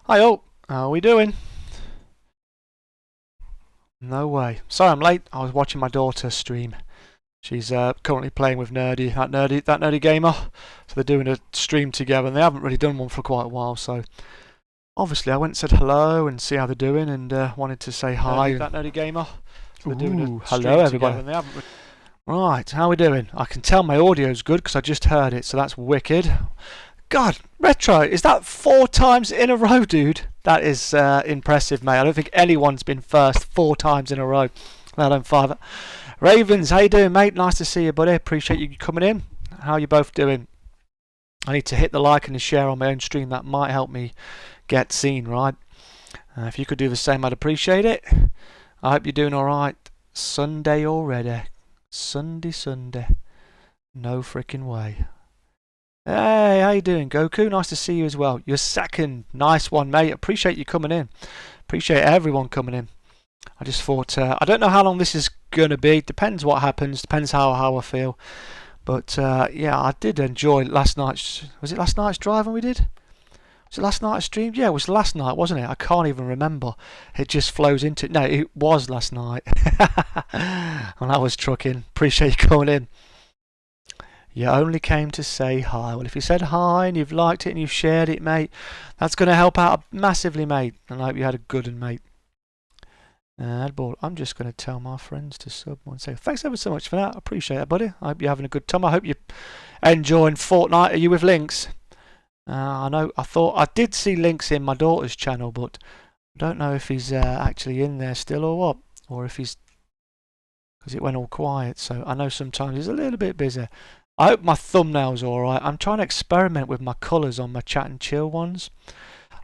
Hi all, how are we doing? No way. Sorry I'm late, I was watching my daughter stream. She's currently playing with that nerdy gamer. So they're doing a stream together and they haven't really done one for quite a while, so obviously I went and said hello and see how they're doing and wanted to say hi. That nerdy gamer. So they're doing a hello everybody. And they haven't right, how are we doing? I can tell my audio's good because I just heard it, so that's wicked. God, Retro, is that 4 times in a row, dude? That is impressive, mate. I don't think anyone's been first 4 times in a row, let alone 5. Ravens, how you doing, mate? Nice to see you, buddy. Appreciate you coming in. How are you both doing? I need to hit the like and the share on my own stream. That might help me get seen, right? If you could do the same, I'd appreciate it. I hope you're doing all right. Sunday already. Sunday. No freaking way. Hey, how you doing, Goku? Nice to see you as well. You're second. Nice one, mate. Appreciate you coming in. Appreciate everyone coming in. I just thought, I don't know how long this is going to be. Depends what happens. Depends how I feel. But, yeah, I did enjoy last night's... Was it last night's driving we did? Was it last night's stream? Yeah, it was last night, wasn't it? I can't even remember. It just flows into it. No, it was last night. When I was trucking. Appreciate you coming in. You only came to say hi. Well, if you said hi and you've liked it and you've shared it, mate, that's going to help out massively, mate. And I hope you had a good one, mate. I'm just going to tell my friends to sub and say thanks ever so much for that. I appreciate that, buddy. I hope you're having a good time. I hope you're enjoying Fortnite. Are you with Lynx? I did see Lynx in my daughter's channel, but I don't know if he's actually in there still or what. Or if he's... because it went all quiet. So I know sometimes he's a little bit busy. I hope my thumbnail's alright. I'm trying to experiment with my colours on my chat and chill ones.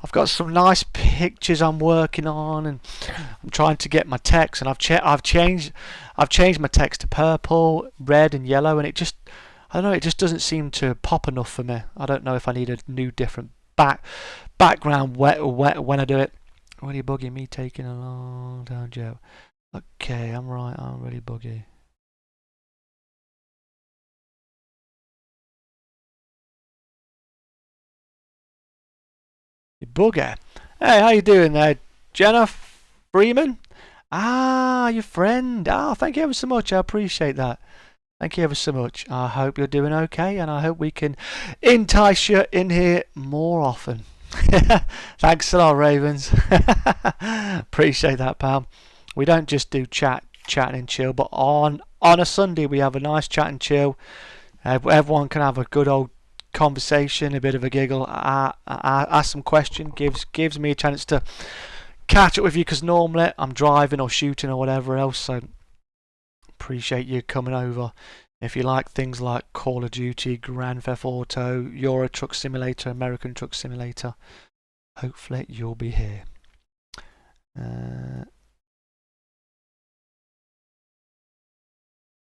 I've got some nice pictures I'm working on, and I'm trying to get my text. And I've changed my text to purple, red, and yellow, and it just, I don't know, it just doesn't seem to pop enough for me. I don't know if I need a new different background when I do it. Really buggy me taking a long time, Joe. Okay, I'm right. I'm really buggy. Bugger. Hey, how you doing there, Jenna Freeman? Ah, your friend. Ah, thank you ever so much. I appreciate that. Thank you ever so much. I hope you're doing okay, and I hope we can entice you in here more often. Thanks a lot, Ravens. Appreciate that, pal. We don't just do chat and chill, but on a Sunday we have a nice chat and chill. Everyone can have a good old conversation, a bit of a giggle, ask some questions, gives me a chance to catch up with you, because normally I'm driving or shooting or whatever else. So appreciate you coming over. If you like things like Call of Duty, Grand Theft Auto, Euro Truck Simulator, American Truck Simulator, hopefully you'll be here.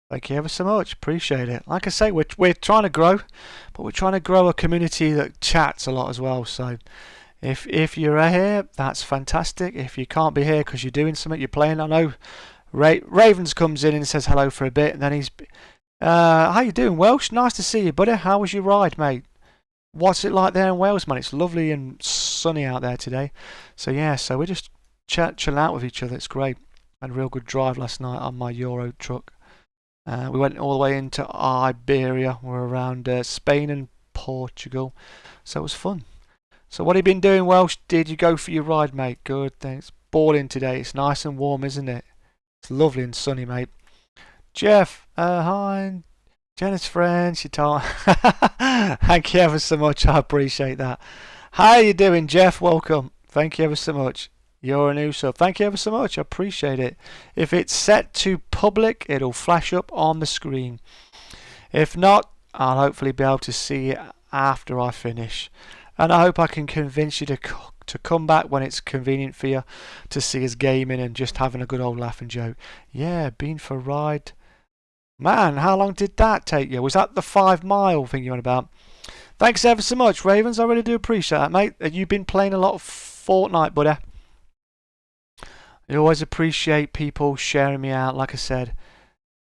Thank you ever so much. Appreciate it. Like I say, we're trying to grow, but we're trying to grow a community that chats a lot as well. So if you're here, that's fantastic. If you can't be here because you're doing something, you're playing. I know Ravens comes in and says hello for a bit, and then he's how you doing, Welsh? Nice to see you, buddy. How was your ride, mate? What's it like there in Wales, man? It's lovely and sunny out there today. So yeah, so we're just chilling out with each other. It's great. I had a real good drive last night on my Euro truck. We went all the way into Iberia. We're around Spain and Portugal, so it was fun. So what have you been doing, Welsh? Did you go for your ride, mate? Good, thanks. Balling today. It's nice and warm, isn't it? It's lovely and sunny, mate. Jeff, hi. Jenna's friend. She told. Thank you ever so much. I appreciate that. How you doing, Jeff? Welcome. Thank you ever so much. You're a new sub. Thank you ever so much. I appreciate it. If it's set to public, it'll flash up on the screen. If not, I'll hopefully be able to see it after I finish. And I hope I can convince you to come back when it's convenient for you to see us gaming and just having a good old laugh and joke. Yeah, been for a ride. Man, how long did that take you? Was that the 5 mile thing you're on about? Thanks ever so much, Ravens. I really do appreciate that, mate. You've been playing a lot of Fortnite, buddy. I always appreciate people sharing me out. Like I said,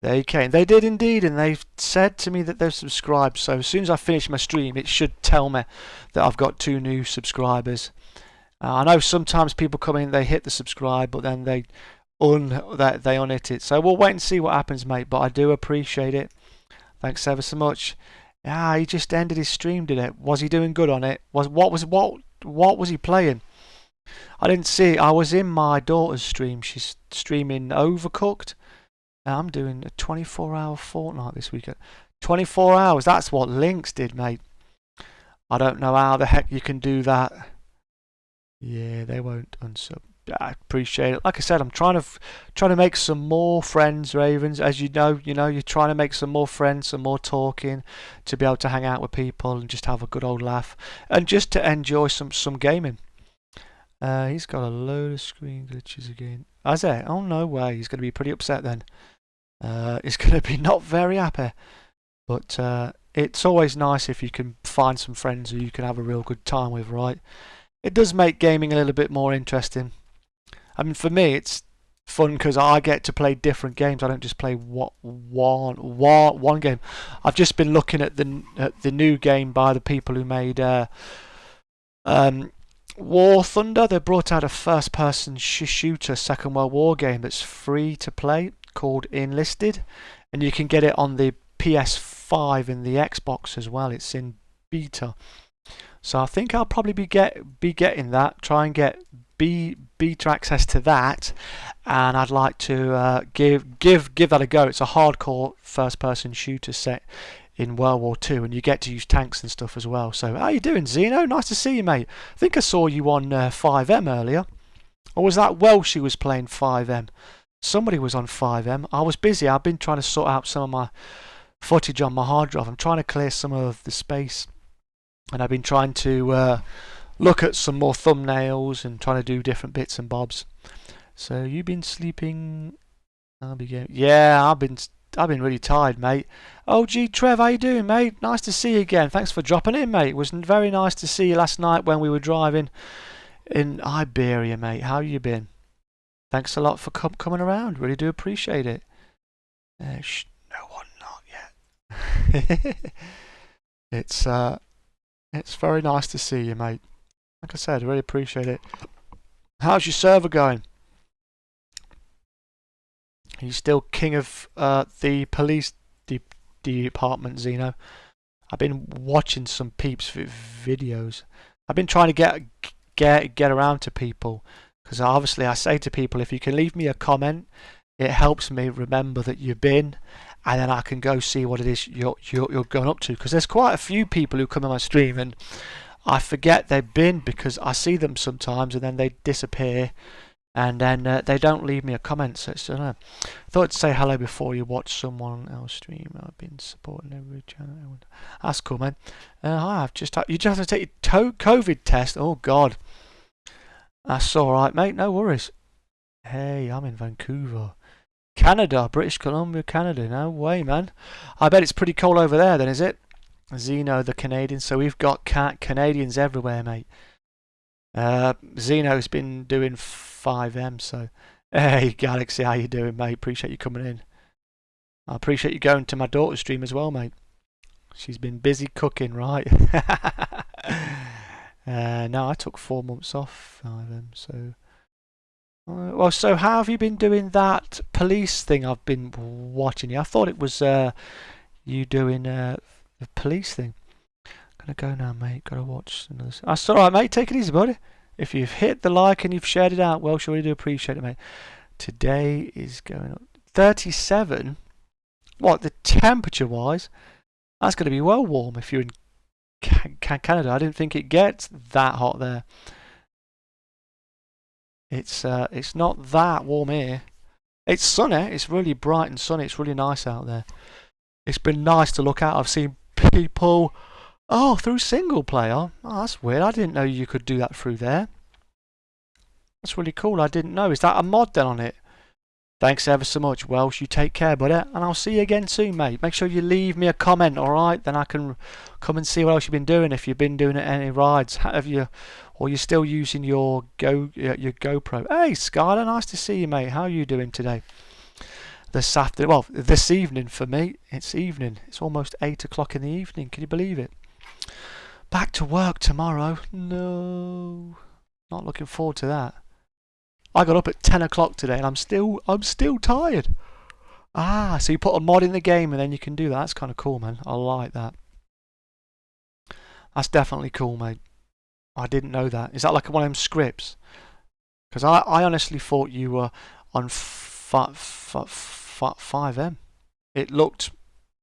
they came. They did indeed, and they've said to me that they've subscribed. So as soon as I finish my stream, it should tell me that I've got 2 new subscribers. I know sometimes people come in, they hit the subscribe, but then they unhit it. So we'll wait and see what happens, mate. But I do appreciate it. Thanks ever so much. Ah, he just ended his stream, did it? Was he doing good on it? What was he playing? I didn't see it. I was in my daughter's stream. She's streaming Overcooked. I'm doing a 24-hour Fortnite this weekend. 24 hours. That's what Lynx did, mate. I don't know how the heck you can do that. Yeah, they won't unsub. I appreciate it. Like I said, I'm trying to make some more friends, Ravens. As you know, you're trying to make some more friends, some more talking, to be able to hang out with people and just have a good old laugh, and just to enjoy some gaming. He's got a load of screen glitches again. Has he? Oh no way. He's going to be pretty upset then. He's going to be not very happy. But it's always nice if you can find some friends who you can have a real good time with, right? It does make gaming a little bit more interesting. I mean, for me, it's fun because I get to play different games. I don't just play one game. I've just been looking at the new game by the people who made War Thunder. They brought out a first-person shooter Second World War game that's free to play called Enlisted, and you can get it on the PS5 and the Xbox as well. It's in beta. So I think I'll probably be getting that. Try and get beta access to that, and I'd like to give that a go. It's a hardcore first-person shooter set in World War II, and you get to use tanks and stuff as well. So how you doing, Zeno? Nice to see you, mate. I think I saw you on 5M earlier, or was that Welsh who was playing 5M? Somebody was on 5M. I was busy. I've been trying to sort out some of my footage on my hard drive. I'm trying to clear some of the space, and I've been trying to look at some more thumbnails and trying to do different bits and bobs. So you've been sleeping? Yeah, I've been really tired, mate. Oh, gee, Trev, how you doing, mate? Nice to see you again. Thanks for dropping in, mate. It was very nice to see you last night when we were driving in Iberia, mate. How you been? Thanks a lot for coming around. Really do appreciate it. No one, not yet. It's very nice to see you, mate. Like I said, I really appreciate it. How's your server going? Are you still king of the police department, Zeno? I've been watching some peeps videos. I've been trying to get around to people, because obviously I say to people, if you can leave me a comment, it helps me remember that you've been, and then I can go see what it is you're going up to. Because there's quite a few people who come on my stream and I forget they've been, because I see them sometimes and then they disappear, and then they don't leave me a comment. So it's, I don't know. I thought I'd say hello before you watch someone else stream. I've been supporting every channel. That's cool, man. You just have to take your COVID test. Oh God, that's all right, mate. No worries. Hey, I'm in Vancouver, Canada, British Columbia, Canada. No way, man. I bet it's pretty cold over there then, is it? Zeno, the Canadian. So we've got Canadians everywhere, mate. Zeno's been doing 5M, so hey Galaxy, how you doing, mate? Appreciate you coming in. I appreciate you going to my daughter's stream as well, mate. She's been busy cooking, right? No, I took 4 months off 5M, so well, so how have you been doing that police thing? I've been watching you. I thought it was you doing the police thing. Gonna go now, mate. Gotta watch another. That's alright, mate. Take it easy, buddy. If you've hit the like and you've shared it out, well, sure, we do appreciate it, mate. Today is going up 37. What, the temperature wise? That's going to be well warm if you're in Canada. I didn't think it gets that hot there. It's not that warm here. It's sunny. It's really bright and sunny. It's really nice out there. It's been nice to look at. I've seen people. Oh, through single player? Oh, that's weird. I didn't know you could do that through there. That's really cool. I didn't know. Is that a mod then on it? Thanks ever so much, Welsh. You take care, buddy. And I'll see you again soon, mate. Make sure you leave me a comment, alright? Then I can come and see what else you've been doing. If you've been doing any rides. Have you, or you're still using your GoPro. Hey, Skylar. Nice to see you, mate. How are you doing today? This afternoon. Well, this evening for me. It's evening. It's almost 8 o'clock in the evening. Can you believe it? Back to work tomorrow. No. Not looking forward to that. I got up at 10 o'clock today and I'm still tired. Ah, so you put a mod in the game and then you can do that. That's kind of cool, man. I like that. That's definitely cool, mate. I didn't know that. Is that like one of them scripts? Because I honestly thought you were on 5M. It looked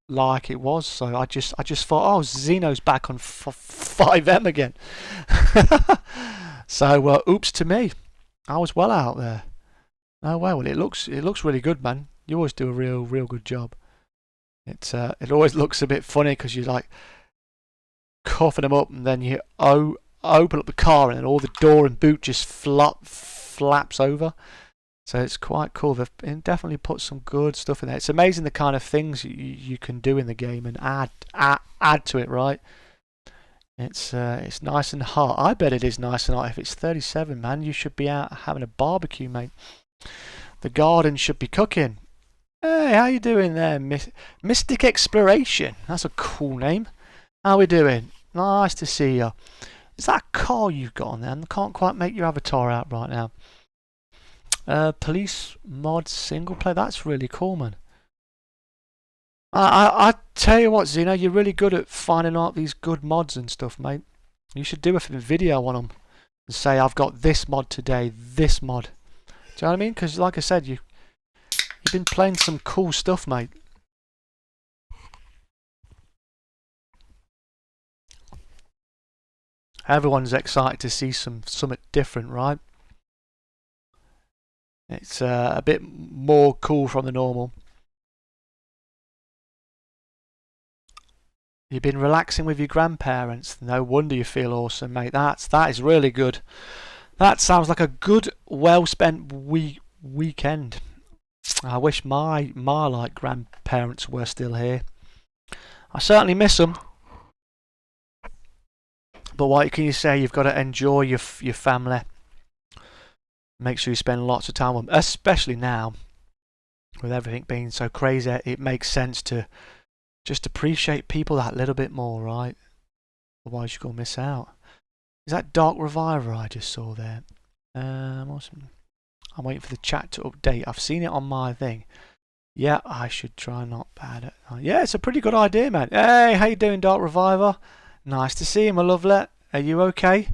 like it was, so I just thought, oh, Xeno's back on 5M again. So oops to me. I was well out there. Oh well, it looks really good, man. You always do a real good job. It always looks a bit funny because you're like coughing them up, and then you open up the car, and then all the door and boot just flaps over. So it's quite cool. They've definitely put some good stuff in there. It's amazing the kind of things you can do in the game and add to it, right? It's nice and hot. I bet it is nice and hot. If it's 37, man, you should be out having a barbecue, mate. The garden should be cooking. Hey, how you doing there, Mystic Exploration? That's a cool name. How we doing? Nice to see you. Is that a car you've got on there? I can't quite make your avatar out right now. Police mod single player. That's really cool, man. I tell you what, Xeno, you're really good at finding out these good mods and stuff, mate. You should do a video on them and say, I've got this mod today, this mod. Do you know what I mean? Because like I said, you've been playing some cool stuff, mate. Everyone's excited to see something different, right? It's a bit more cool from the normal. You've been relaxing with your grandparents. No wonder you feel awesome, mate. That is really good. That sounds like a good, well-spent weekend. I wish my like grandparents were still here. I certainly miss them. But what can you say? You've got to enjoy your family. Make sure you spend lots of time with them, especially now with everything being so crazy. It makes sense to just appreciate people that little bit more, right? Otherwise you're going to miss out. Is that Dark Reviver I just saw there? Awesome. I'm waiting for the chat to update. I've seen it on my thing. Yeah, I should try. Not bad. Yeah, it's a pretty good idea, man. Hey, how you doing, Dark Reviver? Nice to see you, my lovely. Are you okay?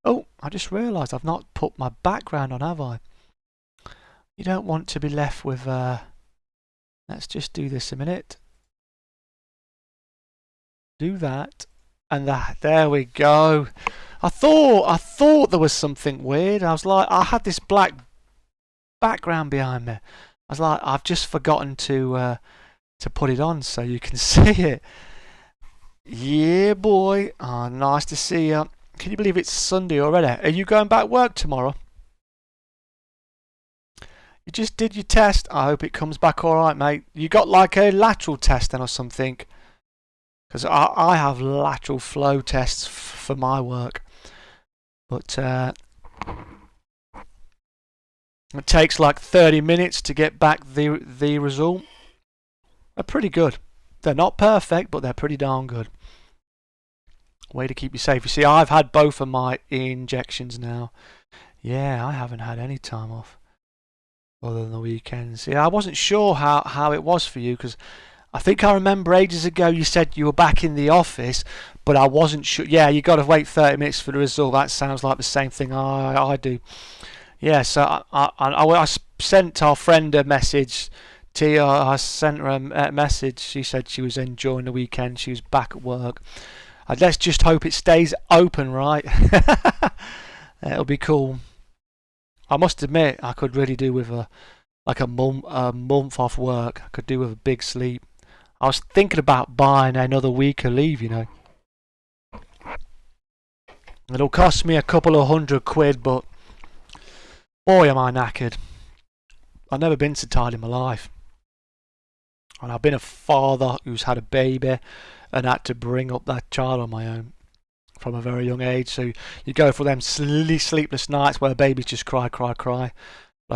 Oh, I just realised I've not put my background on, have I? You don't want to be left with... Let's just do this a minute. Do that. And that. There we go. I thought there was something weird. I was like, I had this black background behind me. I was like, I've just forgotten to put it on so you can see it. Yeah, boy. Oh, nice to see you. Can you believe it's Sunday already? Are you going back to work tomorrow? You just did your test. I hope it comes back alright, mate. You got like a lateral test then or something? Because I have lateral flow tests for my work. But it takes like 30 minutes to get back the result. They're pretty good. They're not perfect, but they're pretty darn good. Way to keep you safe. You see, I've had both of my injections now. Yeah, I haven't had any time off other than the weekends. Yeah, I wasn't sure how it was for you, because I think I remember ages ago you said you were back in the office, but I wasn't sure. Yeah, you got to wait 30 minutes for the result. That sounds like the same thing I do. Yeah, so I sent our friend a message. Tia, I sent her a message. She said she was enjoying the weekend. She was back at work. Let's just hope it stays open, right? It'll be cool. I must admit, I could really do with a month off work. I could do with a big sleep. I was thinking about buying another week of leave, you know. It'll cost me a couple of £100, but boy, am I knackered. I've never been so tired in my life. And I've been a father who's had a baby and had to bring up that child on my own from a very young age. So you go for them sleepless nights where babies just cry. I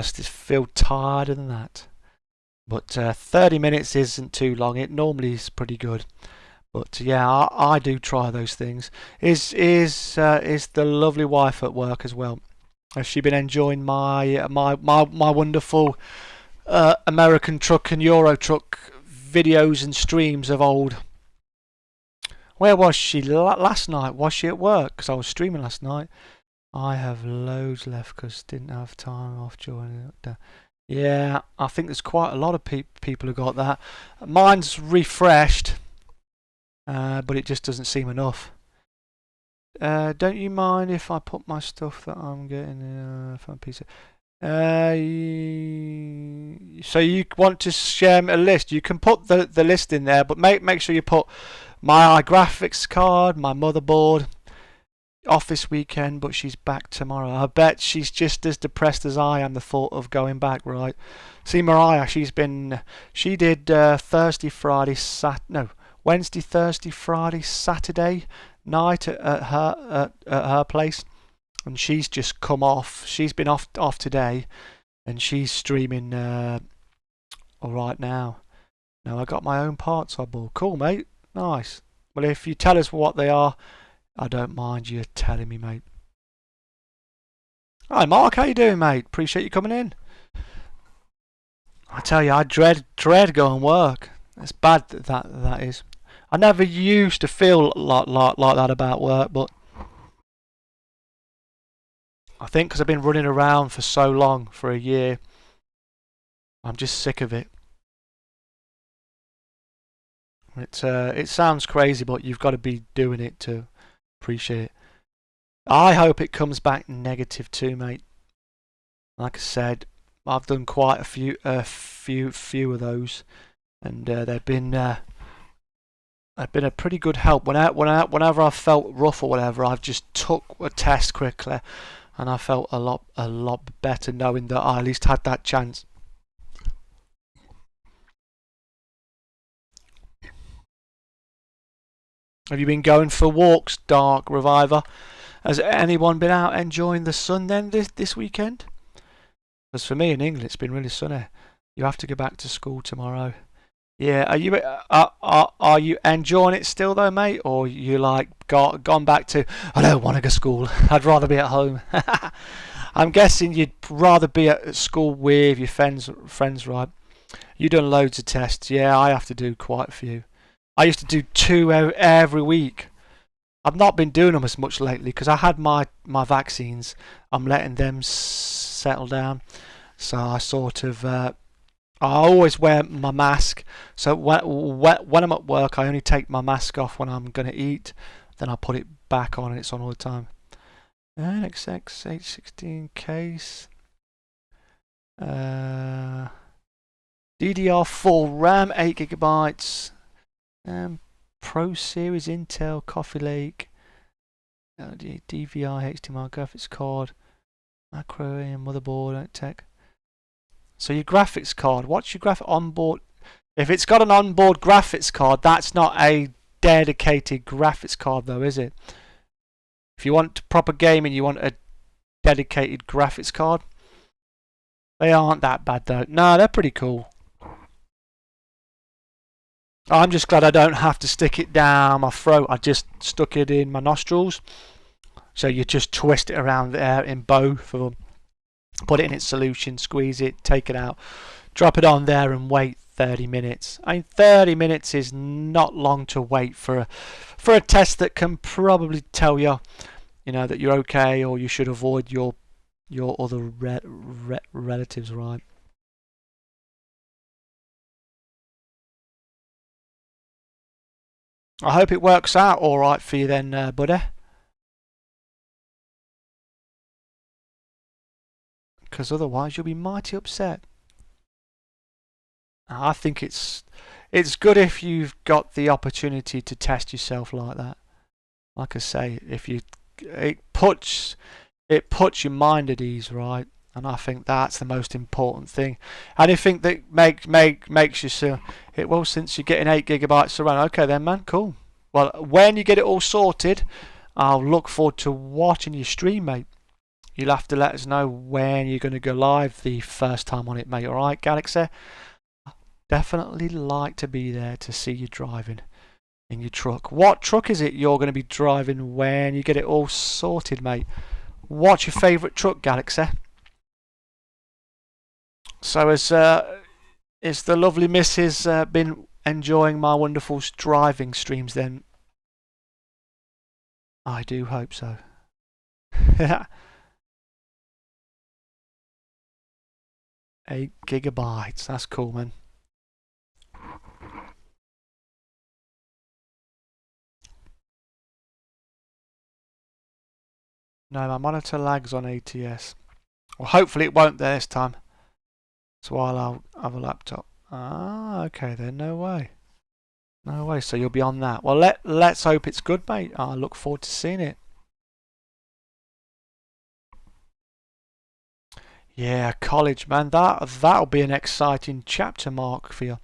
just feel tired than that. But 30 minutes isn't too long. It normally is pretty good. But yeah, I do try those things. Is the lovely wife at work as well? Has she been enjoying my wonderful American truck and Euro truck videos and streams of old? Where was she last night? Was she at work? Because I was streaming last night. I have loads left because didn't have time off during it. Yeah, I think there's quite a lot of people who got that. Mine's refreshed, but it just doesn't seem enough. Don't you mind if I put my stuff that I'm getting from PC? So you want to share a list? You can put the list in there, but make sure you put my graphics card, my motherboard, office weekend, but she's back tomorrow. I bet she's just as depressed as I am the thought of going back, right? See Mariah, she did Wednesday, Thursday, Friday, Saturday night at her place, and she's just come off. She's been off today, and she's streaming all right now. Now I got my own parts on board. Cool, mate. Nice. Well, if you tell us what they are, I don't mind you telling me, mate. Hi, Mark. How you doing, mate? Appreciate you coming in. I tell you, I dread going work. It's bad that is. I never used to feel like that about work, but I think because I've been running around for so long, for a year, I'm just sick of it. It sounds crazy, but you've got to be doing it to appreciate it. I hope it comes back negative too, mate. Like I said, I've done quite a few of those, and they've been a pretty good help. Whenever I've felt rough or whatever, I've just took a test quickly, and I felt a lot better knowing that I at least had that chance. Have you been going for walks, Dark Reviver? Has anyone been out enjoying the sun then this weekend? Because for me in England it's been really sunny. You have to go back to school tomorrow. Yeah, are you enjoying it still though, mate? Or you like gone back to, I don't want to go to school, I'd rather be at home? I'm guessing you'd rather be at school with your friends, right? You've done loads of tests. Yeah, I have to do quite a few. I used to do 2 every week. I've not been doing them as much lately because I had my vaccines. I'm letting them settle down. So I sort of, I always wear my mask. So when I'm at work, I only take my mask off when I'm going to eat. Then I put it back on and it's on all the time. NXX 816 case. DDR4 RAM, 8 gigabytes. Pro Series Intel Coffee Lake, DVI HDMI graphics card, macro and motherboard tech. So your graphics card, what's your onboard? If it's got an onboard graphics card, that's not a dedicated graphics card though, is it? If you want proper gaming, you want a dedicated graphics card. They aren't that bad though. No, they're pretty cool. I'm just glad I don't have to stick it down my throat. I just stuck it in my nostrils. So you just twist it around there in both of them. Put it in its solution, squeeze it, take it out, drop it on there and wait 30 minutes. I mean, 30 minutes is not long to wait for a test that can probably tell you, that you're okay or you should avoid your other relatives, right? I hope it works out all right for you then, buddy. Because otherwise you'll be mighty upset. I think it's good if you've got the opportunity to test yourself like that. Like I say, it puts your mind at ease, right? And I think that's the most important thing. Anything that makes you say, well, since you're getting 8 gigabytes around, okay then, man, cool. Well, when you get it all sorted, I'll look forward to watching your stream, mate. You'll have to let us know when you're going to go live the first time on it, mate. All right, Galaxy? Definitely like to be there to see you driving in your truck. What truck is it you're going to be driving when you get it all sorted, mate? What's your favourite truck, Galaxy? So has the lovely missus been enjoying my wonderful driving streams then? I do hope so. 8 gigabytes. That's cool, man. No, my monitor lags on ATS. Well, hopefully it won't there this time. So while I'll have a laptop. Ah, okay then. No way. No way. So you'll be on that. Well, let's hope it's good, mate. I look forward to seeing it. Yeah, college, man. That'll be an exciting chapter mark for you.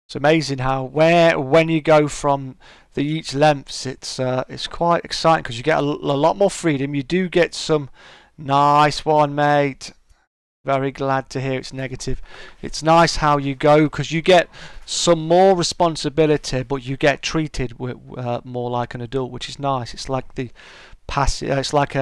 It's amazing how when you go from the each lengths, it's quite exciting because you get a lot more freedom. You do get some nice one, mate. Very glad to hear it's negative. It's nice how you go because you get some more responsibility, but you get treated more like an adult, which is nice. It's like it's like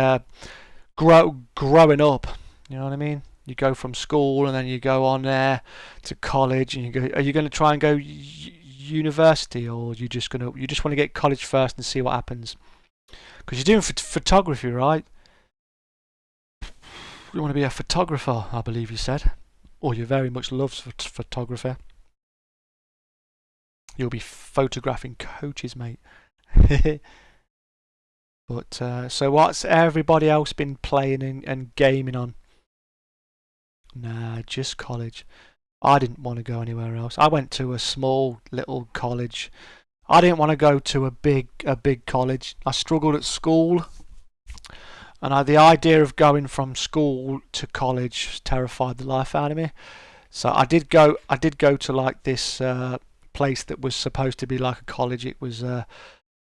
growing up. You know what I mean? You go from school and then you go on there to college, and you go. Are you going to try and go university, or you just want to get college first and see what happens? Because you're doing photography, right? You want to be a photographer, I believe you said, or you very much love photography. You'll be photographing coaches, mate. But so what's everybody else been playing and gaming on? Nah, just college. I didn't want to go anywhere else. I went to a small little college. I didn't want to go to a big college. I struggled at school, and the idea of going from school to college terrified the life out of me. So I did go to like this place that was supposed to be like a college. It was a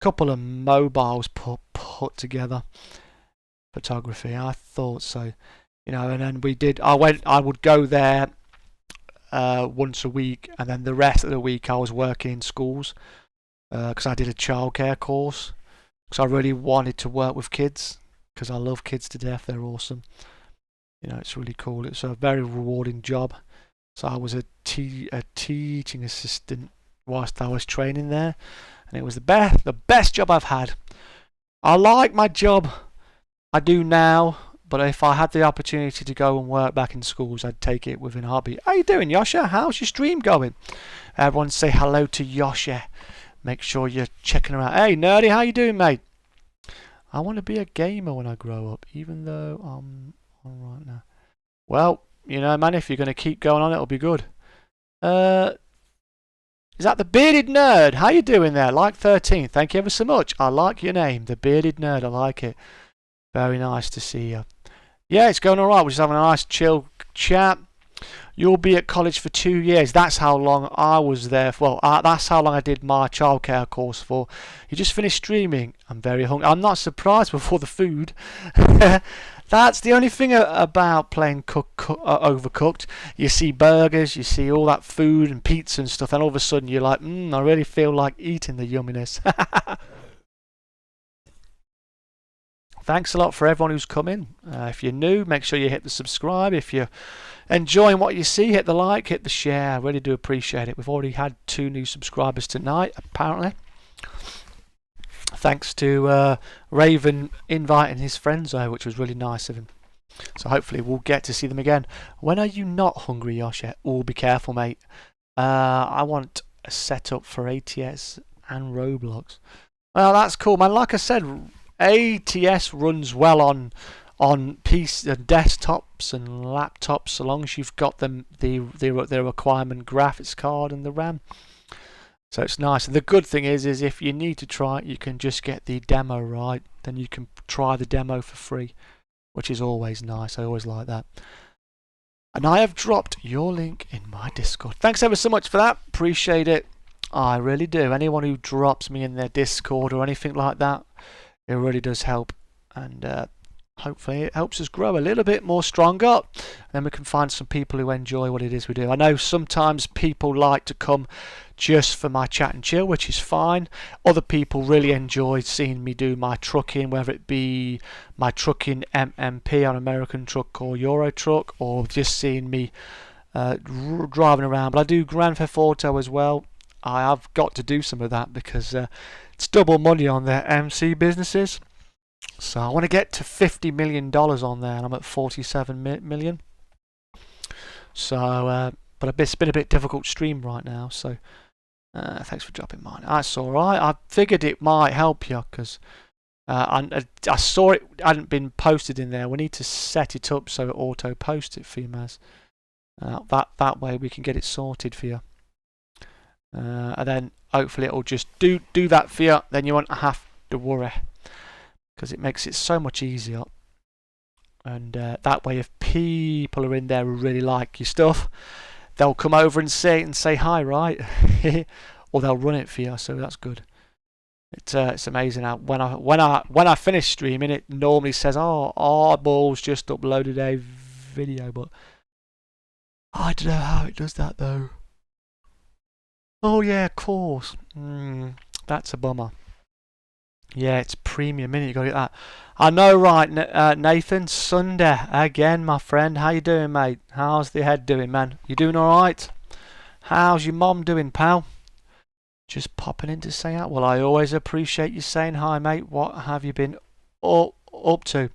couple of mobiles put together. Photography. I thought so. You know, and then I would go there once a week, and then the rest of the week I was working in schools because I did a childcare course because I really wanted to work with kids because I love kids to death. They're awesome. You know, it's really cool. It's a very rewarding job. So I was a teaching assistant whilst I was training there, and it was the best job I've had. I like my job. I do now. But if I had the opportunity to go and work back in schools, I'd take it within a heartbeat. How you doing, Yosha? How's your stream going? Everyone say hello to Yosha. Make sure you're checking her out. Hey, Nerdy, how you doing, mate? I want to be a gamer when I grow up, even though I'm all right now. Well, you know, man, if you're going to keep going on, it'll be good. Is that the Bearded Nerd? How you doing there? Like 13. Thank you ever so much. I like your name, the Bearded Nerd. I like it. Very nice to see you. Yeah, it's going alright. We're just having a nice chill chat. You'll be at college for 2 years. That's how long I was there. Well, that's how long I did my childcare course for. You just finished streaming. I'm very hungry. I'm not surprised before the food. That's the only thing about playing Overcooked. You see burgers, you see all that food and pizza and stuff, and all of a sudden you're like, I really feel like eating the yumminess. Thanks a lot for everyone who's come in. If you're new, make sure you hit the subscribe. If you're enjoying what you see, hit the like, hit the share. I really do appreciate it. We've already had 2 new subscribers tonight, apparently. Thanks to Raven inviting his friends over, which was really nice of him. So hopefully we'll get to see them again. When are you not hungry, Yoshi? Oh, be careful, mate. I want a setup for ATS and Roblox. Well, that's cool, man. Like I said, ATS runs well on PC, desktops and laptops, so long as you've got the requirement graphics card and the RAM. So it's nice. And the good thing is if you need to try it, you can just get the demo, right? Then you can try the demo for free, which is always nice. I always like that. And I have dropped your link in my Discord. Thanks ever so much for that. Appreciate it. I really do. Anyone who drops me in their Discord or anything like that, it really does help. And hopefully it helps us grow a little bit more stronger. Then we can find some people who enjoy what it is we do. I know sometimes people like to come just for my chat and chill, which is fine. Other people really enjoy seeing me do my trucking, whether it be my trucking MMP on American truck or Euro truck, or just seeing me driving around. But I do Grand Theft Auto as well. I have got to do some of that because it's double money on their MC businesses. So I want to get to $50 million on there, and I'm at 47 million. So, but it's been a bit difficult to stream right now. So, thanks for dropping mine. That's all right. I figured it might help you because I saw it hadn't been posted in there. We need to set it up so it auto posts it for you, Maz. That way we can get it sorted for you. And then hopefully it'll just do that for you. Then you won't have to worry, because it makes it so much easier. And that way, if people are in there who really like your stuff, they'll come over and say hi, right? Or they'll run it for you. So that's good. It's amazing how when I finish streaming, it normally says, "Oh, Oddball's just uploaded a video," but I don't know how it does that though. Oh yeah, of course. That's a bummer. Yeah, it's premium, innit? You got to get that. I know, right, Nathan? Sunday again, my friend. How you doing, mate? How's the head doing, man? You doing all right? How's your mom doing, pal? Just popping in to say that. Well, I always appreciate you saying hi, mate. What have you been up to?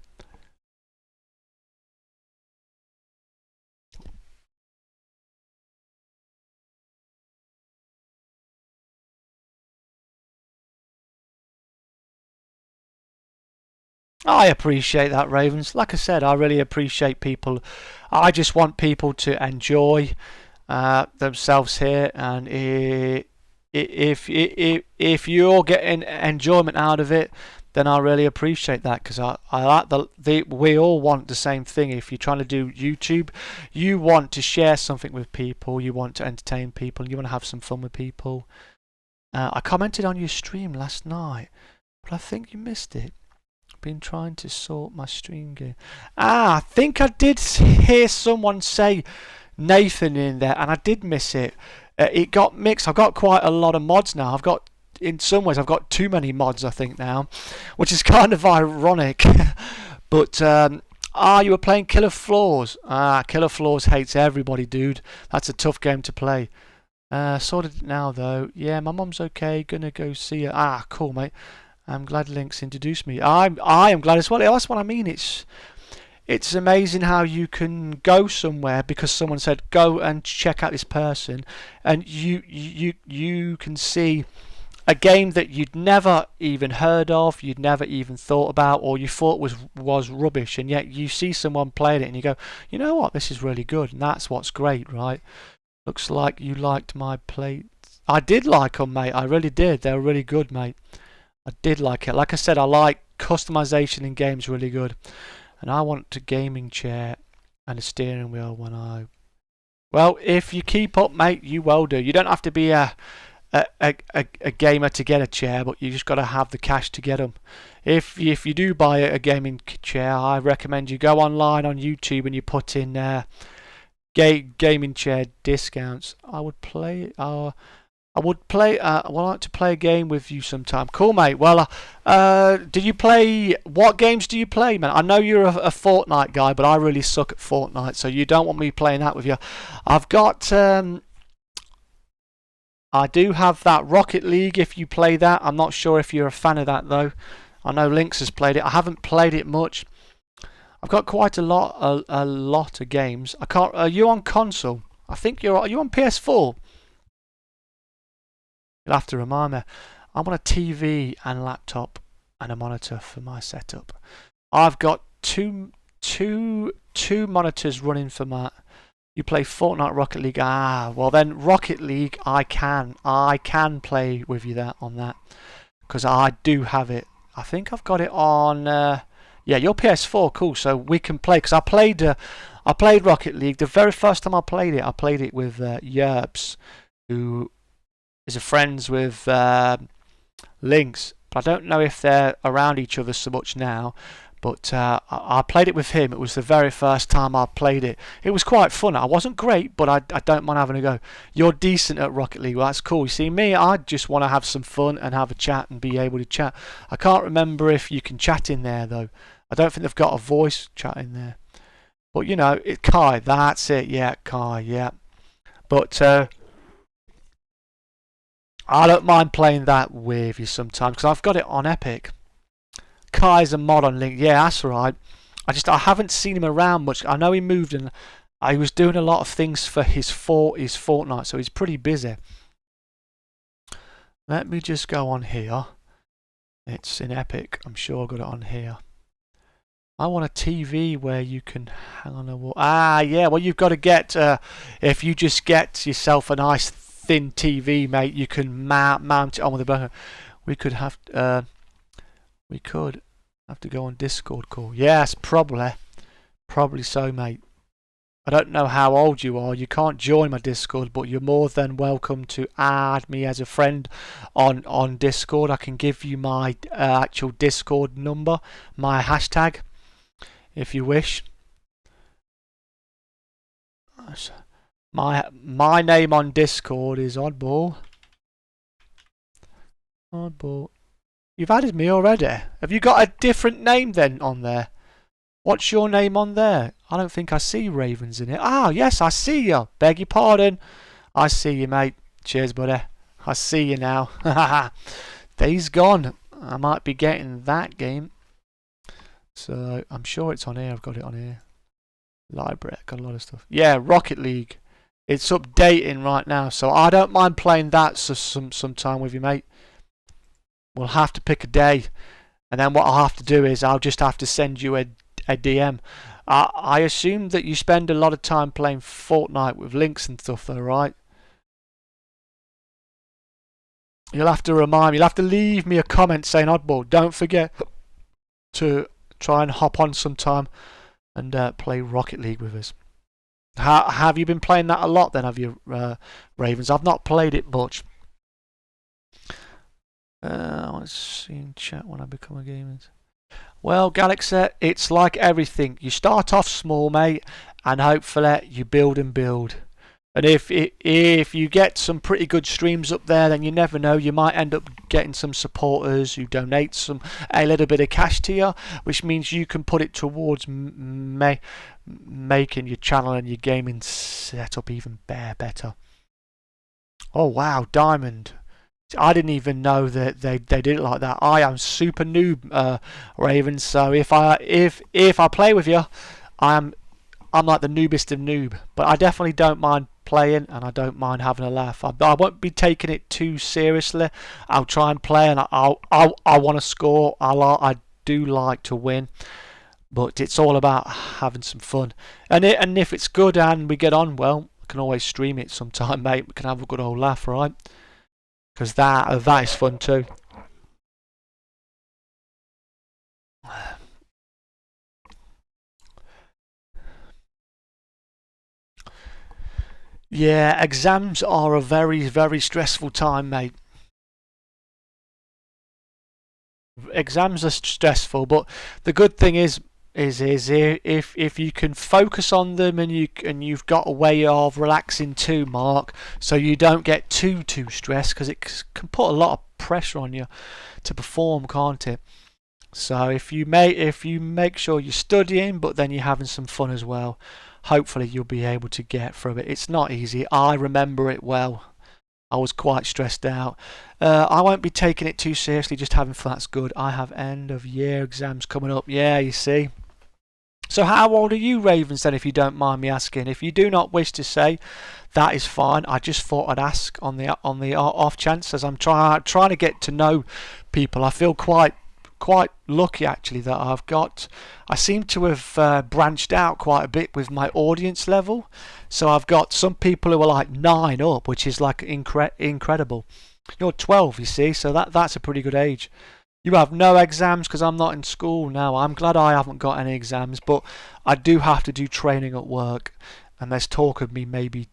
I appreciate that, Ravens. Like I said, I really appreciate people. I just want people to enjoy themselves here, and if you're getting enjoyment out of it, then I really appreciate that, because I like we all want the same thing. If you're trying to do YouTube, you want to share something with people, you want to entertain people, you want to have some fun with people. I commented on your stream last night, but I think you missed it. Been trying to sort my stream game. I think I did hear someone say Nathan in there, and I did miss it. It got mixed. I've got quite a lot of mods now. In some ways, I've got too many mods, I think, now, which is kind of ironic. But you were playing Killer Floors. Killer Floors hates everybody, dude. That's a tough game to play. Sorted it now, though. Yeah, my mum's okay. Gonna go see her. Cool, mate. I'm glad Link's introduced me. I am glad as well. That's what I mean. It's amazing how you can go somewhere because someone said go and check out this person, and you can see a game that you'd never even heard of, you'd never even thought about, or you thought was rubbish, and yet you see someone playing it and you go, you know what, this is really good, and that's what's great, right? Looks like you liked my plates. I did like them, mate. I really did. They were really good, mate. I did like it. Like I said, I like customization in games really good. And I want a gaming chair and a steering wheel when I... Well, if you keep up, mate, you will do. You don't have to be a gamer to get a chair, but you just got to have the cash to get them. If you do buy a gaming chair, I recommend you go online on YouTube and you put in gaming chair discounts. I would like to play a game with you sometime. Cool, mate. Well, do you play... What games do you play, man? I know you're a Fortnite guy, but I really suck at Fortnite, so you don't want me playing that with you. I've got... I do have that Rocket League, if you play that. I'm not sure if you're a fan of that, though. I know Lynx has played it. I haven't played it much. I've got quite a lot of games. I can't... Are you on console? I think are you on PS4? You'll have to remind me. I'm on a TV and laptop and a monitor for my setup. I've got two monitors running for my... You play Fortnite, Rocket League. Well then Rocket League I can play with you on that because I do have it. I think I've got it on. Yeah, your PS4. Cool. So we can play because I played Rocket League. The very first time I played it with Yerbs, who is a friends with Lynx, but I don't know if they're around each other so much now. But I played it with him. It was the very first time I played it. It was quite fun. I wasn't great, but I don't mind having a go. You're decent at Rocket League. Well, that's cool. You see, me, I just want to have some fun and have a chat and be able to chat. I can't remember if you can chat in there, though. I don't think they've got a voice chat in there. But, you know, Kai, that's it. Yeah, Kai, yeah. But I don't mind playing that with you sometimes because I've got it on Epic. Kai's a mod on Link. Yeah, that's right. I haven't seen him around much. I know he moved and he was doing a lot of things for his Fortnite, so he's pretty busy. Let me just go on here. It's in Epic. I'm sure I got it on here. I want a TV where you can hang on a wall. Ah, yeah. Well, you've got to get if you just get yourself a nice thin TV, mate. You can mount it on with a button. We could have to go on Discord call. Yes, probably so, mate. I don't know how old you are. You can't join my Discord, but you're more than welcome to add me as a friend on Discord. I can give you my actual Discord number, my hashtag, if you wish. My name on Discord is Oddball. You've added me already. Have you got a different name then on there? What's your name on there? I don't think I see Ravens in it. Ah, yes, I see you. Beg your pardon. I see you, mate. Cheers, buddy. I see you now. Days gone. I might be getting that game. So, I'm sure it's on here. I've got it on here. Library. Got a lot of stuff. Yeah, Rocket League. It's updating right now. So, I don't mind playing that sometime with you, mate. We'll have to pick a day. And then what I'll have to do is I'll just have to send you a DM. I assume that you spend a lot of time playing Fortnite with links and stuff though, right? You'll have to remind me. You'll have to leave me a comment saying, Oddball, don't forget to try and hop on sometime and play Rocket League with us. Have you been playing that a lot then, have you, Ravens? I've not played it much. I want to see in chat when I become a gamer. Well, Galaxy, it's like everything. You start off small, mate, and hopefully you build and build. And if you get some pretty good streams up there, then you never know. You might end up getting some supporters who donate a little bit of cash to you, which means you can put it towards making your channel and your gaming setup even better. Oh wow, Diamond. I didn't even know that they did it like that. I am super noob, Raven. So if I play with you, I'm like the noobest of noob. But I definitely don't mind playing, and I don't mind having a laugh. I won't be taking it too seriously. I'll try and play, and I want to score. I do like to win, but it's all about having some fun. And if it's good and we get on well, I can always stream it sometime, mate. We can have a good old laugh, right? Because that is fun too. Yeah, exams are a very, very stressful time, mate. Exams are stressful, but the good thing is if you can focus on them and you've got a way of relaxing too, Mark, so you don't get too stressed, because it can put a lot of pressure on you to perform, can't it? So if you make sure you're studying, but then you're having some fun as well, hopefully you'll be able to get through it. It's not easy. I remember it well. I was quite stressed out. I won't be taking it too seriously, just having fun. That's good. I have end of year exams coming up. Yeah, you see. So how old are you, Ravens, then, if you don't mind me asking? If you do not wish to say, that is fine. I just thought I'd ask on the off chance, as I'm trying to get to know people. I feel quite lucky actually that I seem to have branched out quite a bit with my audience level. So I've got some people who are like 9 up, which is like incredible. You're 12, you see, so that's a pretty good age. You have no exams because I'm not in school now. I'm glad I haven't got any exams, but I do have to do training at work, and there's talk of me maybe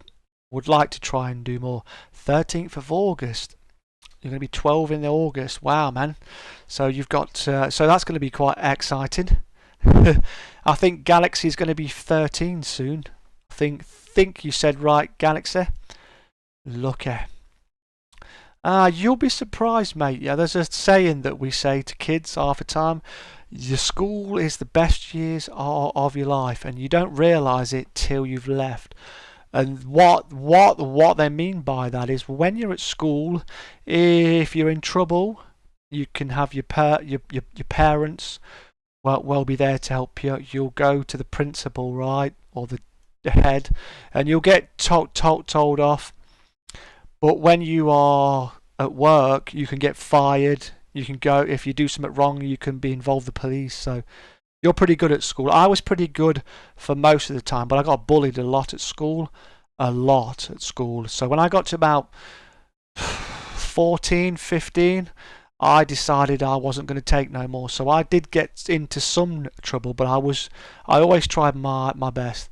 would like to try and do more. 13th of August. You're going to be 12 in August. Wow, man. So you've got so that's going to be quite exciting. I think Galaxy's going to be 13 soon. Think you said right, Galaxy. Lucky. You'll be surprised, mate. Yeah, there's a saying that we say to kids half the time. Your school is the best years of your life, and you don't realise it till you've left. And what they mean by that is when you're at school, if you're in trouble, you can have your parents will be there to help you. You'll go to the principal, right, or the head, and you'll get told off. But when you are at work, you can get fired. You can go, if you do something wrong, you can be involved with the police. So you're pretty good at school. I was pretty good for most of the time, but I got bullied a lot at school. So when I got to about 14, 15, I decided I wasn't going to take no more. So I did get into some trouble, but I always tried my best.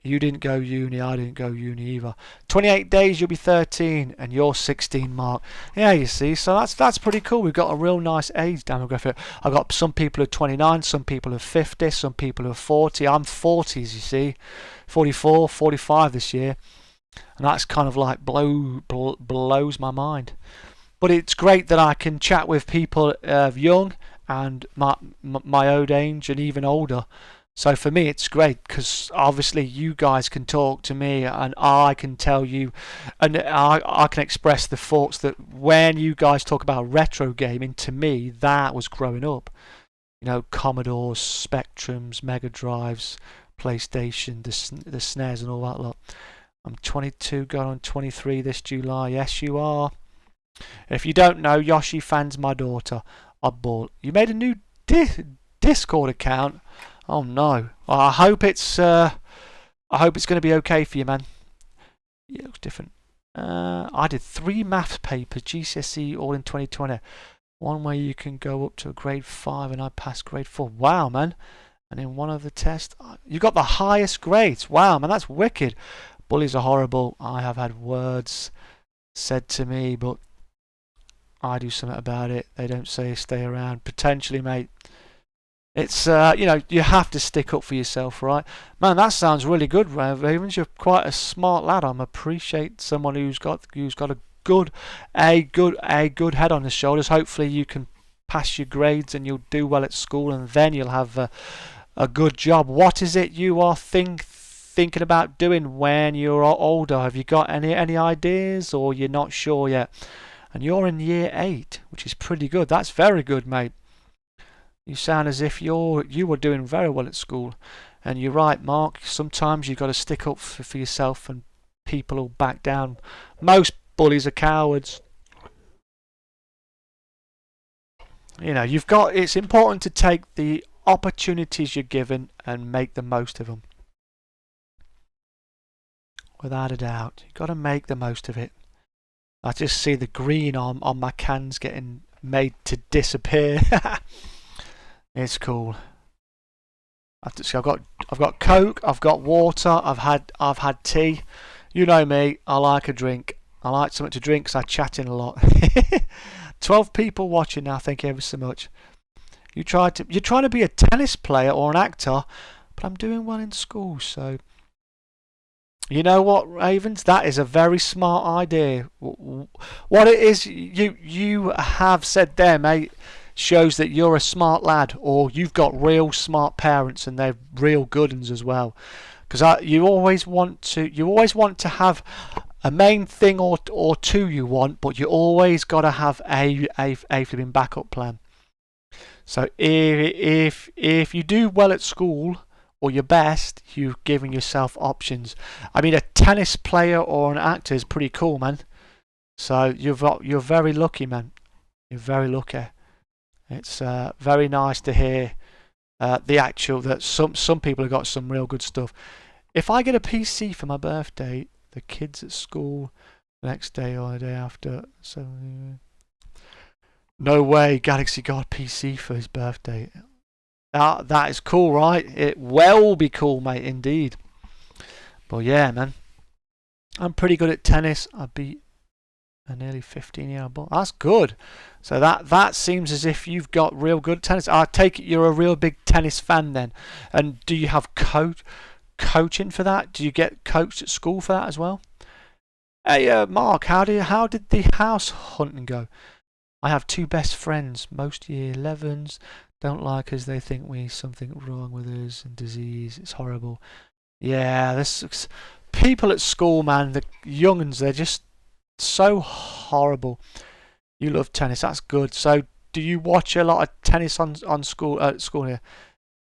You didn't go uni, I didn't go uni either. 28 days, you'll be 13, and you're 16, Mark. Yeah, you see, so that's pretty cool. We've got a real nice age demographic. I've got some people who are 29, some people who are 50, some people who are 40. I'm 40s, you see. 44, 45 this year. And that's kind of like blows my mind. But it's great that I can chat with people young and my own age and even older. So for me it's great because obviously you guys can talk to me and I can tell you and I can express the thoughts that when you guys talk about retro gaming, to me that was growing up. You know, Commodores, Spectrums, Mega Drives, PlayStation, the SNES and all that lot. I'm 22, going on 23 this July. Yes, you are. If you don't know, Yoshi Fan's my daughter. Oddball. You made a new Discord account. Oh no. Well, I hope it's going to be okay for you, man. Yeah, it looks different. I did 3 maths papers, GCSE, all in 2020. One where you can go up to a grade 5 and I passed grade 4. Wow, man. And in one of the tests, you got the highest grades. Wow, man, that's wicked. Bullies are horrible. I have had words said to me, but I do something about it. They don't say stay around. Potentially, mate. It's you know, you have to stick up for yourself, right? Man, that sounds really good, Ravens. You're quite a smart lad. I appreciate someone who's got a good head on his shoulders. Hopefully, you can pass your grades and you'll do well at school, and then you'll have a good job. What is it you are thinking about doing when you're older? Have you got any ideas, or you're not sure yet? And you're in year 8, which is pretty good. That's very good, mate. You sound as if you were doing very well at school. And you're right, Mark. Sometimes you've got to stick up for yourself, and people will back down. Most bullies are cowards. You know, it's important to take the opportunities you're given and make the most of them. Without a doubt, you've got to make the most of it. I just see the green on my cans getting made to disappear. It's cool. I've got Coke, I've got water, I've had tea. You know me, I like a drink. I like something to drink because I chat in a lot. 12 people watching now, thank you ever so much. You're trying to be a tennis player or an actor, but I'm doing well in school, so you know what, Ravens? That is a very smart idea. What it is you have said there, mate, shows that you're a smart lad, or you've got real smart parents and they're real good uns as well. Because you always want to have a main thing or two you want, but you always got to have a flipping backup plan. So if you do well at school, or your best, you've given yourself options. I mean, a tennis player or an actor is pretty cool, man. So you're very lucky, man. You're very lucky. It's very nice to hear that some people have got some real good stuff. If I get a PC for my birthday, the kids at school the next day or the day after, so no way Galaxy got a PC for his birthday. That is cool, right? It will be cool, mate, indeed. But yeah, man, I'm pretty good at tennis. I beat A nearly 15-year-old ball. That's good. So that seems as if you've got real good tennis. I take it you're a real big tennis fan then. And do you have coaching for that? Do you get coached at school for that as well? Hey, Mark, how did the house hunting go? I have 2 best friends, most year 11s. Don't like us. They think we something wrong with us and disease. It's horrible. Yeah, this people at school, man. The young'uns, they're just so horrible. You love tennis. That's good. So, do you watch a lot of tennis on school at school here?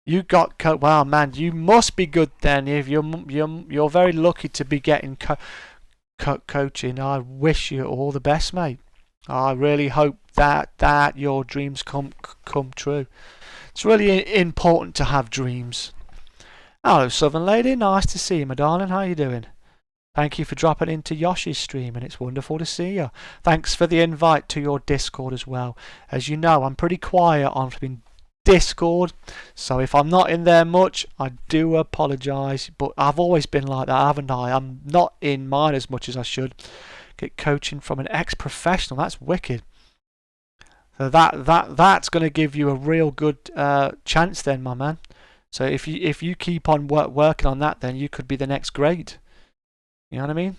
You got wow, man. You must be good then. If you're very lucky to be getting coaching. I wish you all the best, mate. I really hope that your dreams come true. It's really important to have dreams. Hello, Southern Lady. Nice to see you, my darling. How are you doing? Thank you for dropping into Yoshi's stream, and it's wonderful to see you. Thanks for the invite to your Discord as well. As you know, I'm pretty quiet on Discord, so if I'm not in there much, I do apologise. But I've always been like that, haven't I? I'm not in mine as much as I should. Get coaching from an ex-professional. That's wicked. So that's going to give you a real good chance then, my man. So if you keep on working on that, then you could be the next great. You know what I mean?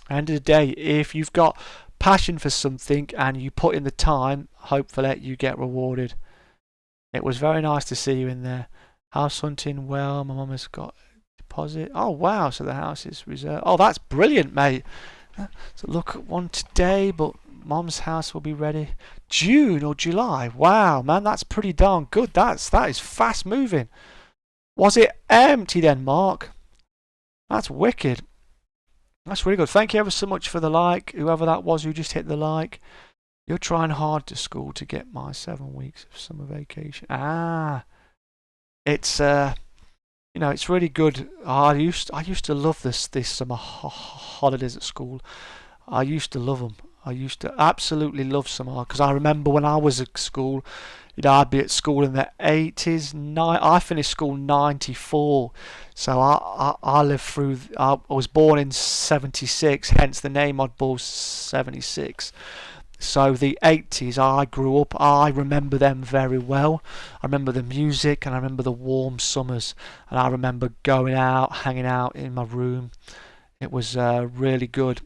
End of the day, if you've got passion for something and you put in the time, hopefully you get rewarded. It was very nice to see you in there. House hunting, well, my mum has got a deposit. Oh wow, so the house is reserved. Oh, that's brilliant, mate. So look at one today, but Mum's house will be ready June or July. Wow, man, that's pretty darn good. That is fast moving. Was it empty then, Mark? That's wicked. That's really good. Thank you ever so much for the like. Whoever that was who just hit the like. You're trying hard to school to get my 7 weeks of summer vacation. It's it's really good. I used to love this summer holidays at school. I used to love them. I used to absolutely love summer because I remember when I was at school, I'd be at school in the 80s. I finished school in 94, so I lived through. I was born in 76, hence the name oddball76. So the 80s, I grew up. I remember them very well. I remember the music and I remember the warm summers, and I remember going out, hanging out in my room. It was really good.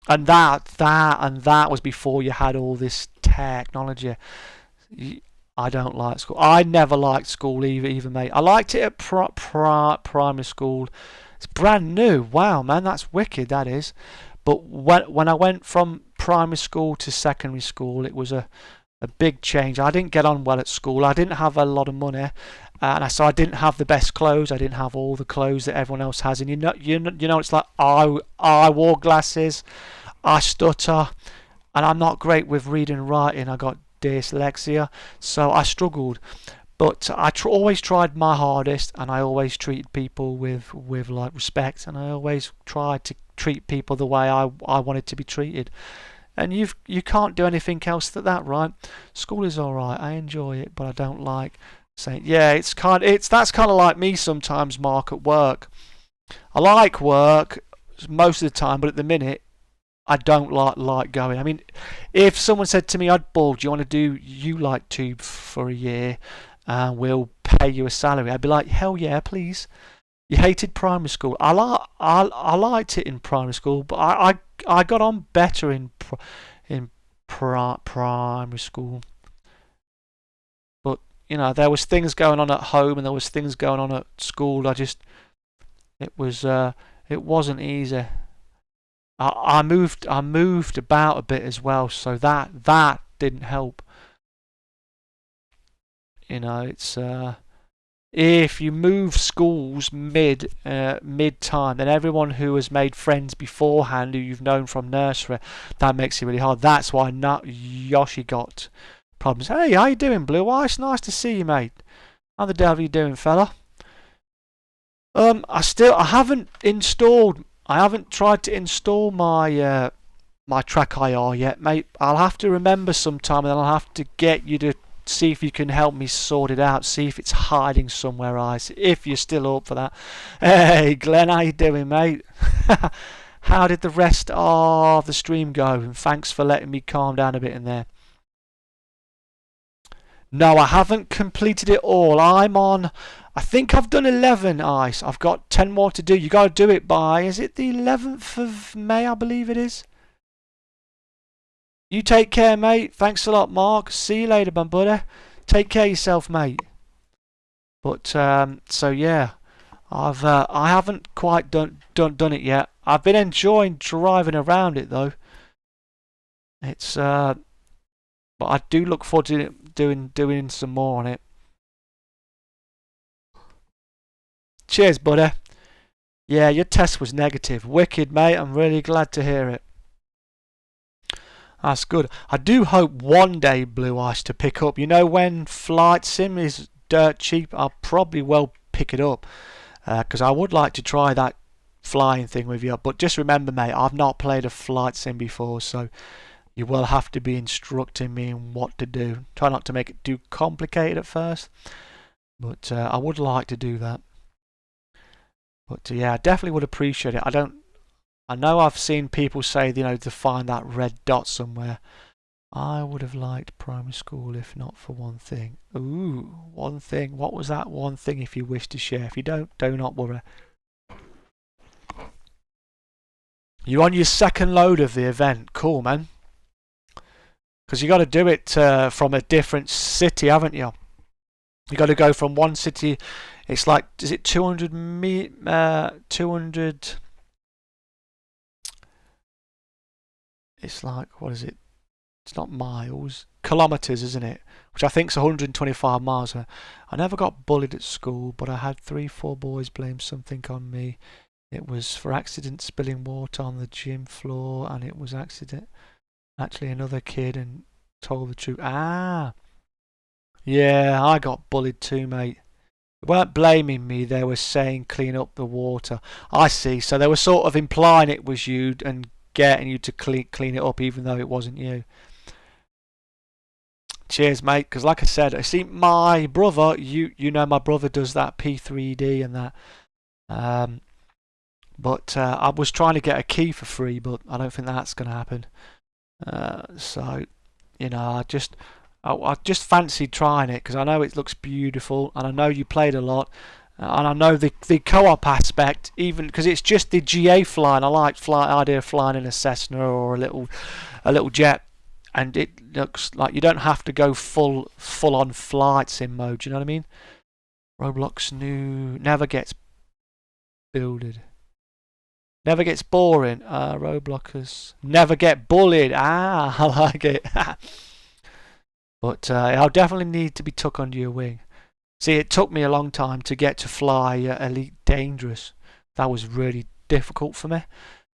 And that was before you had all this technology. I don't like school. I never liked school either, mate. I liked it at primary school. It's brand new. Wow, man, that's wicked, that is. But when I went from primary school to secondary school, it was a big change. I didn't get on well at school. I didn't have a lot of money, and so I didn't have the best clothes. I didn't have all the clothes that everyone else has. And you know, it's like I wore glasses, I stutter, and I'm not great with reading and writing. I got dyslexia, so I struggled. But I always tried my hardest, and I always treated people with like respect, and I always tried to treat people the way I wanted to be treated. And you can't do anything else than that, right? School is all right. I enjoy it, but I don't like saying that's kind of like me sometimes, Mark, at work. I like work most of the time, but at the minute I don't like going. I mean, if someone said to me, "Oddball, do you want to do tube for a year and we'll pay you a salary?" I'd be like, "Hell yeah, please." You hated primary school. I liked it in primary school, but I got on better in primary school. But there was things going on at home and there was things going on at school. It wasn't easy. I moved about a bit as well, so that didn't help. It's if you move schools mid time, then everyone who has made friends beforehand, who you've known from nursery, that makes it really hard. That's why Yoshi got problems. Hey, how you doing, Blue Eyes? Nice to see you, mate. How the devil are you doing, fella? I haven't tried to install my my Track IR yet, mate. I'll have to remember sometime, and then I'll have to get you to see if you can help me sort it out, see if it's hiding somewhere else, if you're still up for that. Hey Glenn, how you doing, mate? how did the rest of the stream go? And thanks for letting me calm down a bit in there. No, I haven't completed it all. I'm on, I think I've done 11 ice. I've got 10 more to do. You got to do it by, is it the 11th of May, I believe it is? You take care, mate. Thanks a lot, Mark. See you later, my buddy. Take care of yourself, mate. But, so yeah. I haven't quite done it yet. I've been enjoying driving around it, though. It's, but I do look forward to doing some more on it. Cheers, buddy. Yeah, your test was negative. Wicked, mate. I'm really glad to hear it. That's good. I do hope one day, Blue Ice, to pick up. You know, when Flight Sim is dirt cheap, I'll probably well pick it up. Because I would like to try that flying thing with you. But just remember, mate, I've not played a Flight Sim before, so you will have to be instructing me in what to do. Try not to make it too complicated at first. But I would like to do that. But yeah, I definitely would appreciate it. I know I've seen people say, you know, to find that red dot somewhere. I would have liked primary school if not for one thing. Ooh, one thing. What was that one thing if you wish to share? If you don't, do not worry. You're on your second load of the event. Cool, man. Because you got to do it from a different city, haven't you? You got to go from one city. It's like, is it 200 200? It's like, what is it? It's not miles, kilometers, isn't it? Which I think is 125 miles. I never got bullied at school, but I had 3-4 boys blame something on me. It was for accident spilling water on the gym floor, and it was actually another kid and told the truth. Ah, yeah, I got bullied too, mate. They weren't blaming me, they were saying clean up the water. I see, so they were sort of implying it was you and getting you to clean it up even though it wasn't you. Cheers, mate, because like I said, I see my brother, you know my brother does that P3D and that. But I was trying to get a key for free, but I don't think that's going to happen. So, you know, I just fancied trying it because I know it looks beautiful and I know you played a lot. And I know the co-op aspect, even because it's just the GA flying. I like idea of flying in a Cessna or a little jet, and it looks like you don't have to go full on flight sim mode. You know what I mean? Roblox new never gets builded, never gets boring. Robloxers never get bullied. Ah, I like it. But I'll definitely need to be took under your wing. See, it took me a long time to get to fly Elite Dangerous. That was really difficult for me.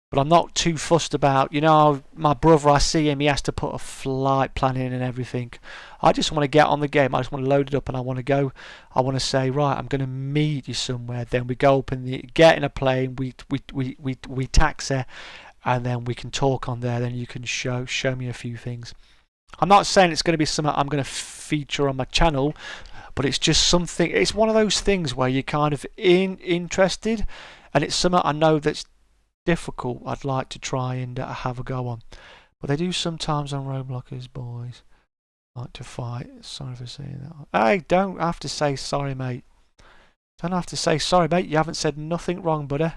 But I'm not too fussed about, you know, my brother, I see him, he has to put a flight plan in and everything. I just want to get on the game. I just want to load it up and I want to go. I want to say, right, I'm going to meet you somewhere. Then we go up and get in a plane, we taxi, and then we can talk on there. Then you can show me a few things. I'm not saying it's going to be something I'm going to feature on my channel, but it's just something, it's one of those things where you're kind of interested, and it's something I know that's difficult. I'd like to try and have a go on. But they do sometimes on Robloxers, boys. Like to fight. Sorry for saying that. Hey, don't have to say sorry, mate. Don't have to say sorry, mate. You haven't said nothing wrong, buddy. Like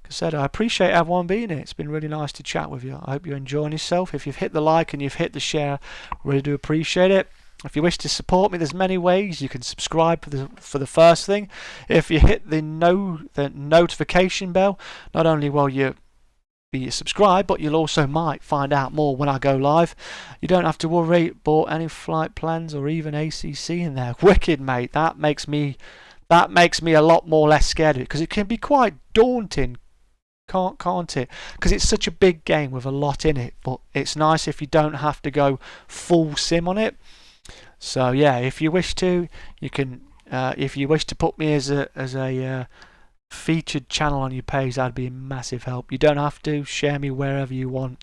I said, I appreciate everyone being here. It's been really nice to chat with you. I hope you're enjoying yourself. If you've hit the like and you've hit the share, really do appreciate it. If you wish to support me, there's many ways. You can subscribe for the first thing. If you hit the notification bell, not only will you be subscribed, but you'll also might find out more when I go live. You don't have to worry about any flight plans or even ACC in there. Wicked, mate. That makes me a lot more less scared of it, because it can be quite daunting, can't it? Because it's such a big game with a lot in it. But it's nice if you don't have to go full sim on it. So yeah, if you wish to, you can. If you wish to put me as a featured channel on your page, that'd be a massive help. You don't have to share me wherever you want.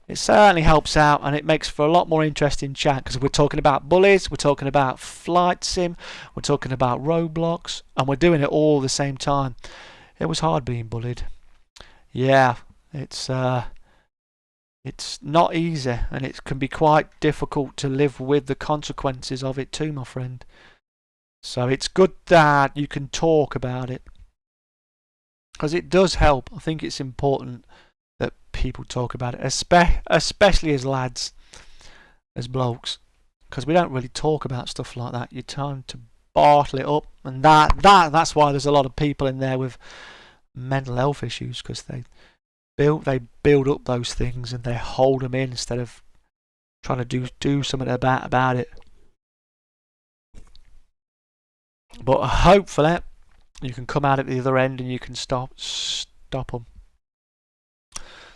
It certainly helps out, and it makes for a lot more interesting chat, because we're talking about bullies, we're talking about flight sim, we're talking about Roblox, and we're doing it all at the same time. It was hard being bullied. Yeah, It's not easy, and it can be quite difficult to live with the consequences of it too, my friend. So it's good that you can talk about it, because it does help. I think it's important that people talk about it, especially as lads, as blokes, because we don't really talk about stuff like that. You tend to bottle it up, and that's why there's a lot of people in there with mental health issues, because they build up those things and they hold them in instead of trying to do something about it. But hopefully you can come out at the other end and you can stop them.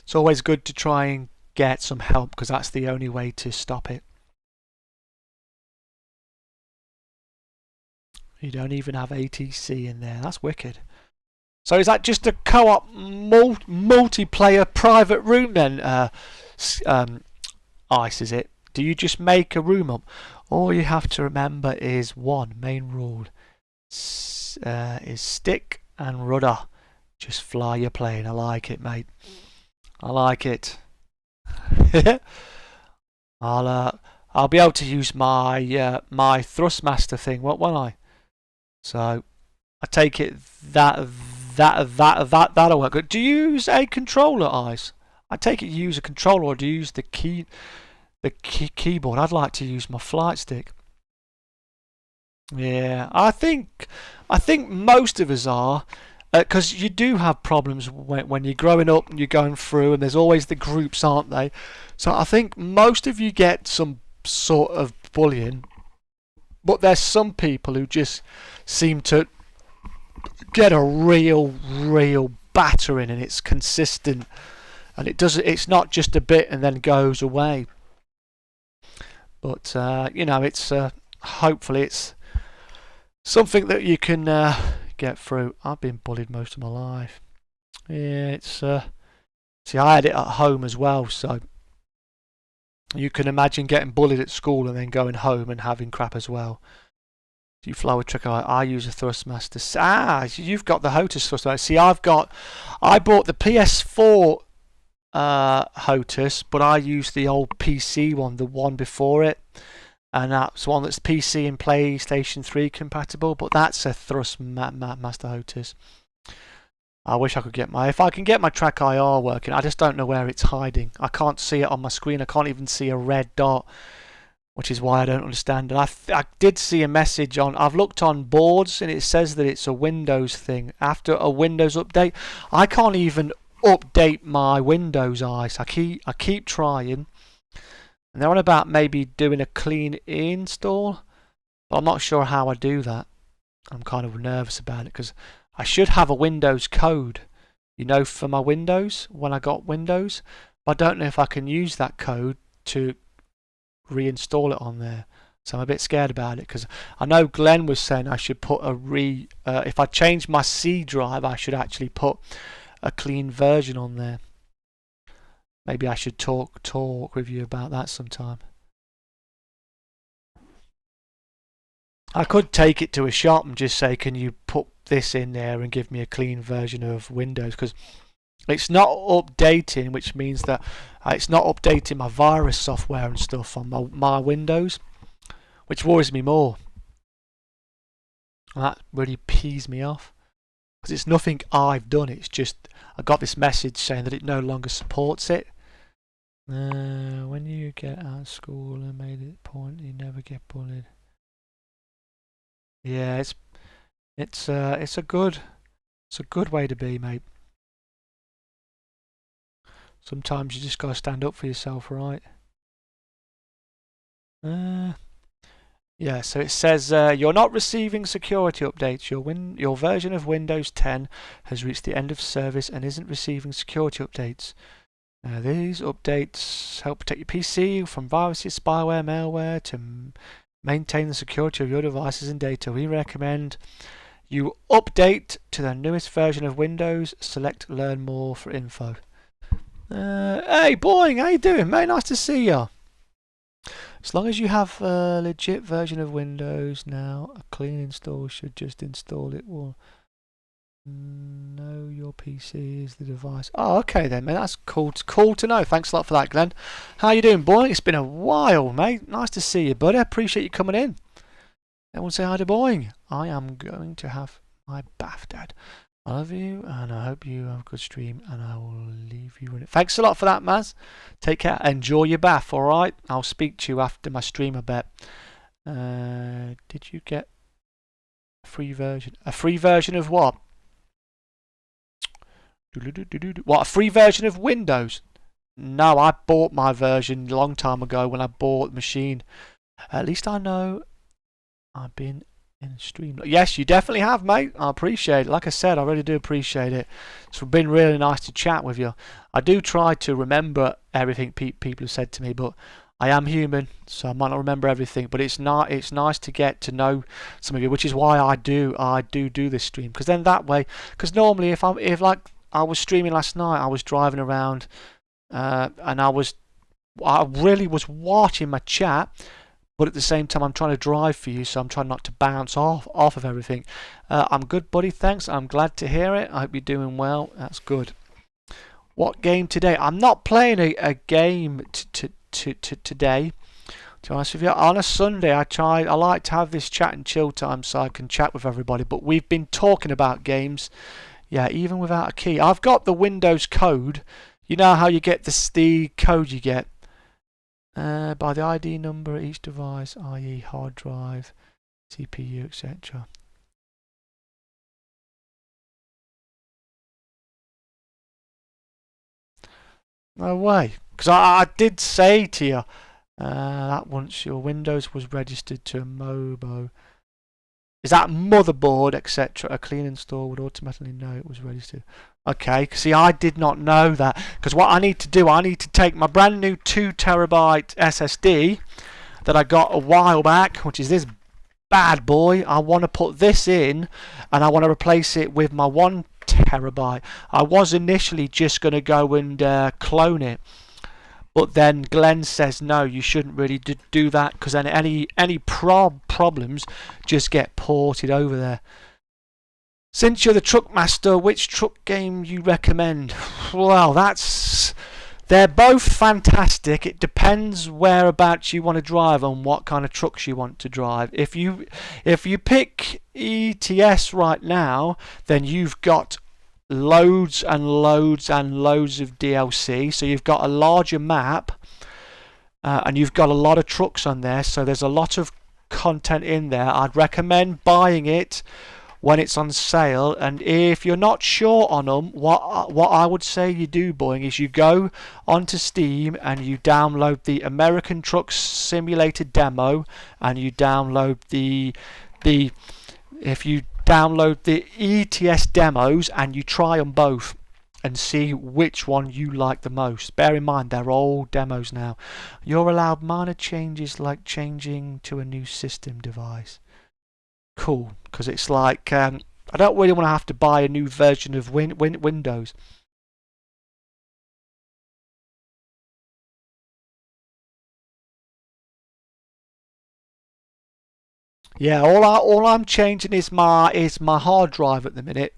It's always good to try and get some help, because that's the only way to stop it. You don't even have ATC in there. That's wicked. So is that just a co-op multiplayer private room then, Ice, is it? Do you just make a room up? All you have to remember is one main rule. Is stick and rudder. Just fly your plane. I like it, mate. I like it. I'll be able to use my my Thrustmaster thing, won't I? So I take it that'll work. Do you use a controller, Ice? I take it you use a controller, or do you use the keyboard? I'd like to use my flight stick. Yeah, I think most of us are, because you do have problems when you're growing up and you're going through, and there's always the groups, aren't they? So I think most of you get some sort of bullying, but there's some people who just seem to get a real battering, and it's consistent, and it's not just a bit and then goes away. But you know, it's hopefully it's something that you can get through. I've been bullied most of my life. Yeah, it's see, I had it at home as well, so you can imagine getting bullied at school and then going home and having crap as well. Do you fly with trick? I use a Thrustmaster. Ah, you've got the HOTAS Thrustmaster. See, I bought the PS4 HOTAS, but I used the old PC one, the one before it, and that's one that's PC and PlayStation 3 compatible. But that's a Thrustmaster HOTAS. I wish I could get if I can get my track IR working. I just don't know where it's hiding. I can't see it on my screen. I can't even see a red dot, which is why I don't understand. And I did see a message on. I've looked on boards and it says that it's a Windows thing. After a Windows update, I can't even update my Windows Ice. I keep trying, and they're on about maybe doing a clean install, but I'm not sure how I do that. I'm kind of nervous about it, because I should have a Windows code, you know, for my Windows when I got Windows. But I don't know if I can use that code to reinstall it on there. So I'm a bit scared about it, because I know Glenn was saying I should put if I change my C drive, I should actually put a clean version on there. Maybe I should talk with you about that sometime. I could take it to a shop and just say, can you put this in there and give me a clean version of Windows, because it's not updating, which means that it's not updating my virus software and stuff on my Windows, which worries me more. And that really pees me off, because it's nothing I've done. It's just I got this message saying that it no longer supports it. When you get out of school and made it point, you never get bullied. Yeah, it's a good way to be, mate. Sometimes you just gotta stand up for yourself, right? Yeah, so it says you're not receiving security updates. Your version of Windows 10 has reached the end of service and isn't receiving security updates. These updates help protect your PC from viruses, spyware, malware, to maintain the security of your devices and data. We recommend you update to the newest version of Windows. Select Learn More for info. Hey, Boing, how you doing, mate? Nice to see you. As long as you have a legit version of Windows now, a clean install should just install it. Well, No, your PC is the device. Oh, okay then, mate. That's cool. It's cool to know. Thanks a lot for that, Glenn. How you doing, boy? It's been a while, mate. Nice to see you, buddy. I appreciate you coming in. Everyone say hi to Boing. I am going to have my bath, Dad. I love you, and I hope you have a good stream, and I will leave you in it. Thanks a lot for that, Maz. Take care. Enjoy your bath, all right? I'll speak to you after my stream, I bet. Did you get a free version? A free version of what? What, a free version of Windows? No, I bought my version a long time ago when I bought the machine. At least I know I've been in stream. Yes, you definitely have, mate. I appreciate it. Like I said, I really do appreciate it. It's been really nice to chat with you. I do try to remember everything people have said to me, but I am human, so I might not remember everything. But it's nice to get to know some of you, which is why I do this stream. Because then that way, because normally if like I was streaming last night, I was driving around, and I really was watching my chat. But at the same time, I'm trying to drive for you, so I'm trying not to bounce off of everything. I'm good, buddy. Thanks. I'm glad to hear it. I hope you're doing well. That's good. What game today? I'm not playing a game today. To be honest with you, on a Sunday, I like to have this chat and chill time so I can chat with everybody. But we've been talking about games, yeah, even without a key. I've got the Windows code. You know how you get the code you get. By the ID number of each device, i.e. hard drive, CPU, etc. No way, because I did say to you that once your Windows was registered to a Mobo, is that motherboard, etc. A clean install would automatically know it was registered. Okay, see, I did not know that, because what I need to do, I need to take my brand new 2TB SSD that I got a while back, which is this bad boy. I want to put this in, and I want to replace it with my 1TB. I was initially just going to go and clone it, but then Glenn says no, you shouldn't really do that, because then any problems just get ported over there. Since you're the truck master, which truck game you recommend? Well, they're both fantastic. It depends whereabouts you want to drive and what kind of trucks you want to drive. If you pick ETS right now, then you've got loads and loads and loads of DLC. So you've got a larger map, and you've got a lot of trucks on there. So there's a lot of content in there. I'd recommend buying it when it's on sale, and if you're not sure on them, what I would say you do, Boeing, is you go onto Steam and you download the American Truck Simulator demo, and you download if you download the ETS demos and you try them both and see which one you like the most. Bear in mind, they're all demos now. You're allowed minor changes like changing to a new system device. Cool, because it's like I don't really want to have to buy a new version of Windows. Yeah, all I'm changing is my hard drive at the minute.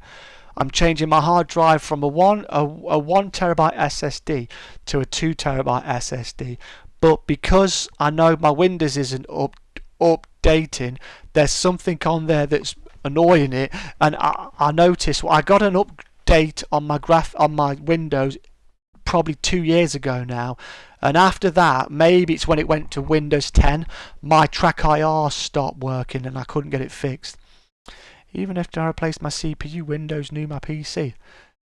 I'm changing my hard drive from a 1TB SSD to a 2TB SSD. But because I know my Windows isn't updating, there's something on there that's annoying it, and I noticed I got an update on my Windows probably 2 years ago now, and after that, maybe it's when it went to Windows 10, my track IR stopped working and I couldn't get it fixed. Even after I replaced my CPU, Windows knew my PC.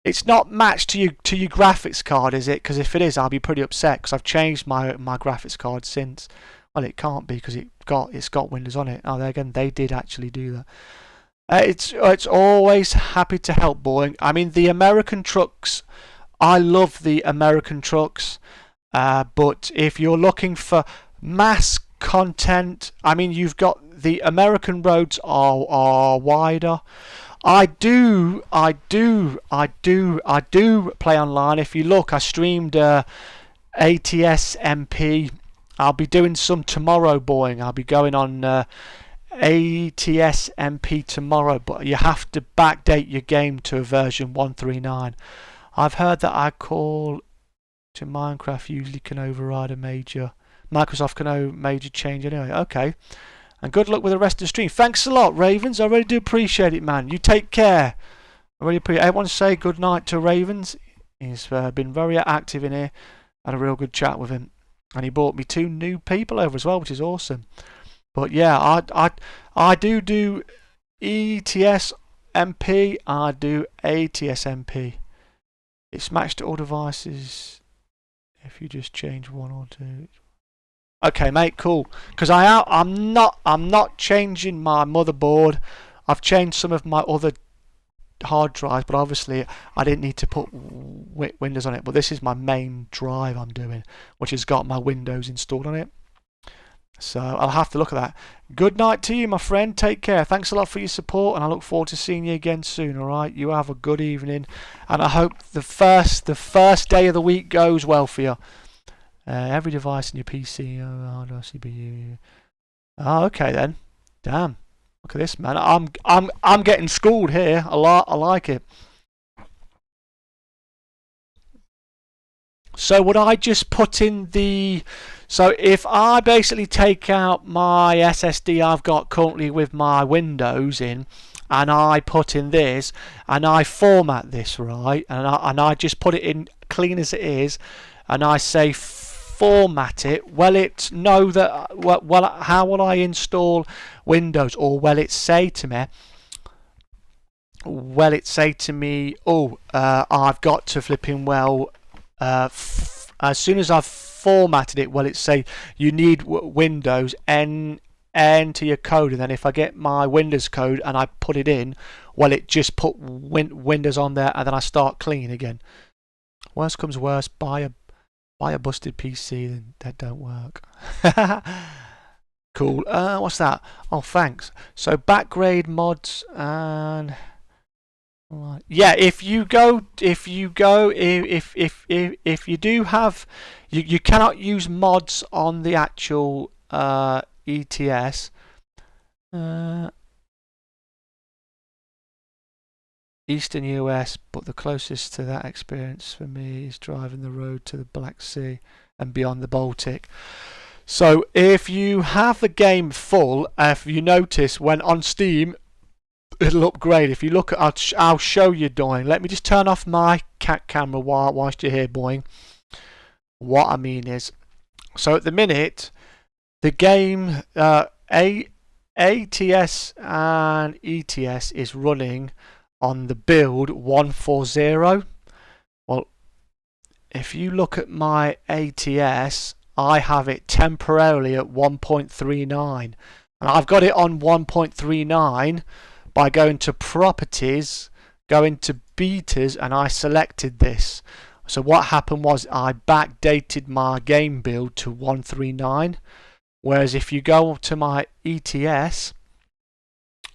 It's not matched to your graphics card, is it? Because if it is, I'll be pretty upset, because I've changed my graphics card since. Well, it can't be, because it's got Windows on it. Oh, there again, they did actually do that. It's always happy to help, Boeing. I mean, the American trucks, I love the American trucks, but if you're looking for mass content, I mean, you've got the American roads are wider. I do play online. If you look, I streamed ATS MP. I'll be doing some tomorrow, Boeing. I'll be going on ATS MP tomorrow, but you have to backdate your game to a version 139. I've heard that I call to Minecraft usually can override a major. Microsoft can major change anyway. Okay. And good luck with the rest of the stream. Thanks a lot, Ravens. I really do appreciate it, man. You take care. I really appreciate it. Everyone say good night to Ravens. He's been very active in here. Had a real good chat with him. And he brought me 2 new people over as well, which is awesome. But yeah, I do ETS MP. I do ATS MP. It's matched to all devices if you just change 1 or 2. Okay, mate, cool. Because I'm not changing my motherboard. I've changed some of my other hard drives, but obviously I didn't need to put Windows on it. But this is my main drive I'm doing, which has got my Windows installed on it. So I'll have to look at that. Good night to you, my friend. Take care. Thanks a lot for your support, and I look forward to seeing you again soon. All right, you have a good evening, and I hope the first day of the week goes well for you. Every device in your PC, CPU. Oh, okay then. Damn. Look at this, man. I'm getting schooled here a lot. I like it. So would I just put in the? So if I basically take out my SSD I've got currently with my Windows in, and I put in this, and I format this, right, and I just put it in clean as it is, and I say format it, will it know that, well, how will I install Windows? Or will it say to me, oh, I've got to flipping as soon as I've formatted it, will it say you need Windows, enter your code, and then if I get my Windows code and I put it in, will it just put Windows on there, and then I start clean again? Worst comes worst, buy a busted PC, then that don't work. Cool. What's that? Oh, thanks. So backgrade mods and right. Yeah, if you do have, you cannot use mods on the actual ETS. Eastern US, but the closest to that experience for me is driving the road to the Black Sea and beyond the Baltic. So if you have the game full, if you notice when on Steam, it'll upgrade. If you look at, I'll show you doing. Let me just turn off my cat camera whilst you're here, boy. What I mean is, so at the minute, the game ATS and ETS is running on the build 140. Well, if you look at my ATS, I have it temporarily at 1.39, and I've got it on 1.39 by going to properties, going to betas, and I selected this. So what happened was I backdated my game build to 139, whereas if you go to my ETS,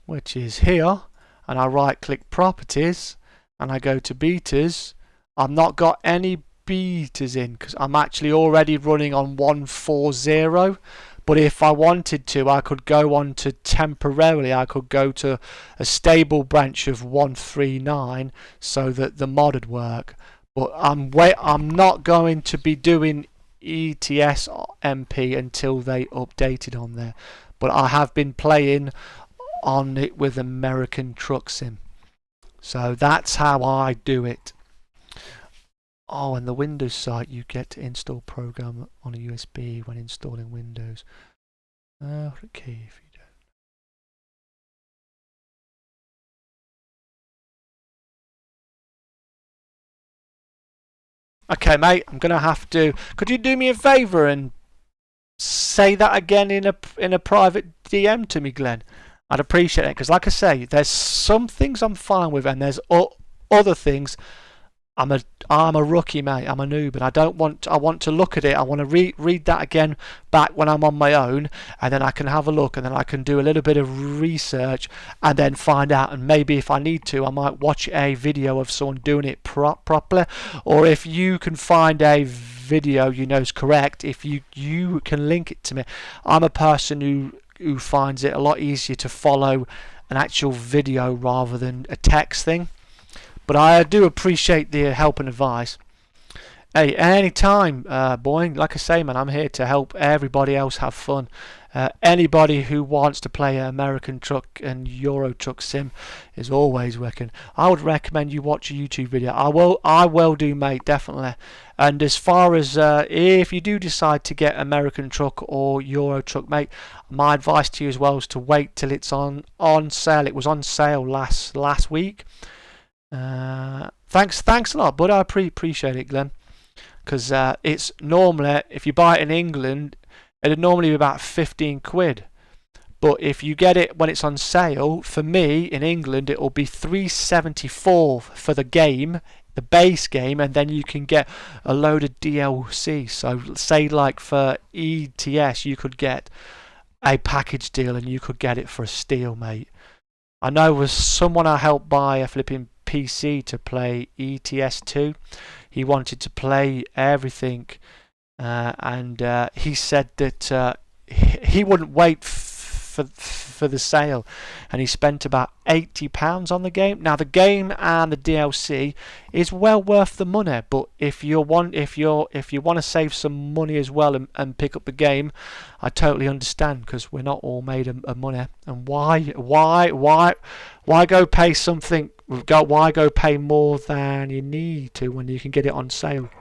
which is here, and I right click properties and I go to betas, I've not got any betas in because I'm actually already running on 140. But if I wanted to, I could go on to temporarily, I could go to a stable branch of 139 so that the mod would work. But I'm not going to be doing ETS MP until they update it on there. But I have been playing on it with American Truck Sim. So that's how I do it. Oh, and the Windows site, you get to install program on a USB when installing Windows. Okay, if you don't. Okay, mate, I'm gonna have to. Could you do me a favour and say that again in a private DM to me, Glenn? I'd appreciate it, because like I say, there's some things I'm fine with, and there's other things I'm a rookie, mate. I'm a noob, and I want to look at it. I want to read that again back when I'm on my own, and then I can have a look, and then I can do a little bit of research, and then find out. And maybe if I need to, I might watch a video of someone doing it properly. Or if you can find a video you know is correct, if you can link it to me. I'm a person who who finds it a lot easier to follow an actual video rather than a text thing. But I do appreciate the help and advice. Hey, anytime, boy. Like I say, man, I'm here to help everybody else have fun. Anybody who wants to play American Truck and Euro Truck Sim is always welcome. I would recommend you watch a YouTube video. I will do, mate, definitely. And as far as if you do decide to get American Truck or Euro Truck, mate, my advice to you as well is to wait till it's on sale. It was on sale last week. Thanks a lot, bud. I appreciate it, Glenn. Because it's normally, if you buy it in England, it'd normally be about 15 quid. But if you get it when it's on sale, for me in England, it will be $3.74 for the game, the base game, and then you can get a load of DLC. So say like for ETS, you could get a package deal and you could get it for a steal, mate. I know was someone I helped buy a flipping PC to play ETS2. He wanted to play everything, and he said that he wouldn't wait for the sale, and he spent about £80 on the game. Now the game and the DLC is well worth the money, but if you want to save some money as well and pick up the game, I totally understand, because we're not all made of money. And why go pay something? Why go pay more than you need to when you can get it on sale?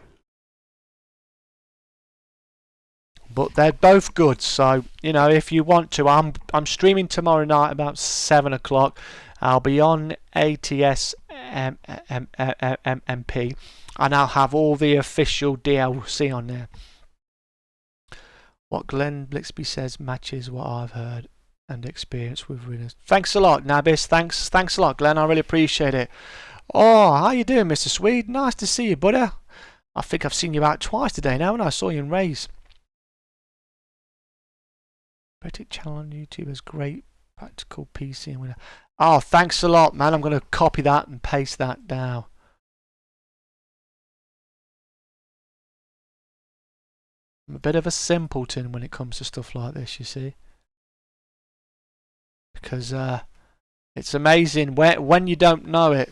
But they're both good, so you know, if you want to, I'm streaming tomorrow night about 7 o'clock. I'll be on ATS MP, and I'll have all the official DLC on there. What Glenn Blixby says matches what I've heard and experienced with winners. Thanks a lot, Nabis. Thanks a lot, Glenn. I really appreciate it. Oh, how you doing, Mr. Swede? Nice to see you, buddy. I think I've seen you about twice today now, and I saw you in Rays. Reddit channel on YouTube is great. Practical PC and winner. Oh, thanks a lot, man. I'm going to copy that and paste that down. I'm a bit of a simpleton when it comes to stuff like this, you see. Because it's amazing when you don't know it.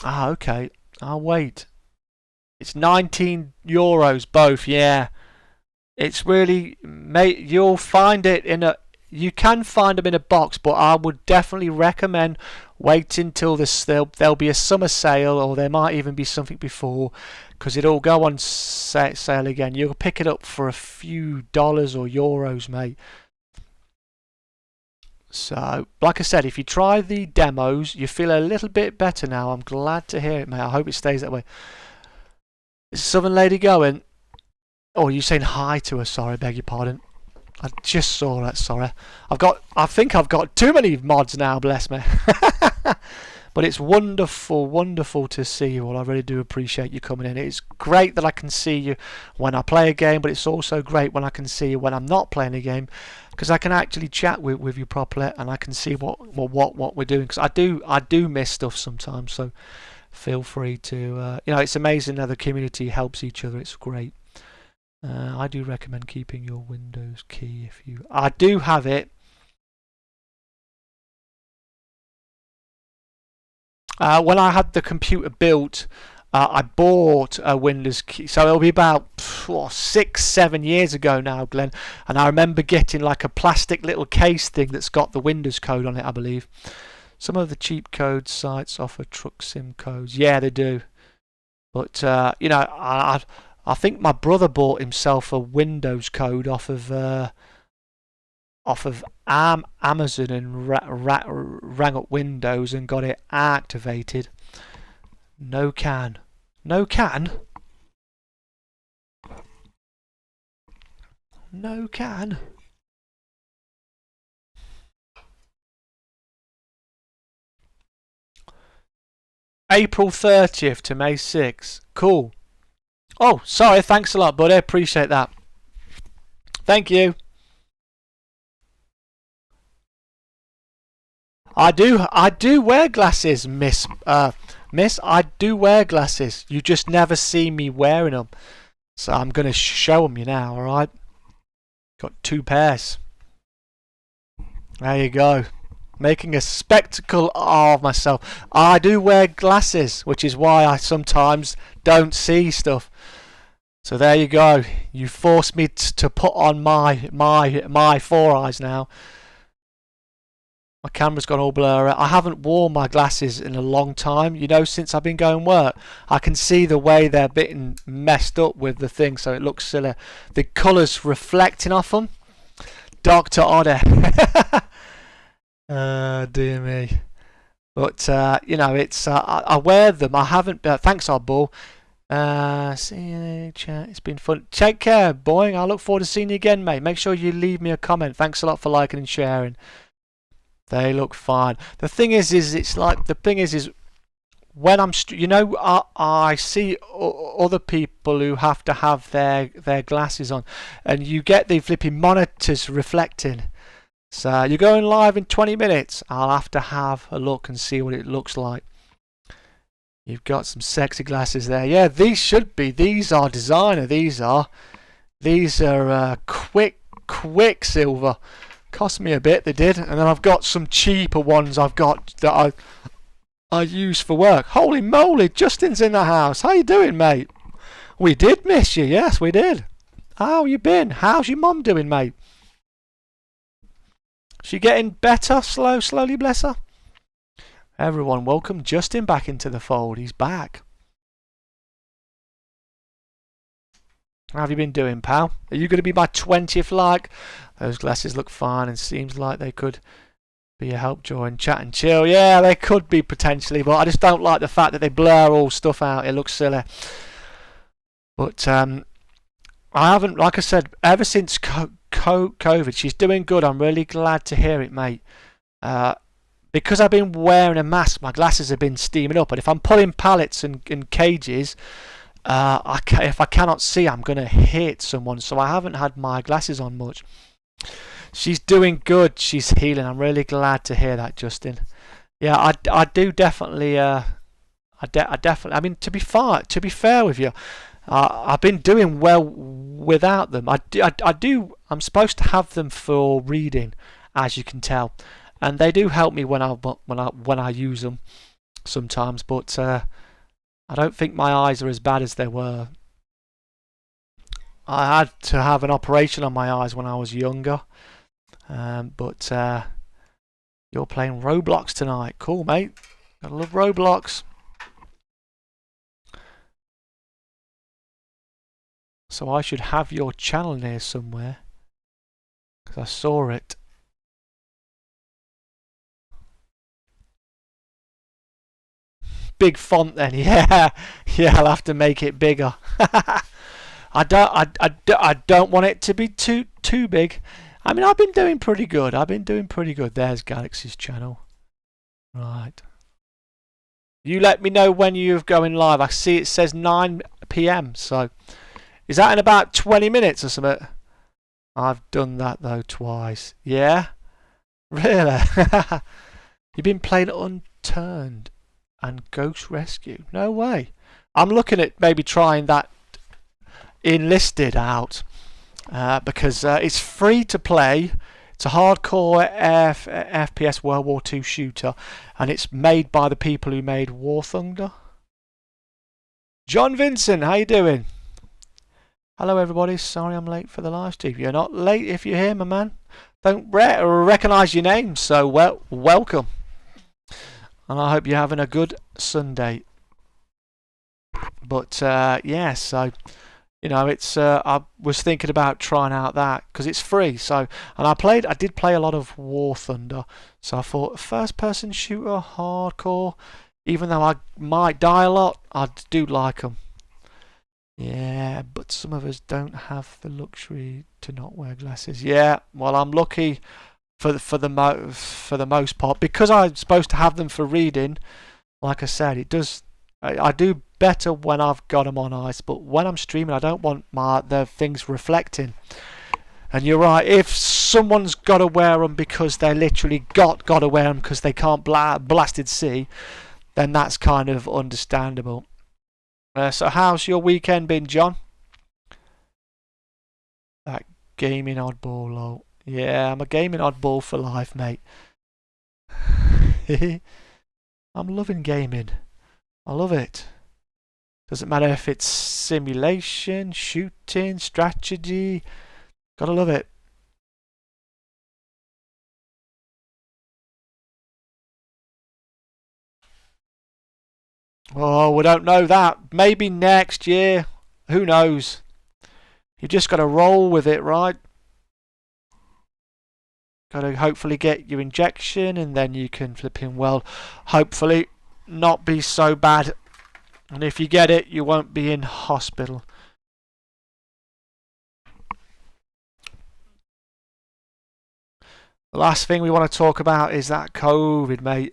Ah, okay. I'll wait. It's €19 both, yeah. It's really, mate, you'll find it in a, you can find them in a box, but I would definitely recommend waiting till there'll be a summer sale, or there might even be something before, because it'll go on sale again. You'll pick it up for a few dollars or euros, mate. So, like I said, if you try the demos, you feel a little bit better now. I'm glad to hear it, mate. I hope it stays that way. Is Southern Lady going? Oh, you saying hi to her? Sorry, beg your pardon. I just saw that. Sorry, I think I've got too many mods now. Bless me. But it's wonderful, wonderful to see you all. I really do appreciate you coming in. It's great that I can see you when I play a game, but it's also great when I can see you when I'm not playing a game, because I can actually chat with you properly, and I can see what we're doing. Because I do miss stuff sometimes. So feel free to. You know, it's amazing how the community helps each other. It's great. I do recommend keeping your Windows key if you. I do have it. When I had the computer built, I bought a Windows key. So it'll be about 6-7 years ago now, Glenn. And I remember getting like a plastic little case thing that's got the Windows code on it, I believe. Some of the cheap code sites offer truck sim codes. Yeah, they do. But you know, I think my brother bought himself a Windows code off of Amazon and rang up Windows and got it activated. No can. No can? No can? April 30th to May 6th. Cool. Oh, sorry. Thanks a lot, buddy. Appreciate that. Thank you. I do wear glasses, Miss. Miss, I do wear glasses. You just never see me wearing them. So I'm going to show them you now, alright? Got 2 pairs. There you go. Making a spectacle of myself. I do wear glasses, which is why I sometimes don't see stuff. So there you go. You forced me to put on my 4 eyes now. My camera's gone all blurry. I haven't worn my glasses in a long time. You know, since I've been going work, I can see the way they're getting messed up with the thing, so it looks silly. The colours reflecting off them. Dr. Otter. Dear me. But you know, it's I wear them. I haven't. Thanks, oddball. See you, chat. It's been fun. Take care, boy. I look forward to seeing you again, mate. Make sure you leave me a comment. Thanks a lot for liking and sharing. They look fine. The thing is it's like the thing is when I'm you know, I see other people who have to have their glasses on, and you get the flipping monitors reflecting. So you're going live in 20 minutes. I'll have to have a look and see what it looks like. You've got some sexy glasses there. Yeah, these should be. These are designer. These are Quicksilver. Cost me a bit, they did. And then I've got some cheaper ones I've got that I use for work. Holy moly, Justin's in the house. How you doing, mate? We did miss you. Yes, we did. How you been? How's your mum doing, mate? She getting better? Slowly, bless her. Everyone, welcome Justin back into the fold. He's back. How have you been doing, pal? Are you going to be my 20th like? Those glasses look fine and seems like they could be a help during chat and chill. Yeah, they could be potentially, but I just don't like the fact that they blur all stuff out. It looks silly. But I haven't, like I said, ever since COVID, she's doing good. I'm really glad to hear it, mate. Because I've been wearing a mask, my glasses have been steaming up. And if I'm pulling pallets and cages, if I cannot see, I'm going to hit someone. So I haven't had my glasses on much. She's doing good. She's healing. I'm really glad to hear that, Justin. Yeah, I do definitely. I definitely. I mean, to be fair with you, I've been doing well without them. I do. I'm supposed to have them for reading, as you can tell, and they do help me when I use them sometimes. But I don't think my eyes are as bad as they were. I had to have an operation on my eyes when I was younger. But you're playing Roblox tonight. Cool, mate. Gotta love Roblox. So I should have your channel near somewhere, because I saw it. Big font then, yeah. Yeah, I'll have to make it bigger. I don't want it to be too big. I mean, I've been doing pretty good. There's Galaxy's channel. Right. You let me know when you're going live. I see it says 9 PM. So, is that in about 20 minutes or something? I've done that though twice. Yeah? Really? You've been playing Unturned and Ghost Rescue? No way. I'm looking at maybe trying that Enlisted out. Because it's free to play. It's a hardcore FPS World War II shooter, and it's made by the people who made War Thunder. John Vincent, how you doing? Hello everybody, sorry I'm late for the live stream. You're not late if you're here, my man. Don't recognise your name, so welcome. And I hope you're having a good Sunday. But yeah, so you know, it's I was thinking about trying out that because it's free. So, and I did play a lot of War Thunder. So I thought first-person shooter, hardcore. Even though I might die a lot, I do like them. Yeah, but some of us don't have the luxury to not wear glasses. Yeah, well, I'm lucky for the most part, because I'm supposed to have them for reading. Like I said, it does. I do better when I've got them on ice, but when I'm streaming, I don't want the things reflecting. And you're right, if someone's got to wear them because they literally got to wear them because they can't blasted see, then that's kind of understandable. So how's your weekend been, John? That gaming oddball, lol. Yeah, I'm a gaming oddball for life, mate. I'm loving gaming. I love it. Doesn't matter if it's simulation, shooting, strategy. Gotta love it. Oh, we don't know that. Maybe next year. Who knows? You just gotta roll with it, right? Gotta hopefully get your injection and then you can flipping well, hopefully not be so bad. And if you get it, you won't be in hospital. The last thing we want to talk about is that COVID, mate.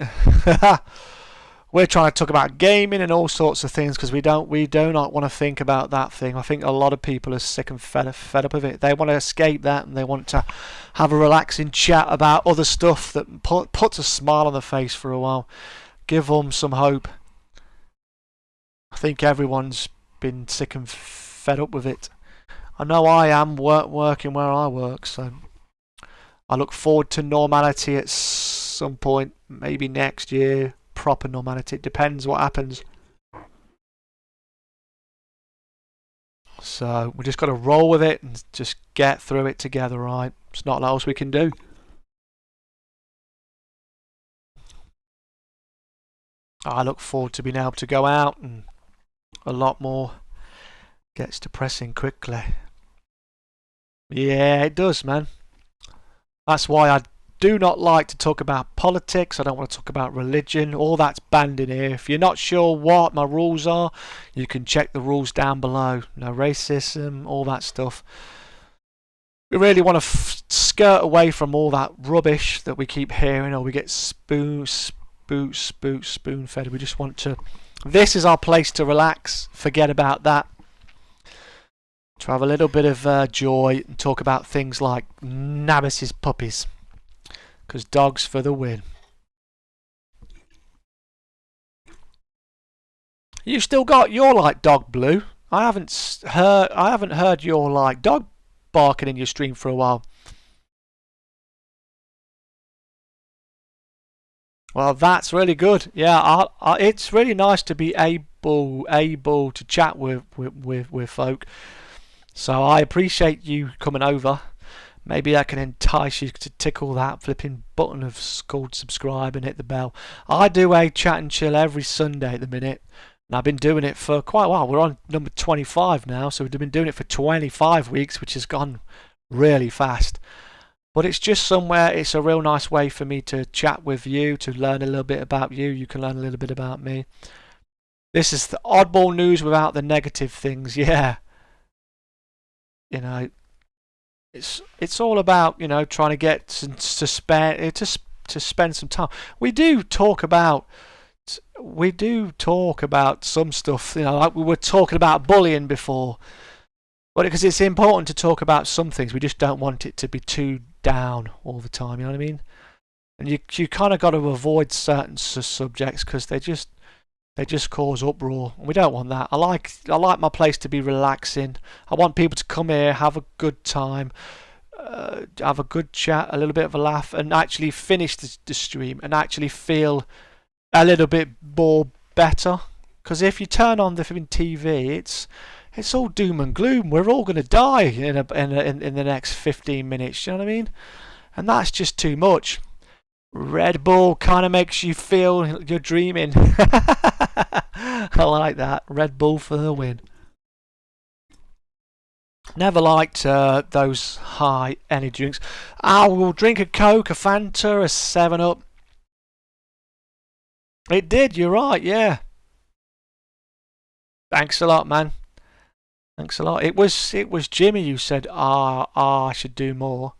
We're trying to talk about gaming and all sorts of things because we do not want to think about that thing. I think a lot of people are sick and fed up of it. They want to escape that and they want to have a relaxing chat about other stuff that puts a smile on their face for a while. Give them some hope. I think everyone's been sick and fed up with it. I know I am working where I work, so I look forward to normality at some point, maybe next year. Proper normality. It depends what happens. So we just got to roll with it and just get through it together, right? It's not what else we can do. I look forward to being able to go out and a lot more gets depressing quickly. Yeah, it does, man. That's why I do not like to talk about politics. I don't want to talk about religion. All that's banned in here. If you're not sure what my rules are, you can check the rules down below. No racism, all that stuff. We really want to skirt away from all that rubbish that we keep hearing, or we get spoon-fed. We just want to... This is our place to relax. Forget about that. To have a little bit of joy and talk about things like Nabis's puppies. Because dogs for the win. You still got your like dog blue. I haven't heard your like dog barking in your stream for a while. Well, that's really good. Yeah, it's really nice to be able to chat with folk. So I appreciate you coming over. Maybe I can entice you to tickle that flipping button called subscribe and hit the bell. I do a chat and chill every Sunday at the minute. And I've been doing it for quite a while. We're on number 25 now. So we've been doing it for 25 weeks, which has gone really fast. But it's just somewhere, it's a real nice way for me to chat with you, to learn a little bit about you. You can learn a little bit about me. This is the oddball news without the negative things. Yeah. You know. It's all about, you know, trying to get to spend some time. We do talk about some stuff, you know, like we were talking about bullying before, but because it's important to talk about some things, we just don't want it to be too down all the time. You know what I mean? And you kind of got to avoid certain subjects because they just cause uproar, and we don't want that. I like my place to be relaxing. I want people to come here, have a good time, have a good chat, a little bit of a laugh, and actually finish the stream and actually feel a little bit more better. Because if you turn on the TV, it's all doom and gloom. We're all going to die in the next 15 minutes. You know what I mean? And that's just too much. Red Bull kind of makes you feel you're dreaming. I like that. Red Bull for the win. Never liked those high energy drinks. I will drink a Coke, a Fanta, a 7-Up. It did, you're right, yeah. Thanks a lot, man. Thanks a lot. It was Jimmy who said, I should do more.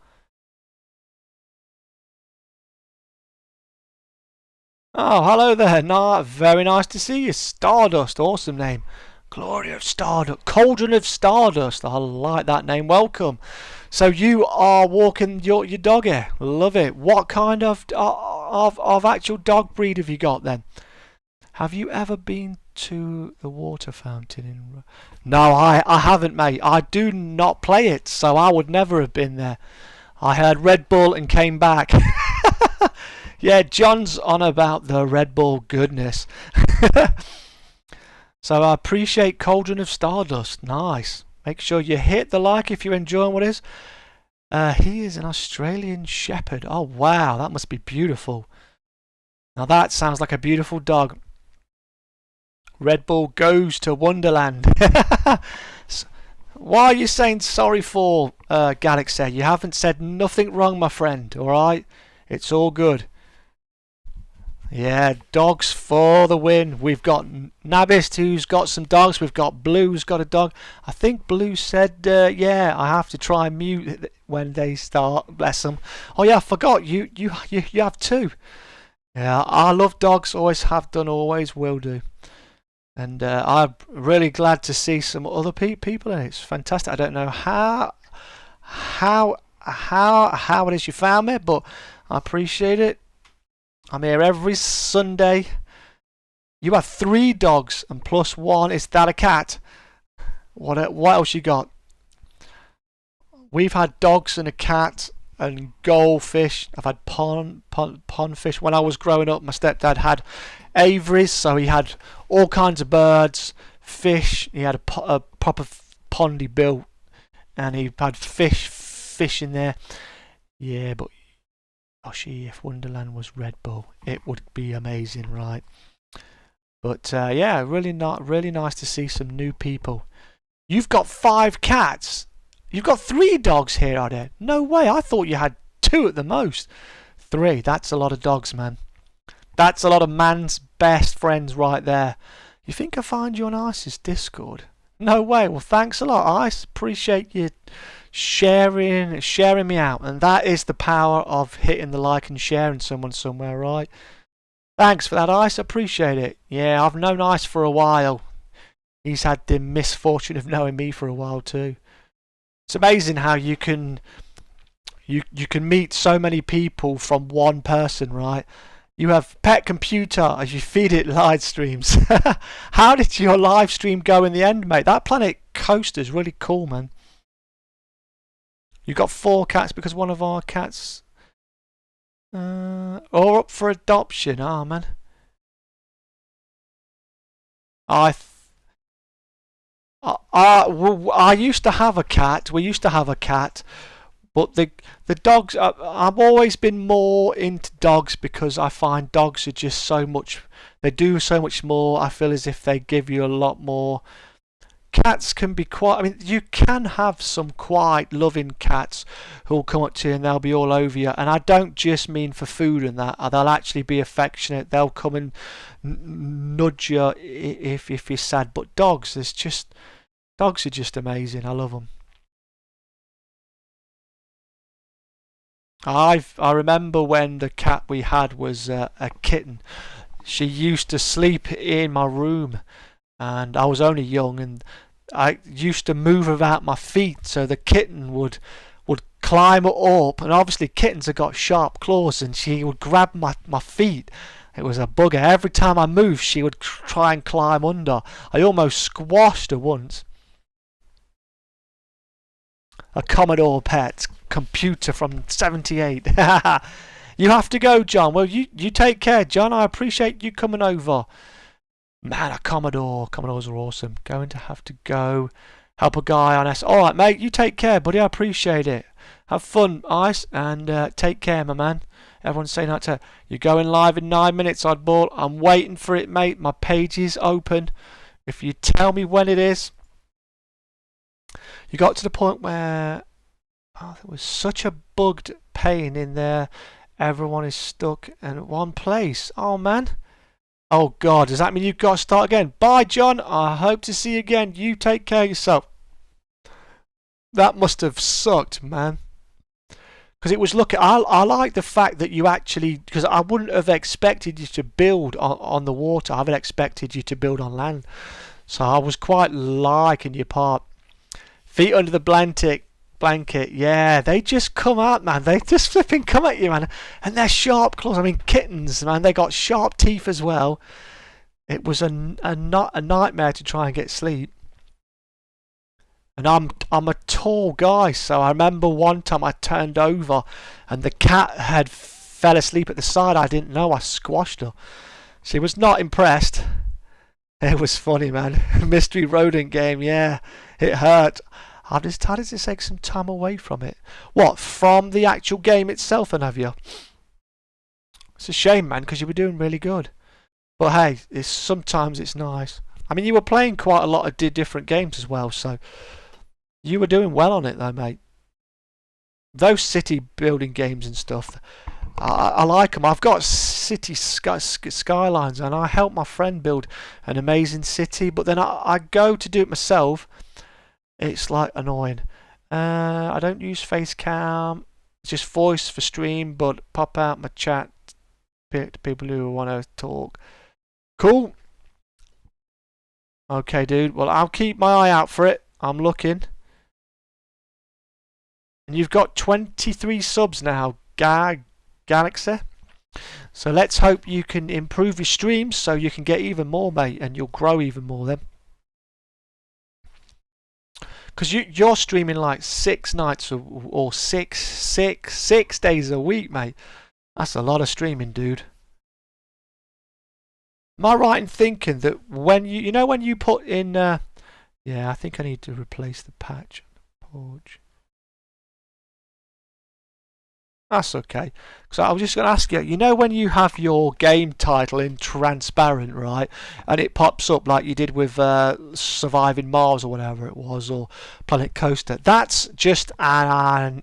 Oh, hello there. Very nice to see you. Stardust, awesome name. Glory of Stardust. Cauldron of Stardust. I like that name. Welcome. So you are walking your dog here. Love it. What kind of actual dog breed have you got then? Have you ever been to the water fountain in... No, I haven't, mate. I do not play it, so I would never have been there. I heard Red Bull and came back. Yeah, John's on about the Red Bull goodness. So I appreciate Cauldron of Stardust. Nice. Make sure you hit the like if you're enjoying what is. He is an Australian Shepherd. Oh wow, that must be beautiful. Now that sounds like a beautiful dog. Red Bull goes to Wonderland. Why are you saying sorry for, Galaxy? You haven't said nothing wrong, my friend, alright? It's all good. Yeah, dogs for the win. We've got Nabist who's got some dogs. We've got Blue who's got a dog. I think Blue said, yeah, I have to try and mute when they start. Bless them. Oh yeah, I forgot. You have two. Yeah, I love dogs. Always have done. Always will do. And I'm really glad to see some other people in it. It's fantastic. I don't know how it is you found me, but I appreciate it. I'm here every Sunday. You have 3 dogs and plus 1. Is that a cat? What else you got? We've had dogs and a cat and goldfish. I've had pond fish. When I was growing up, my stepdad had aviaries, so he had all kinds of birds, fish. He had a proper pond he built, and he had fish in there. Yeah, but if Wonderland was Red Bull, it would be amazing, right? But yeah, really nice to see some new people. You've got 5 cats. You've got 3 dogs here, are there? No way. I thought you had 2 at the most. 3. That's a lot of dogs, man. That's a lot of man's best friends right there. You think I find you on Ice's Discord? No way. Well, thanks a lot, Ice. Appreciate you sharing me out, and that is the power of hitting the like and sharing someone somewhere, right? Thanks for that, Ice. Appreciate it. Yeah, I've known Ice for a while. He's had the misfortune of knowing me for a while too. It's amazing how you can meet so many people from one person, right? You have Pet Computer as you feed it live streams. How did your live stream go in the end, mate? That Planet Coaster is really cool, man. You got 4 cats because one of our cats are up for adoption. Ah, man. I used to have a cat. We used to have a cat, but the dogs. I've always been more into dogs because I find dogs are just so much. They do so much more. I feel as if they give you a lot more. Cats can be quite. I mean, you can have some quite loving cats who'll come up to you and they'll be all over you. And I don't just mean for food and that. They'll actually be affectionate. They'll come and nudge you if you're sad. But dogs are just amazing. I love them. I remember when the cat we had was a kitten. She used to sleep in my room. And I was only young, and I used to move about my feet so the kitten would climb up. And obviously kittens have got sharp claws, and she would grab my feet. It was a bugger. Every time I moved, she would try and climb under. I almost squashed her once. A Commodore PET computer from '78. You have to go, John. Well, you take care, John. I appreciate you coming over. Man, a Commodores are awesome. Going to have to go help a guy on S. Alright, mate, you take care, buddy. I appreciate it. Have fun, Ice, and take care, my man. Everyone's saying that to you're going live in 9 minutes, Oddball. I'm waiting for it, mate. My page is open. If you tell me when it is. You got to the point where there was such a bugged pain in there. Everyone is stuck in one place. Oh, man. Oh God, does that mean you've got to start again? Bye, John. I hope to see you again. You take care of yourself. That must have sucked, man. Because it was I like the fact that you actually, because I wouldn't have expected you to build on the water. I would have expected you to build on land. So I was quite liking your part. Feet under the blanket. Yeah, they just come out, man. They just flipping come at you, man. And they're sharp claws. I mean, kittens, man. They got sharp teeth as well. It was a nightmare to try and get sleep. And I'm a tall guy, so I remember one time I turned over and the cat had fell asleep at the side. I didn't know. I squashed her. She was not impressed. It was funny, man. Mystery rodent game, yeah. It hurt. I've decided to take some time away from it. What, from the actual game itself, and have you? It's a shame, man, because you were doing really good. But hey, sometimes it's nice. I mean, you were playing quite a lot of different games as well, so you were doing well on it though, mate. Those city building games and stuff, I like them. I've got city skylines and I help my friend build an amazing city, but then I go to do it myself. It's like annoying. I don't use face cam. It's just voice for stream, but pop out my chat to people who want to talk. Cool. Okay, dude. Well, I'll keep my eye out for it. I'm looking. And you've got 23 subs now, Galaxy. So let's hope you can improve your streams so you can get even more, mate, and you'll grow even more then. Because you're streaming like 6 nights or six days a week, mate. That's a lot of streaming, dude. Am I right in thinking that when you know when you put in yeah, I think I need to replace the patch on the porch. That's okay. So I was just going to ask you, you know when you have your game title in transparent, right? And it pops up like you did with Surviving Mars or whatever it was, or Planet Coaster. That's just a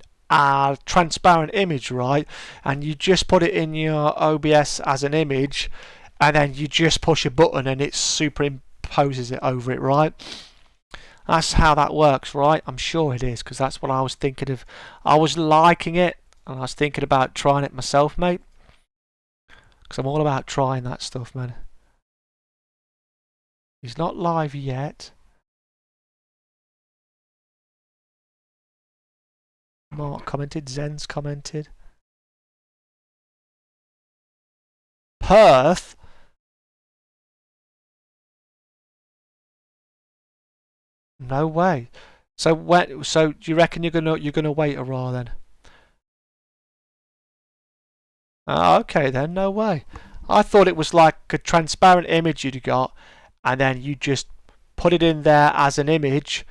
transparent image, right? And you just put it in your OBS as an image, and then you just push a button and it superimposes it over it, right? That's how that works, right? I'm sure it is, because that's what I was thinking of. I was liking it. And I was thinking about trying it myself, mate. Because I'm all about trying that stuff, man. He's not live yet. Mark commented. Zen's commented. Perth? No way. So do you reckon you're gonna wait a while then? Okay then, no way. I thought it was like a transparent image you'd got, and then you just put it in there as an image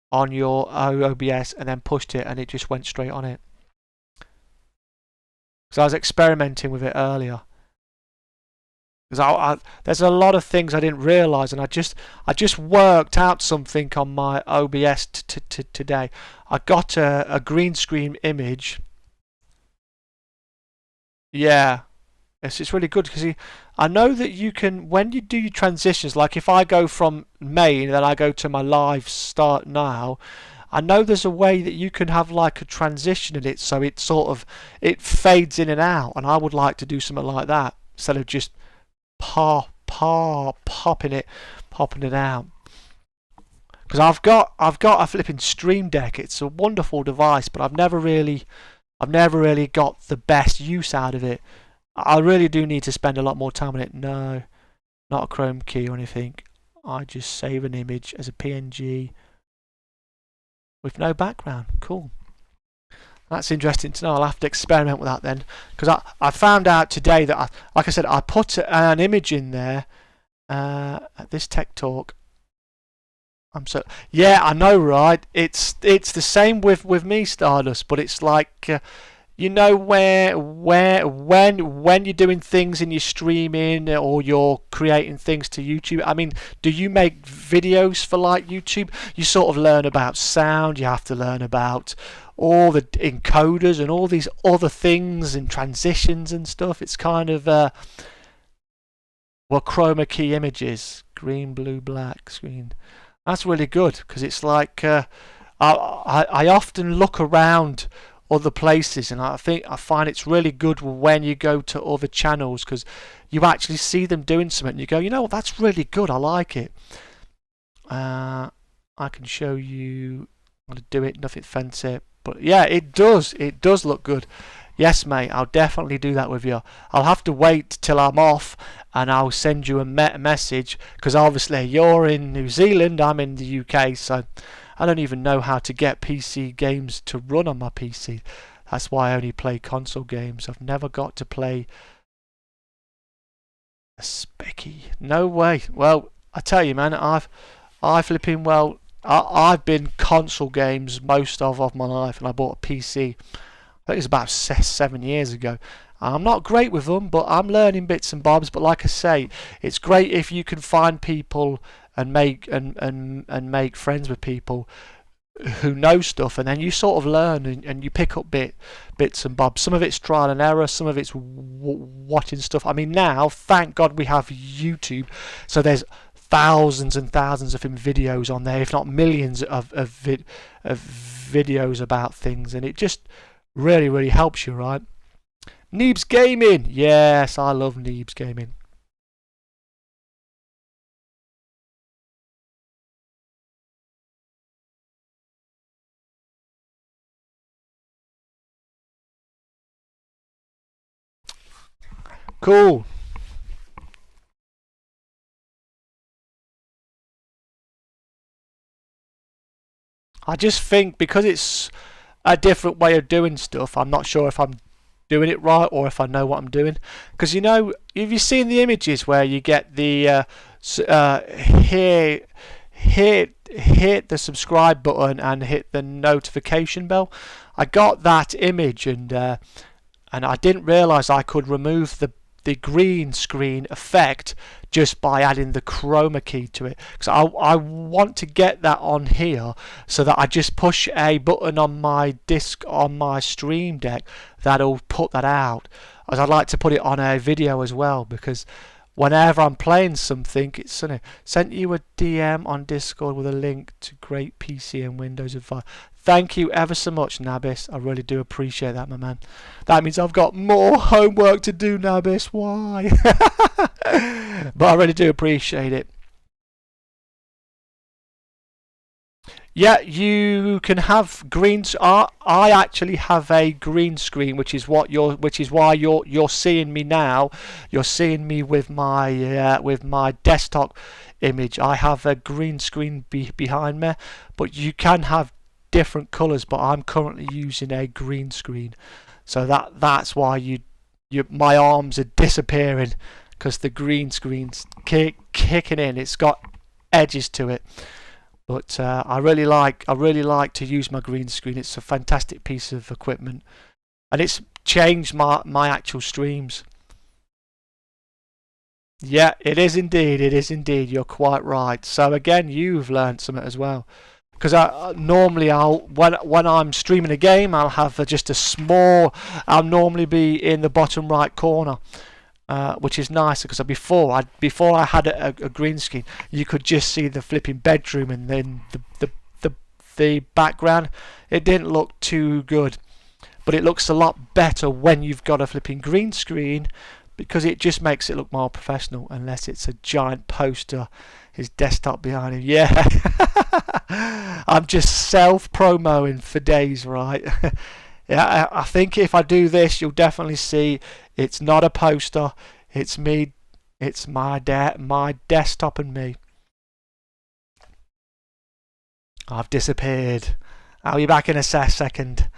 on your OBS and then pushed it and it just went straight on it. Because I was experimenting with it earlier. Because there's a lot of things I didn't realise, and I just worked out something on my OBS today. I got a green screen image. Yeah, it's really good because I know that you can, when you do your transitions, like if I go from main then I go to my live start now, I know there's a way that you can have like a transition in it so it sort of it fades in and out, and I would like to do something like that instead of just popping it out. Because I've got a flipping Stream Deck. It's a wonderful device, but I've never really got the best use out of it. I really do need to spend a lot more time on it. No, not a Chrome key or anything. I just save an image as a PNG with no background. Cool. That's interesting to know. I'll have to experiment with that then. Because I found out today that, like I said, I put an image in there at this Tech Talk. Yeah, I know, right? It's the same with me, Stardust, but it's like you know when you're doing things in your streaming or you're creating things to YouTube. I mean, do you make videos for like YouTube? You sort of learn about sound. You have to learn about all the encoders and all these other things and transitions and stuff. It's kind of well, chroma key images, green, blue, black, screen. That's really good because it's like I often look around other places, and I find it's really good when you go to other channels because you actually see them doing something and you go, you know what, that's really good, I like it. I can show you how to do it, nothing fancy, but yeah, it does look good. Yes, mate, I'll definitely do that with you. I'll have to wait till I'm off and I'll send you a message because obviously you're in New Zealand, I'm in the UK, so I don't even know how to get PC games to run on my PC. That's why I only play console games. I've never got to play a specky. No way. Well, I tell you, man, I've been console games most of my life, and I bought a PC. I think it was about 7 years ago. I'm not great with them, but I'm learning bits and bobs. But like I say, it's great if you can find people and make make friends with people who know stuff, and then you sort of learn and you pick up bits and bobs. Some of it's trial and error, some of it's watching stuff. I mean, now, thank God we have YouTube, so there's thousands and thousands of videos on there, if not millions of videos about things, and it just really helps you, right? Neebs Gaming, yes, I love Neebs Gaming. Cool. I just think because it's a different way of doing stuff, I'm not sure if I'm doing it right or if I know what I'm doing. Because, you know, have you seen the images where you get the hit the subscribe button and hit the notification bell? I got that image, and I didn't realise I could remove the green screen effect just by adding the chroma key to it. Because I want to get that on here so that I just push a button on my disc on my Stream Deck that'll put that out. As I'd like to put it on a video as well, because whenever I'm playing something, it's sent you a DM on Discord with a link to great PC and Windows advice. Thank you ever so much, Nabis. I really do appreciate that, my man. That means I've got more homework to do, Nabis. Why? But I really do appreciate it. Yeah, you can have greens. I actually have a green screen, which is why you're seeing me now. You're seeing me with my desktop image. I have a green screen behind me, but you can have different colours. But I'm currently using a green screen, so that's why my arms are disappearing, because the green screen's kicking in. It's got edges to it. But I really like to use my green screen. It's a fantastic piece of equipment, and it's changed my actual streams. Yeah, it is indeed. It is indeed. You're quite right. So again, you've learned something as well. Because normally when I'm streaming a game, I'll have just a small. I'll normally be in the bottom right corner. Which is nice, because before I had a green screen, you could just see the flipping bedroom and then the background. It didn't look too good, but it looks a lot better when you've got a flipping green screen, because it just makes it look more professional, unless it's a giant poster, his desktop behind him. Yeah. I'm just self-promoting for days, right? Yeah, I think if I do this, you'll definitely see it's not a poster. It's me. It's my desktop and me. I've disappeared. I'll be back in a second.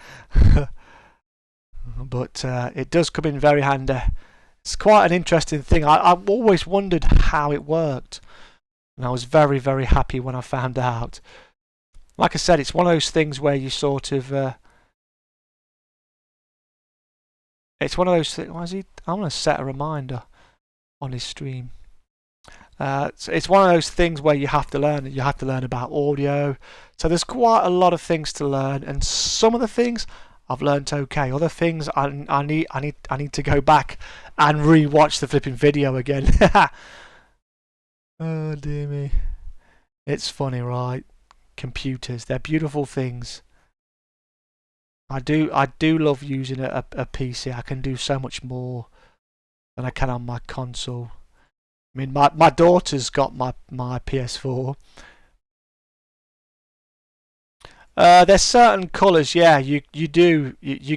But it does come in very handy. It's quite an interesting thing. I've always wondered how it worked, and I was very happy when I found out. Like I said, it's one of those things where you sort of. It's one of those things. Why is he? I'm going to set a reminder on his stream. It's one of those things where you have to learn. You have to learn about audio. So there's quite a lot of things to learn, and some of the things I've learned okay. Other things I need to go back and re-watch the flipping video again. Oh dear me. It's funny, right? Computers, they're beautiful things. I do love using a PC. I can do so much more than I can on my console. I mean, my daughter's got my PS4. There's certain colours, yeah, you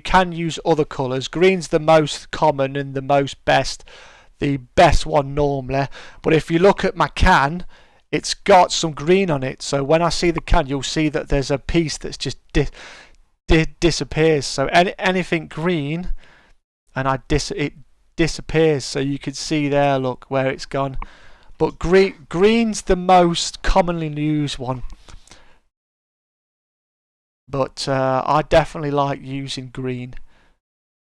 can use other colours. Green's the most common and the best one normally. But if you look at my can, it's got some green on it. So when I see the can, you'll see that there's a piece that's just disappears. So anything green, and it disappears. So you can see there, look where it's gone. But green's the most commonly used one. But I definitely like using green.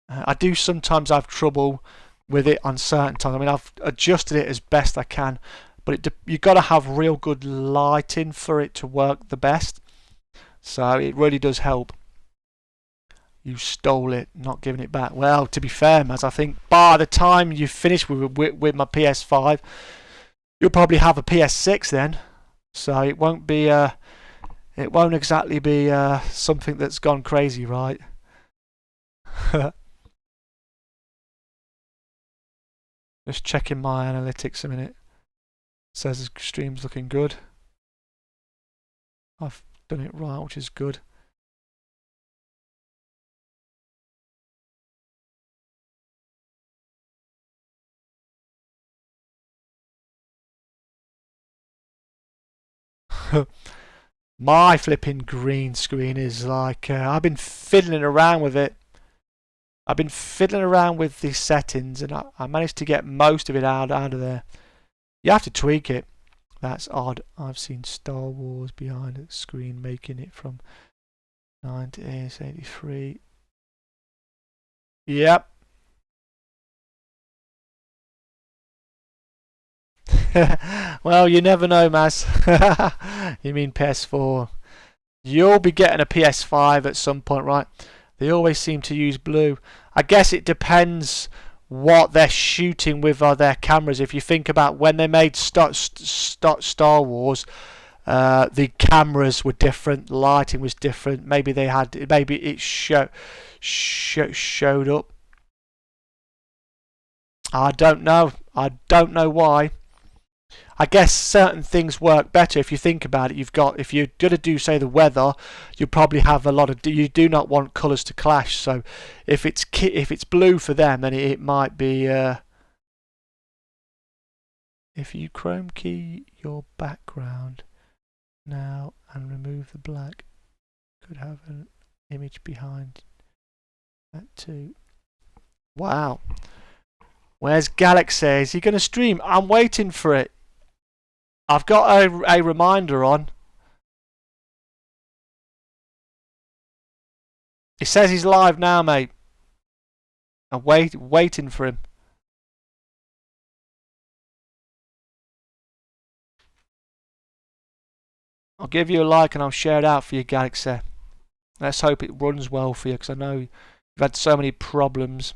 I do sometimes have trouble with it on certain times. I mean, I've adjusted it as best I can, but you've got to have real good lighting for it to work the best. So it really does help. You stole it, not giving it back. Well, to be fair, Maz, I think by the time you finish with my PS5, you'll probably have a PS6 then. So it won't be it won't exactly be something that's gone crazy, right? Just checking my analytics a minute. It says the stream's looking good. I've done it right, which is good. My flipping green screen is like I've been fiddling around with it. I've been fiddling around with the settings, and I managed to get most of it out of there. You have to tweak it. That's odd. I've seen Star Wars behind the screen, making it from 1983. Yep. Well, you never know, Maz. You mean PS4? You'll be getting a PS5 at some point, right? They always seem to use blue. I guess it depends what they're shooting with their cameras. If you think about when they made Star Wars, the cameras were different, lighting was different. Maybe it showed up. I don't know. I don't know why. I guess certain things work better if you think about it. If you're going to do, say, the weather, you probably have a lot of. You do not want colours to clash. So if it's blue for them, then it might be. If you chrome key your background now and remove the black, could have an image behind that too. Wow. Where's Galaxy? Is he going to stream? I'm waiting for it. I've got a reminder on. It says he's live now, mate. I'm waiting for him. I'll give you a like and I'll share it out for you, Galaxy. Let's hope it runs well for you, because I know you've had so many problems.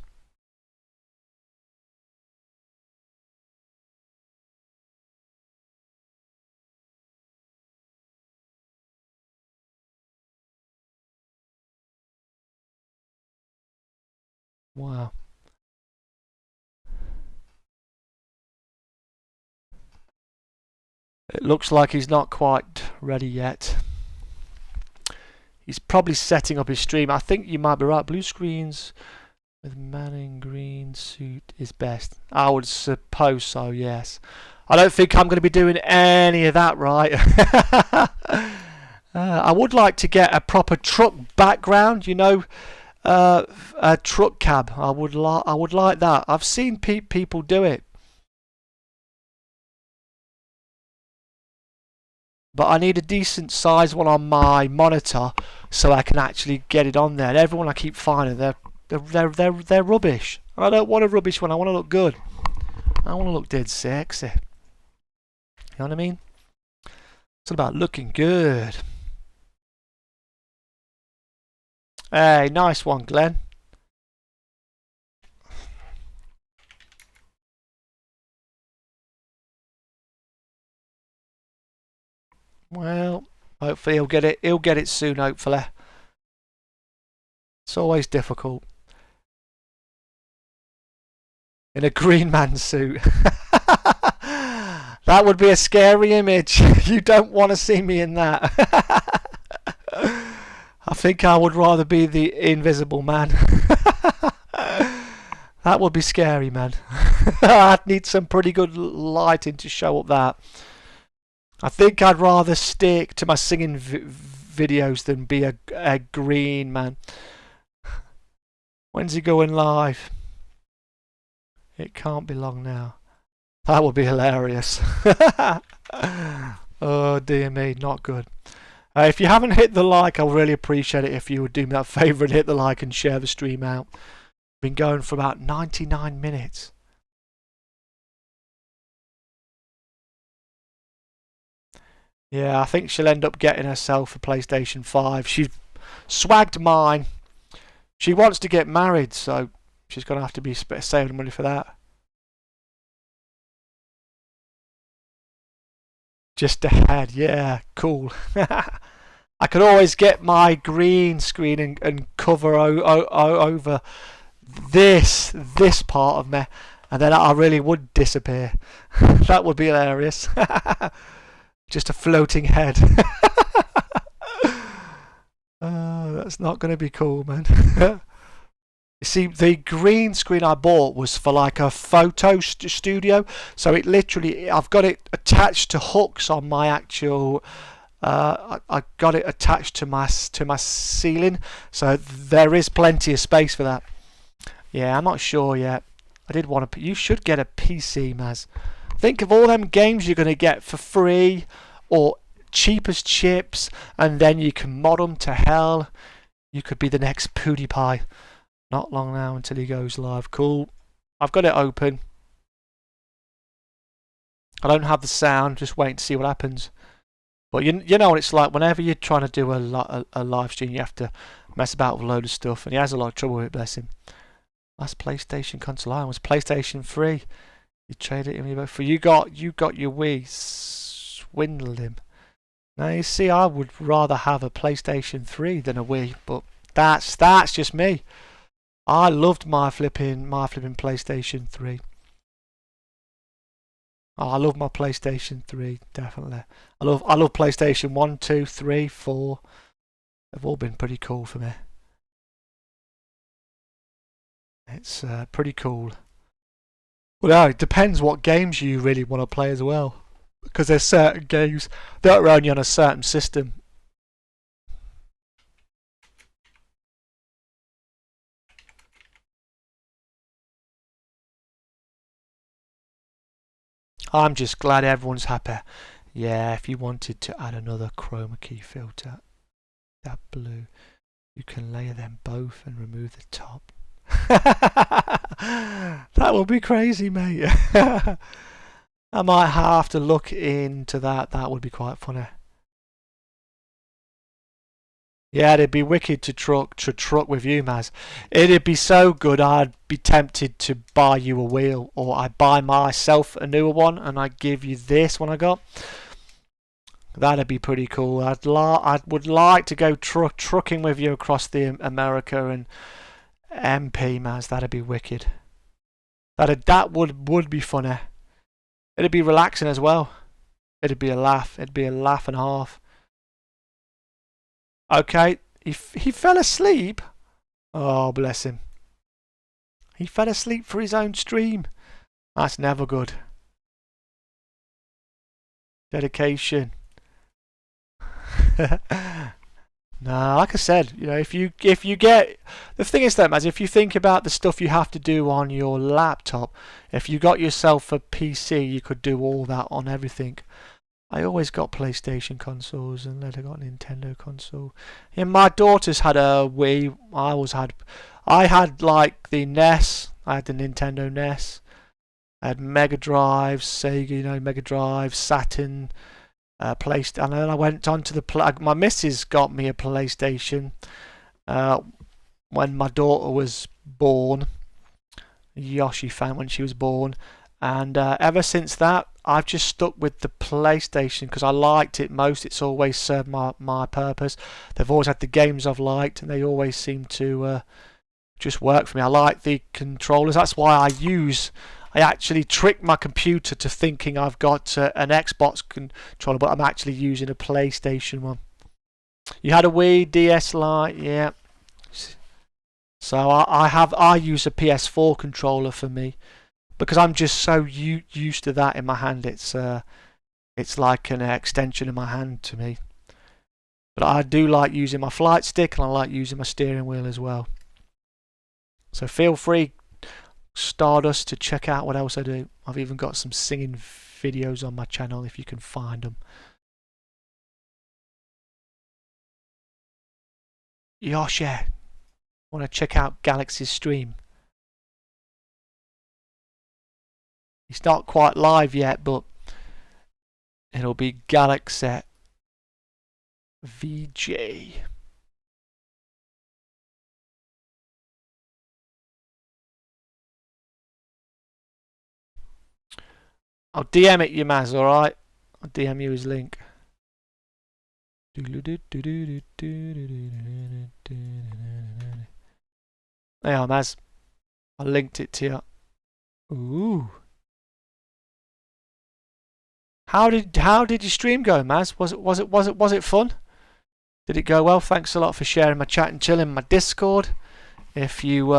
Wow. It looks like he's not quite ready yet. He's probably setting up his stream. I think you might be right. Blue screens with man in green suit is best. I would suppose so, yes. I don't think I'm going to be doing any of that, right? I would like to get a proper truck background, you know. A truck cab. I would like that. I've seen people do it, but I need a decent size one on my monitor so I can actually get it on there. And everyone I keep finding, they're rubbish. I don't want a rubbish one. I want to look good. I want to look dead sexy. You know what I mean? It's all about looking good. Hey, nice one, Glenn. Well, hopefully he'll get it. He'll get it soon, hopefully. It's always difficult. In a green man suit. That would be a scary image. You don't want to see me in that. I think I would rather be the invisible man. That would be scary, man. I'd need some pretty good lighting to show up that. I think I'd rather stick to my singing videos than be a green man. When's he going live? It can't be long now. That would be hilarious. Oh dear me, not good. If you haven't hit the like, I'll really appreciate it if you would do me that favour and hit the like and share the stream out. Been going for about 99 minutes. Yeah, I think she'll end up getting herself a PlayStation 5. She's swagged mine. She wants to get married, so she's going to have to be saving money for that. Just ahead, yeah, cool. I could always get my green screen and cover over this part of me, and then I really would disappear. That would be hilarious. Just a floating head. Oh, that's not going to be cool, man. You see, the green screen I bought was for like a photo studio, so it literally, I've got it attached to hooks on my actual. I got it attached to my ceiling, so there is plenty of space for that. Yeah, I'm not sure yet. I did want to. You should get a PC, Maz. Think of all them games you're going to get for free or cheap as chips, and then you can mod them to hell. You could be the next PewDiePie. Not long now until he goes live. Cool. I've got it open. I don't have the sound. Just waiting to see what happens. But you know what it's like. Whenever you're trying to do a live stream, you have to mess about with a load of stuff, and he has a lot of trouble with it. Bless him. Last PlayStation console I was PlayStation 3. You traded it in for you got your Wii. Swindled him. Now you see, I would rather have a PlayStation 3 than a Wii, but that's just me. I loved my flipping PlayStation 3. Oh, I love my PlayStation 3, definitely. I love PlayStation 1, 2, 3, 4. They've all been pretty cool for me. It's pretty cool. Well, no, it depends what games you really want to play as well. Because there's certain games that are only on a certain system. I'm just glad everyone's happy. Yeah, if you wanted to add another chroma key filter, that blue, you can layer them both and remove the top. That would be crazy, mate. I might have to look into that. That would be quite funny. Yeah, it'd be wicked to truck with you, Maz. It'd be so good. I'd be tempted to buy you a wheel, or I buy myself a newer one and I give you this one I got. That'd be pretty cool. I would like to go trucking with you across the America and MP, Maz. That'd be wicked. That would be funny. It'd be relaxing as well. It'd be a laugh. It'd be a laugh and a half. Okay, he fell asleep. Oh, bless him. He fell asleep for his own stream. That's never good. Dedication. No, like I said, you know, if you get, the thing is though, Maz, if you think about the stuff you have to do on your laptop, if you got yourself a PC, you could do all that on everything. I always got PlayStation consoles and later got a Nintendo console. Yeah, my daughter's had a Wii. I had like the NES. I had the Nintendo NES. I had Mega Drive, Sega, you know, Mega Drive, Saturn, PlayStation. And then I went on to my missus got me a PlayStation when my daughter was born. Yoshi fan when she was born. And ever since that, I've just stuck with the PlayStation because I liked it most. It's always served my purpose. They've always had the games I've liked, and they always seem to just work for me. I like the controllers. That's why I actually trick my computer to thinking I've got an Xbox controller, but I'm actually using a PlayStation one. You had a Wii, DS Lite, yeah. So I use a PS4 controller for me. Because I'm just so used to that in my hand, it's It's like an extension of my hand to me. But I do like using my flight stick, and I like using my steering wheel as well. So feel free, Stardust, to check out what else I do. I've even got some singing videos on my channel if you can find them. Yoshi, want to check out Galaxy's stream? He's not quite live yet, but it'll be Galaxy VJ. I'll DM it you, Maz, alright? I'll DM you his link. There you are, Maz. I linked it to you. Ooh. How did your stream go, Maz? Was it fun? Did it go well? Thanks a lot for sharing my chat and chill in my Discord. If you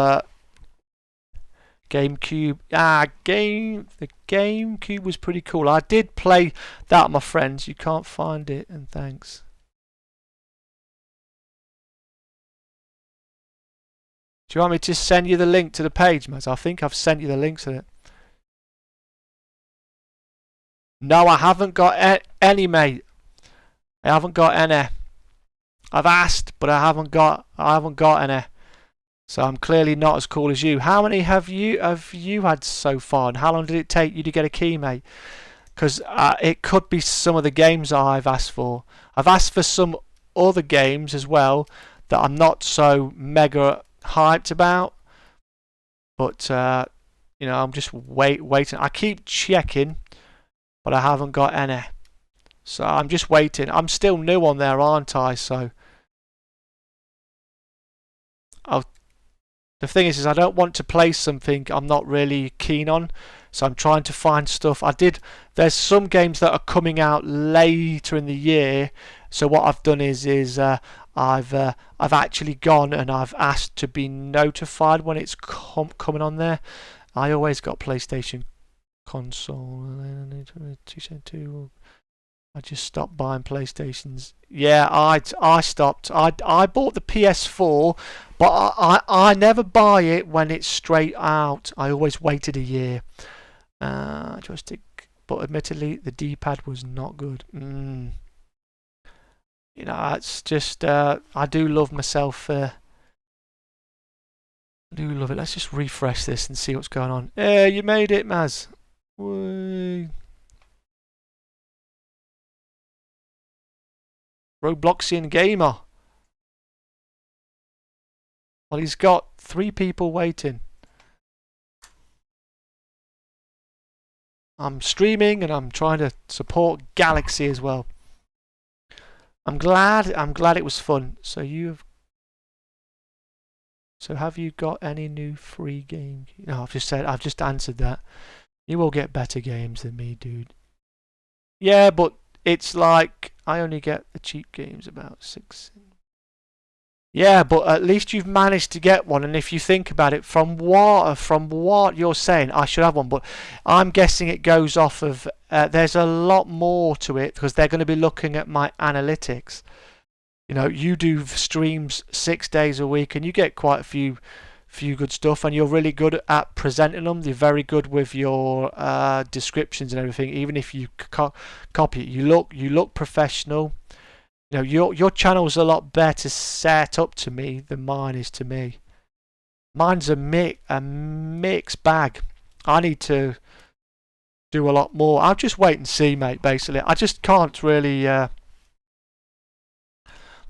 GameCube, the GameCube was pretty cool. I did play that, my friends. You can't find it, and thanks. Do you want me to send you the link to the page, Maz? I think I've sent you the links to it. No, I haven't got any, mate. I haven't got any. I've asked, but I haven't got any. So I'm clearly not as cool as you. How many have you had so far, and how long did it take you to get a key, mate? Because it could be some of the games I've asked for. I've asked for some other games as well that I'm not so mega hyped about. But you know, I'm just waiting. I keep checking, but I haven't got any. So I'm just waiting. I'm still new on there, aren't I? So the thing is I don't want to play something I'm not really keen on. So I'm trying to find stuff. There's some games that are coming out later in the year. So what I've done is I've actually gone and I've asked to be notified when it's coming on there. I always got PlayStation console. I just stopped buying PlayStations. Yeah, I stopped. I bought the PS4, but I never buy it when it's straight out. I always waited a year. Joystick, but admittedly the D-pad was not good. You know, it's just I do love myself. I do love it. Let's just refresh this and see what's going on. Yeah, you made it, Maz. Whee. Robloxian gamer. Well, he's got 3 people waiting. I'm streaming and I'm trying to support Galaxy as well. I'm glad it was fun. So have you got any new free game? No, I've just answered that. You will get better games than me, dude. Yeah, but it's like I only get the cheap games about 6. Yeah, but at least you've managed to get one. And if you think about it, from what you're saying, I should have one. But I'm guessing it goes off of. There's a lot more to it because they're going to be looking at my analytics. You know, you do streams 6 days a week, and you get quite a few good stuff, and you're really good at presenting them. You're very good with your descriptions and everything. Even if you copy it, you look professional. You know, your channel's a lot better set up to me than mine is to me. Mine's a mixed bag. I need to do a lot more. I'll just wait and see, mate, basically. I just can't really... like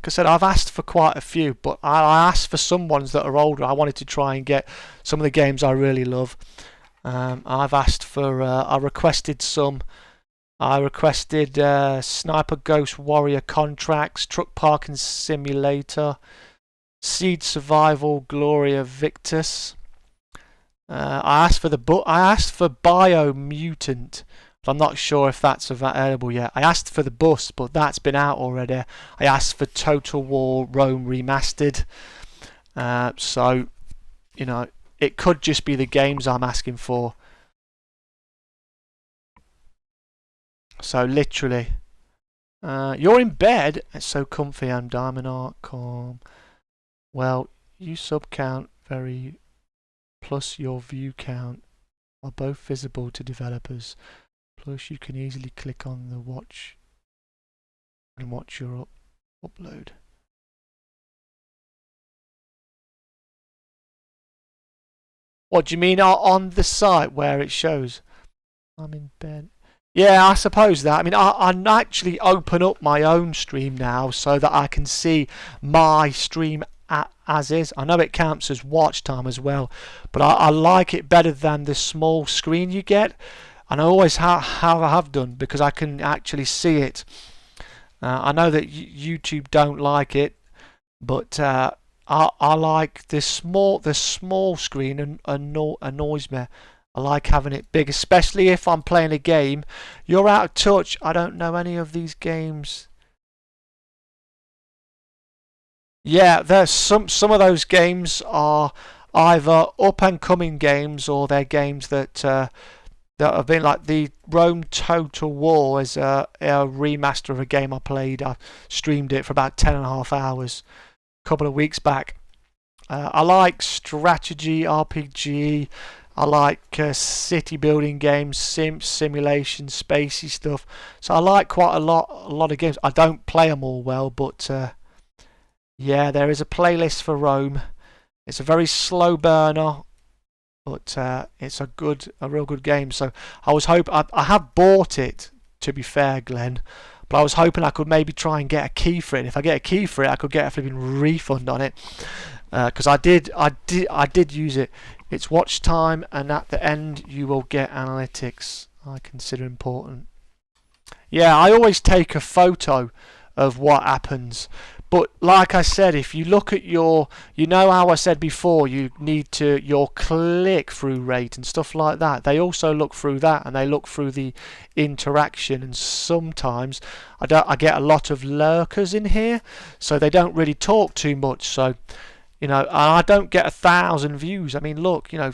I said, I've asked for quite a few, but I asked for some ones that are older. I wanted to try and get some of the games I really love. I've asked for... I requested some... I requested Sniper Ghost Warrior Contracts, Truck Parking Simulator, Seed Survival Gloria Victus. I asked for Biomutant, but I'm not sure if that's available yet. I asked for the bus, but that's been out already. I asked for Total War Rome Remastered. So, you know, it could just be the games I'm asking for. So literally, you're in bed. It's so comfy. I'm Diamond Art. Calm. Well, you sub count very plus your view count are both visible to developers. Plus, you can easily click on the watch and watch your upload. What do you mean on the site where it shows? I'm in bed. Yeah, I suppose that. I mean, I actually open up my own stream now so that I can see my stream as is. I know it counts as watch time as well, but I like it better than the small screen you get, and I always have done because I can actually see it. I know that YouTube don't like it, but I like the small screen annoys me. I like having it big, especially if I'm playing a game. You're out of touch. I don't know any of these games. Yeah, there's some of those games are either up and coming games or they're games that have been like the Rome Total War is a remaster of a game I played. I streamed it for about 10.5 hours a couple of weeks back. I like strategy RPG. I like city building games, simulation, spacey stuff. So I like quite a lot of games. I don't play them all well, but yeah, there is a playlist for Rome. It's a very slow burner, but it's a real good game. So I have bought it, to be fair, Glenn, but I was hoping I could maybe try and get a key for it. And if I get a key for it, I could get a flipping refund on it, because I did use it. It's watch time, and at the end you will get analytics. I consider important. Yeah, I always take a photo of what happens. But like I said, if you look at you know how I said before, you need your click-through rate and stuff like that. They also look through that, and they look through the interaction. And sometimes I get a lot of lurkers in here, so they don't really talk too much. So, you know, I don't get 1,000 views. I mean, look, you know,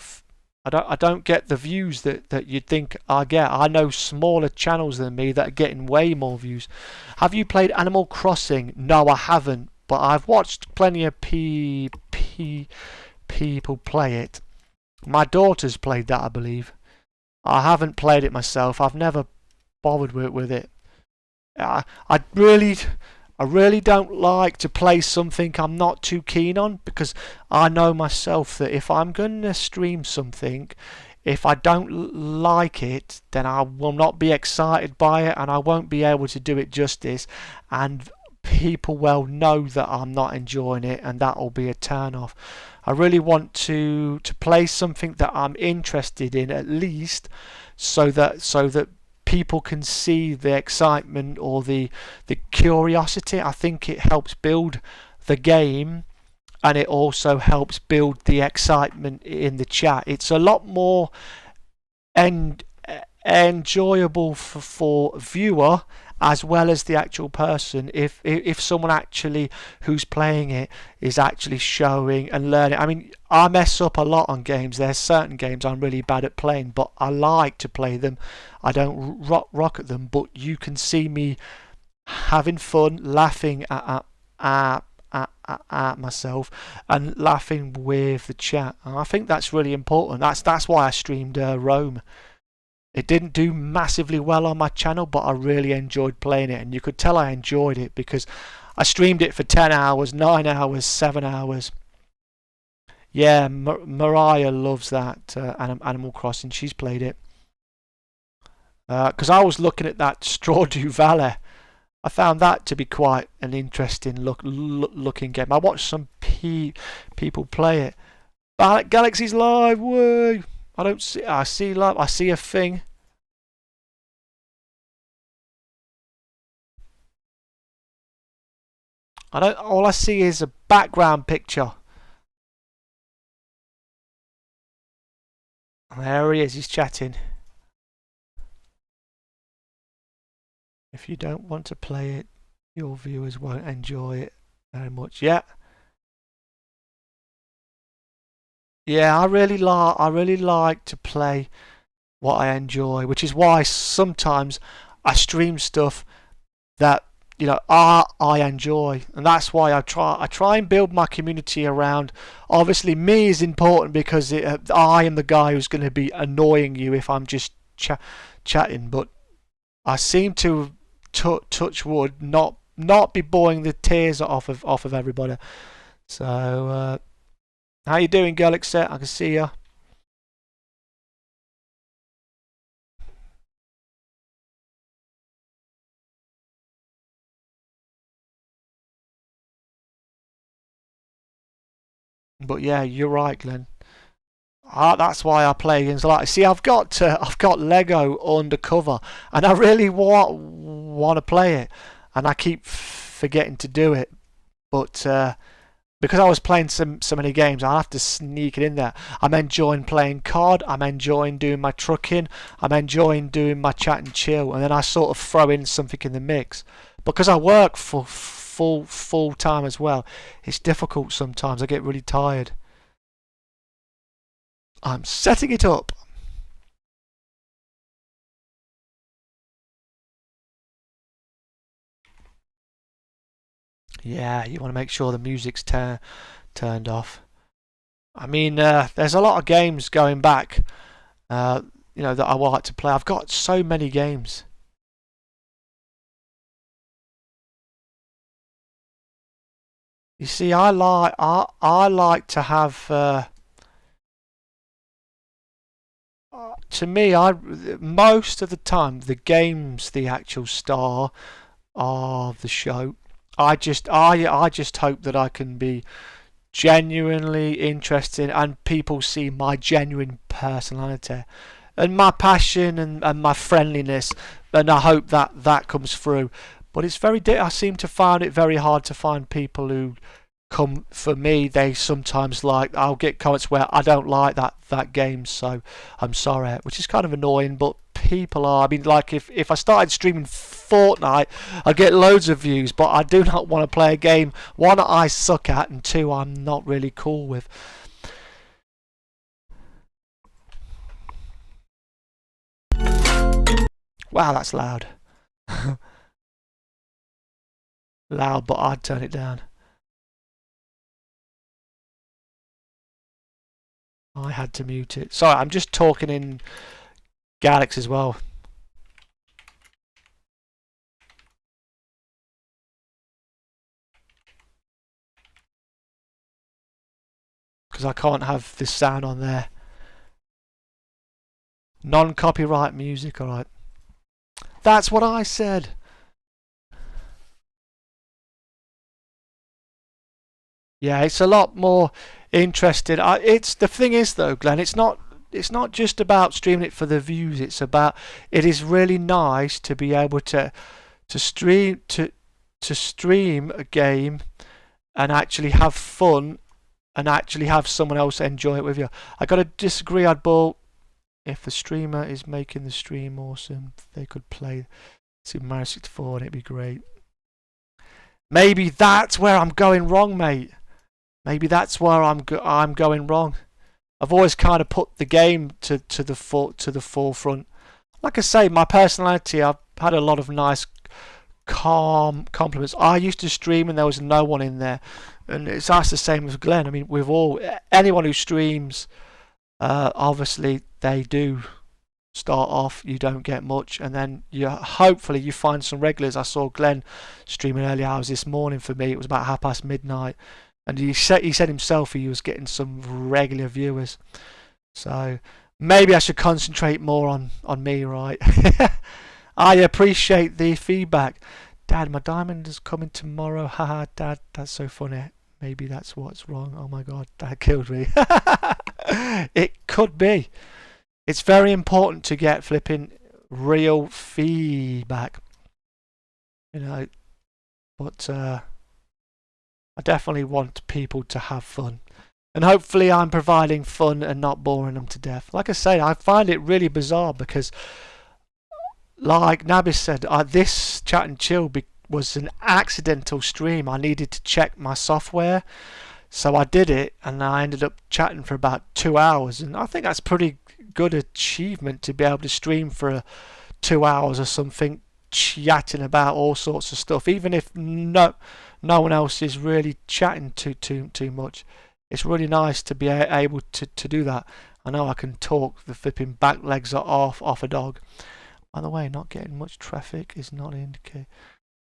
I don't get the views that you'd think I get. I know smaller channels than me that are getting way more views. Have you played Animal Crossing? No, I haven't, but I've watched plenty of people play it. My daughter's played that, I believe. I haven't played it myself. I've never bothered with it. I really don't like to play something I'm not too keen on, because I know myself that if I'm going to stream something, if I don't like it, then I will not be excited by it, and I won't be able to do it justice, and people will know that I'm not enjoying it, and that will be a turn off. I really want to play something that I'm interested in, at least, so that people can see the excitement or the curiosity. I think it helps build the game, and it also helps build the excitement in the chat. It's a lot more enjoyable for viewer as well as the actual person if someone actually who's playing it is actually showing and learning. I mean, I mess up a lot on games. There's certain games I'm really bad at playing, but I like to play them. I don't rock at them, but you can see me having fun, laughing at myself, and laughing with the chat. And I think that's really important. That's why I streamed Rome. It didn't do massively well on my channel, but I really enjoyed playing it, and you could tell I enjoyed it because I streamed it for 10 hours, 9 hours, 7 hours. Yeah, Mariah loves that Animal Crossing. She's played it. Because I was looking at that Stardew Valley. I found that to be quite an interesting looking game. I watched some people play it. Galaxy's live, woo! I see live. I see a thing. All I see is a background picture. There he is. He's chatting. If you don't want to play it, your viewers won't enjoy it very much. Yeah. Yeah, I really like to play what I enjoy, which is why sometimes I stream stuff that I enjoy, and that's why I try and build my community around. Obviously, me is important because I am the guy who's going to be annoying you if I'm just chatting. But I seem to touch wood, not be boring the tears off of everybody. So, how you doing, Galaxy? I can see you. But yeah, you're right, Glenn. That's why I play games like. See, I've got Lego Undercover, and I really want to play it, and I keep forgetting to do it. But because I was playing so many games, I have to sneak it in there. I'm enjoying playing COD. I'm enjoying doing my trucking. I'm enjoying doing my chat and chill, and then I sort of throw in something in the mix. Because I work for full time as well, it's difficult sometimes. I get really tired. I'm setting it up. Yeah, you want to make sure the music's turned off. I mean, there's a lot of games going back, that I like to play. I've got so many games. You see, I like to have. To me, most of the time the game's the actual star of the show. I just hope that I can be genuinely interesting and people see my genuine personality and my passion and my friendliness, and I hope that comes through. But it's I seem to find it very hard to find people who come for me. They sometimes I'll get comments where I don't like that game, so I'm sorry, which is kind of annoying, but people are. I mean, like if I started streaming Fortnite, I'd get loads of views, but I do not want to play a game, one, I suck at, and two, I'm not really cool with. Wow, that's loud. Loud, but I'd turn it down. I had to mute it. Sorry, I'm just talking in Galaxy as well. Because I can't have this sound on there. Non-copyright music, alright. That's what I said. Yeah, it's a lot more interesting. The thing is though, Glenn, it's not just about streaming it for the views. It is really nice to be able to stream a game and actually have fun and actually have someone else enjoy it with you. I gotta disagree, Oddball. If the streamer is making the stream awesome, they could play Super Mario 64 and it'd be great. Maybe that's where I'm going wrong, mate. Maybe that's where I'm going wrong. I've always kind of put the game to the forefront. Like I say, my personality, I've had a lot of nice, calm compliments. I used to stream and there was no one in there, and that's the same with Glenn. I mean, anyone who streams, obviously they do start off, you don't get much, and then hopefully you find some regulars. I saw Glenn streaming early hours this morning. For me, it was about midnight midnight. And he said himself he was getting some regular viewers. So maybe I should concentrate more on me, right? I appreciate the feedback. Dad, my diamond is coming tomorrow. Haha, Dad, that's so funny. Maybe that's what's wrong. Oh my God, that killed me. It could be. It's very important to get flipping real feedback. But I definitely want people to have fun. And hopefully I'm providing fun and not boring them to death. Like I say, I find it really bizarre because, like Nabis said, this chat and chill was an accidental stream. I needed to check my software. So I did it and I ended up chatting for about 2 hours. And I think that's pretty good achievement to be able to stream for 2 hours or something chatting about all sorts of stuff, even if no one else is really chatting too much. It's really nice to be able to do that. I know I can talk the flipping back legs off a dog. By the way, not getting much traffic is not an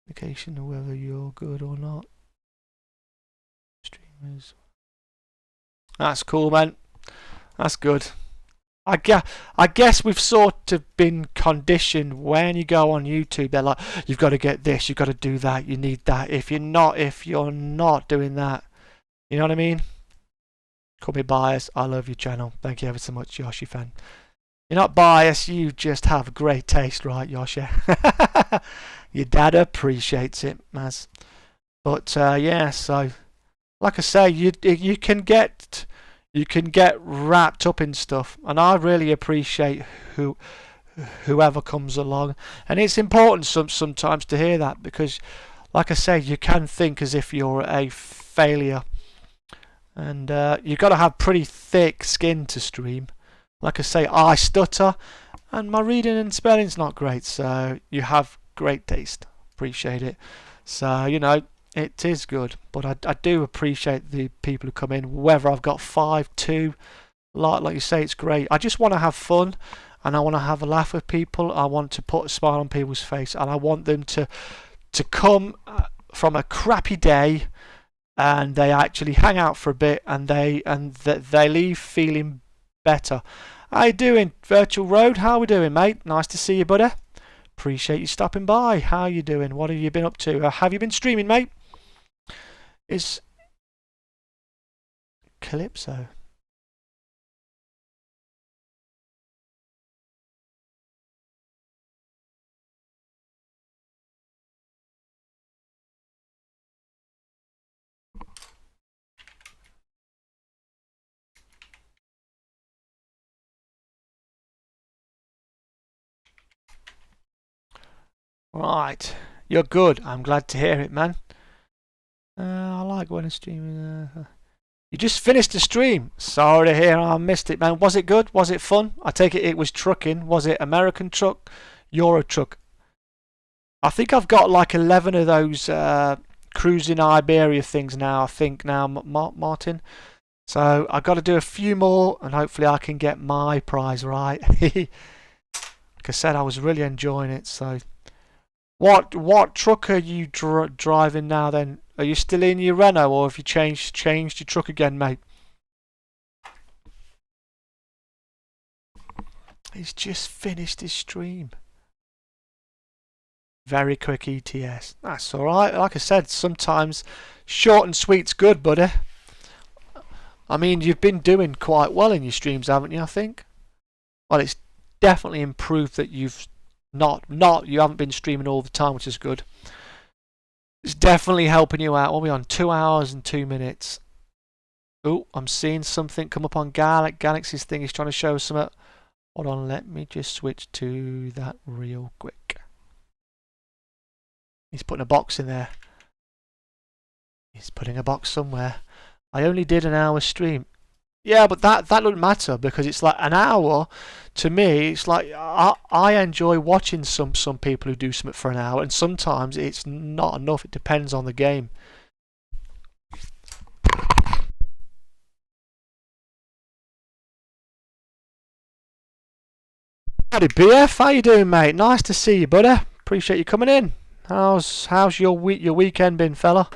indication of whether you're good or not. Streamers. That's cool, man. That's good. I guess we've sort of been conditioned when you go on YouTube. They're like, you've got to get this, you've got to do that, you need that. If you're not doing that, you know what I mean? Call me biased. I love your channel. Thank you ever so much, Yoshi fan. You're not biased. You just have great taste, right, Yoshi? Your dad appreciates it, Maz. But yeah, so like I say, you can get wrapped up in stuff, and I really appreciate whoever comes along. And it's important sometimes to hear that, because like I say, you can think as if you're a failure, and you've got to have pretty thick skin to stream. Like I say, I stutter and my reading and spelling's not great, so you have great taste. Appreciate it. So, you know, it is good, but I do appreciate the people who come in, whether I've got 5, 2, like you say, it's great. I just want to have fun, and I want to have a laugh with people. I want to put a smile on people's face, and I want them to come from a crappy day, and they actually hang out for a bit, and they leave feeling better. How you doing, Virtual Road? How we doing, mate? Nice to see you, buddy. Appreciate you stopping by. How you doing? What have you been up to? Have you been streaming, mate? Is Calypso? Right, you're good. I'm glad to hear it, man. I like when I'm streaming. You just finished the stream. Sorry to hear I missed it, man. Was it good? Was it fun? I take it was trucking. Was it American truck? Euro truck? I think I've got like 11 of those cruising Iberia things now. I think now, Martin. So I've got to do a few more, and hopefully I can get my prize right. Like I said, I was really enjoying it. So. What truck are you driving now then? Are you still in your Renault, or have you changed your truck again, mate? He's just finished his stream. Very quick ETS. That's alright. Like I said, sometimes short and sweet's good, buddy. I mean, you've been doing quite well in your streams, haven't you, I think? Well, it's definitely improved that you've you haven't been streaming all the time, which is good. It's definitely helping you out. What are we on? 2 hours and 2 minutes. Oh, I'm seeing something come up on Galaxy's thing. He's trying to show us something. Hold on, let me just switch to that real quick. He's putting a box in there. He's putting a box somewhere. I only did an hour stream. Yeah, but that doesn't matter, because it's like an hour. To me, it's like I enjoy watching some people who do something for an hour, and sometimes it's not enough. It depends on the game. Howdy, BF. How you doing, mate? Nice to see you, buddy. Appreciate you coming in. How's your weekend been, fella?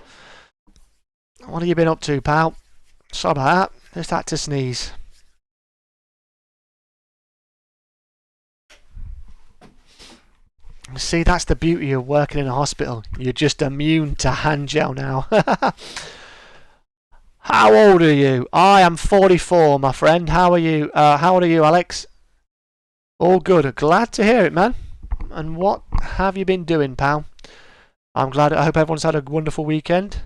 What have you been up to, pal? Sorry about that. Just had to sneeze. See, that's the beauty of working in a hospital. You're just immune to hand gel now. How old are you? I am 44, my friend. How are you? How old are you, Alex? All good. Glad to hear it, man. And what have you been doing, pal? I'm glad. I hope everyone's had a wonderful weekend.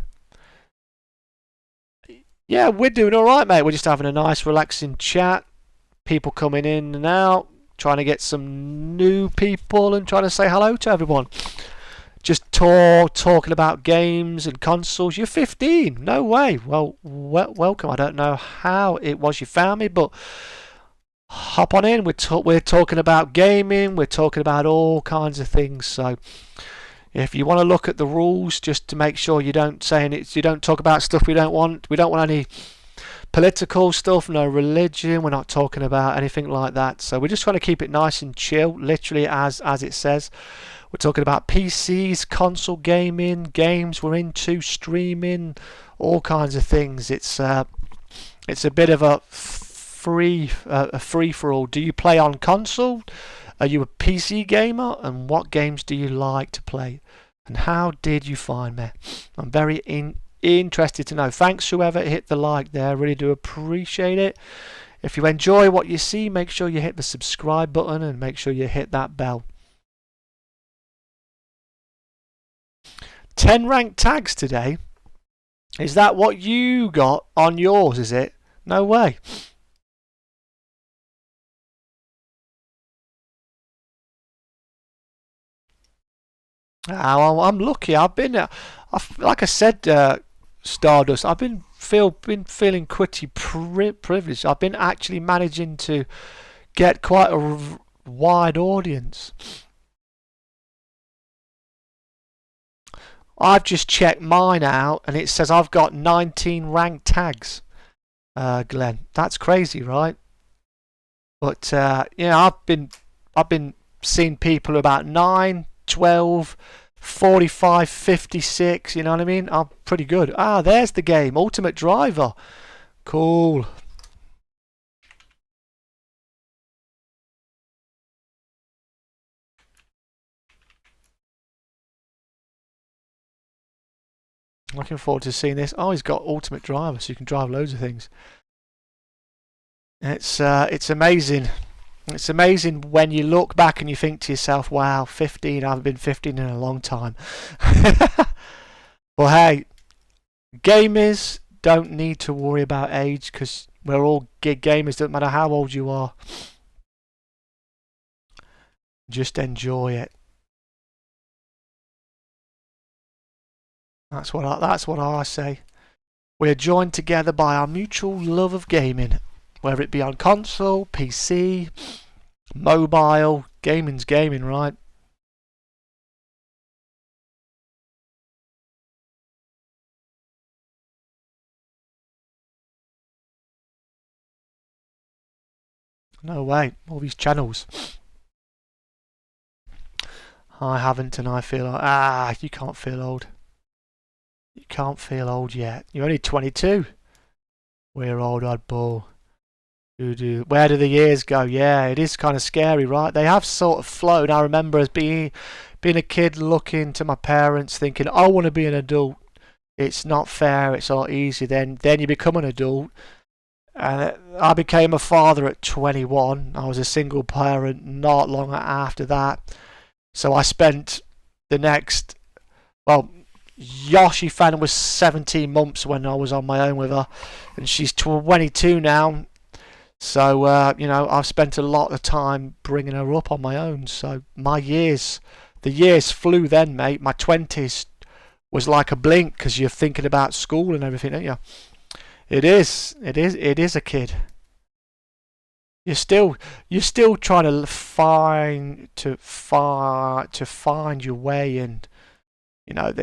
Yeah, we're doing alright, mate. We're just having a nice, relaxing chat. People coming in and out. Trying to get some new people and trying to say hello to everyone. Just talking about games and consoles. You're 15. No way. Well, welcome. I don't know how it was you found me, but hop on in. We're talking about gaming. We're talking about all kinds of things. So if you want to look at the rules, just to make sure you don't talk about stuff we don't want. We don't want any political stuff, no religion. We're not talking about anything like that. So we're just trying to keep it nice and chill, literally as it says. We're talking about PCs, console gaming, games we're into, streaming, all kinds of things. It's a bit of a free for all. Do you play on console? Are you a PC gamer? And what games do you like to play? And how did you find me? I'm very interested to know. Thanks whoever hit the like there, really do appreciate it. If you enjoy what you see, make sure you hit the subscribe button and make sure you hit that bell. 10 ranked tags today. Is that what you got on yours, is it? No way. Oh, I'm lucky. Like I said, Stardust, I've been feeling pretty privileged. I've been actually managing to get quite a wide audience. I've just checked mine out and it says I've got 19 ranked tags, Glenn. That's crazy, right? But yeah, I've been seeing people about 9, 12, 45, 56, you know what I mean? I'm pretty good. Ah, there's the game, Ultimate Driver. Cool. Looking forward to seeing this. Oh, he's got Ultimate Driver, so you can drive loads of things. It's amazing. It's amazing when you look back and you think to yourself, wow, 15, I haven't been 15 in a long time. Well, hey, gamers don't need to worry about age because we're all gamers, doesn't matter how old you are. Just enjoy it. That's what I say. We are joined together by our mutual love of gaming, whether it be on console, PC, mobile. Gaming's gaming, right? No way, all these channels. I haven't and I feel you can't feel old. You can't feel old yet. You're only 22. We're old, oddball. Where do the years go? Yeah, it is kind of scary, right? They have sort of flown. I remember as being a kid looking to my parents thinking, I want to be an adult. It's not fair, it's a lot easier. Then you become an adult. And I became a father at 21. I was a single parent not long after that. So I spent the next, well, Yoshi fan was 17 months when I was on my own with her, and she's 22 now. So you know, I've spent a lot of time bringing her up on my own. So the years flew then, mate. My 20s was like a blink because you're thinking about school and everything, don't you? It is a kid. You're still trying to find your way, and you know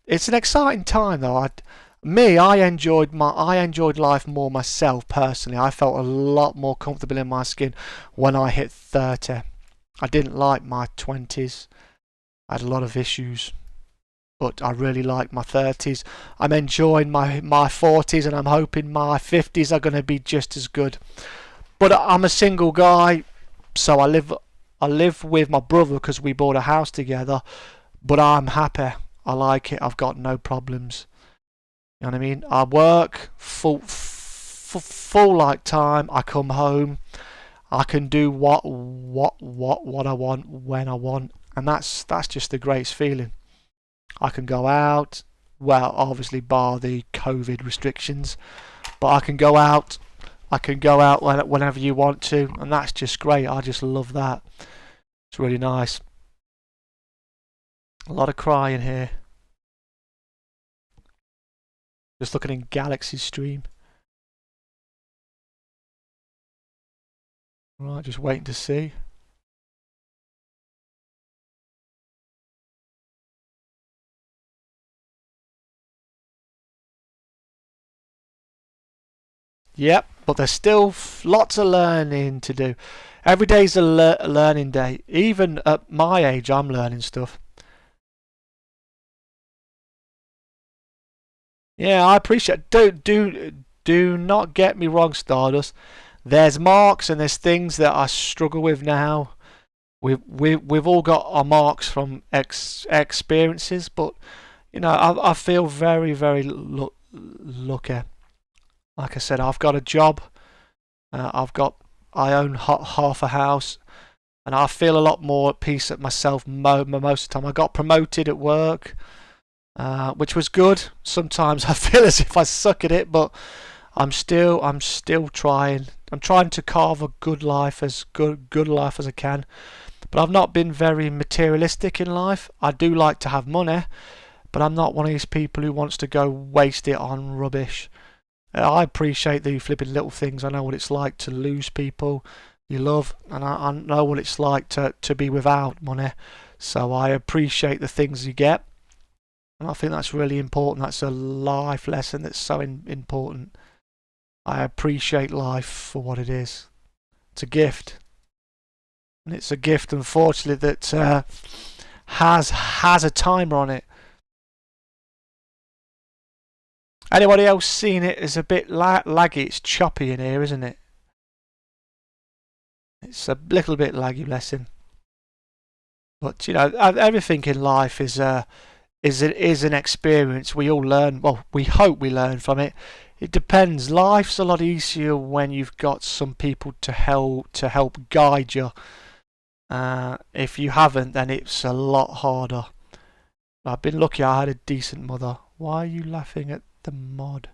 it's an exciting time though. I enjoyed life more myself personally. I felt a lot more comfortable in my skin when I hit 30. I didn't like my 20s. I had a lot of issues, but I really like my 30s. I'm enjoying my 40s, and I'm hoping my 50s are going to be just as good. But I'm a single guy, so I live with my brother because we bought a house together. But I'm happy. I like it. I've got no problems. You know what I mean? I work full like time. I come home. I can do what I want when I want, and that's just the greatest feeling. I can go out. Well, obviously bar the COVID restrictions, but I can go out. Whenever you want to, and that's just great. I just love that. It's really nice. A lot of crying here. Just looking in Galaxy's stream. Right, just waiting to see. Yep, but there's still lots of learning to do. Every day's a learning day. Even at my age, I'm learning stuff. Yeah, I appreciate. Do not get me wrong, Stardust. There's marks and there's things that I struggle with now. We've all got our marks from experiences, but you know, I feel very lucky. Like I said, I've got a job. I own half a house, and I feel a lot more at peace at myself most of the time. I got promoted at work, which was good. Sometimes I feel as if I suck at it, but I'm still trying. I'm trying to carve a good life as I can. But I've not been very materialistic in life. I do like to have money, but I'm not one of these people who wants to go waste it on rubbish. I appreciate the flipping little things. I know what it's like to lose people you love, and I know what it's like to be without money. So I appreciate the things you get, and I think that's really important. That's a life lesson that's so important. I appreciate life for what it is. It's a gift, and it's a gift, unfortunately, that has a timer on it. Anybody else seen it as a bit laggy? It's choppy in here, isn't it? It's a little bit laggy, bless him. But you know, everything in life is an experience. We all learn. Well, we hope we learn from it. It depends. Life's a lot easier when you've got some people to help guide you. If you haven't, then it's a lot harder. I've been lucky. I had a decent mother. Why are you laughing at the mod?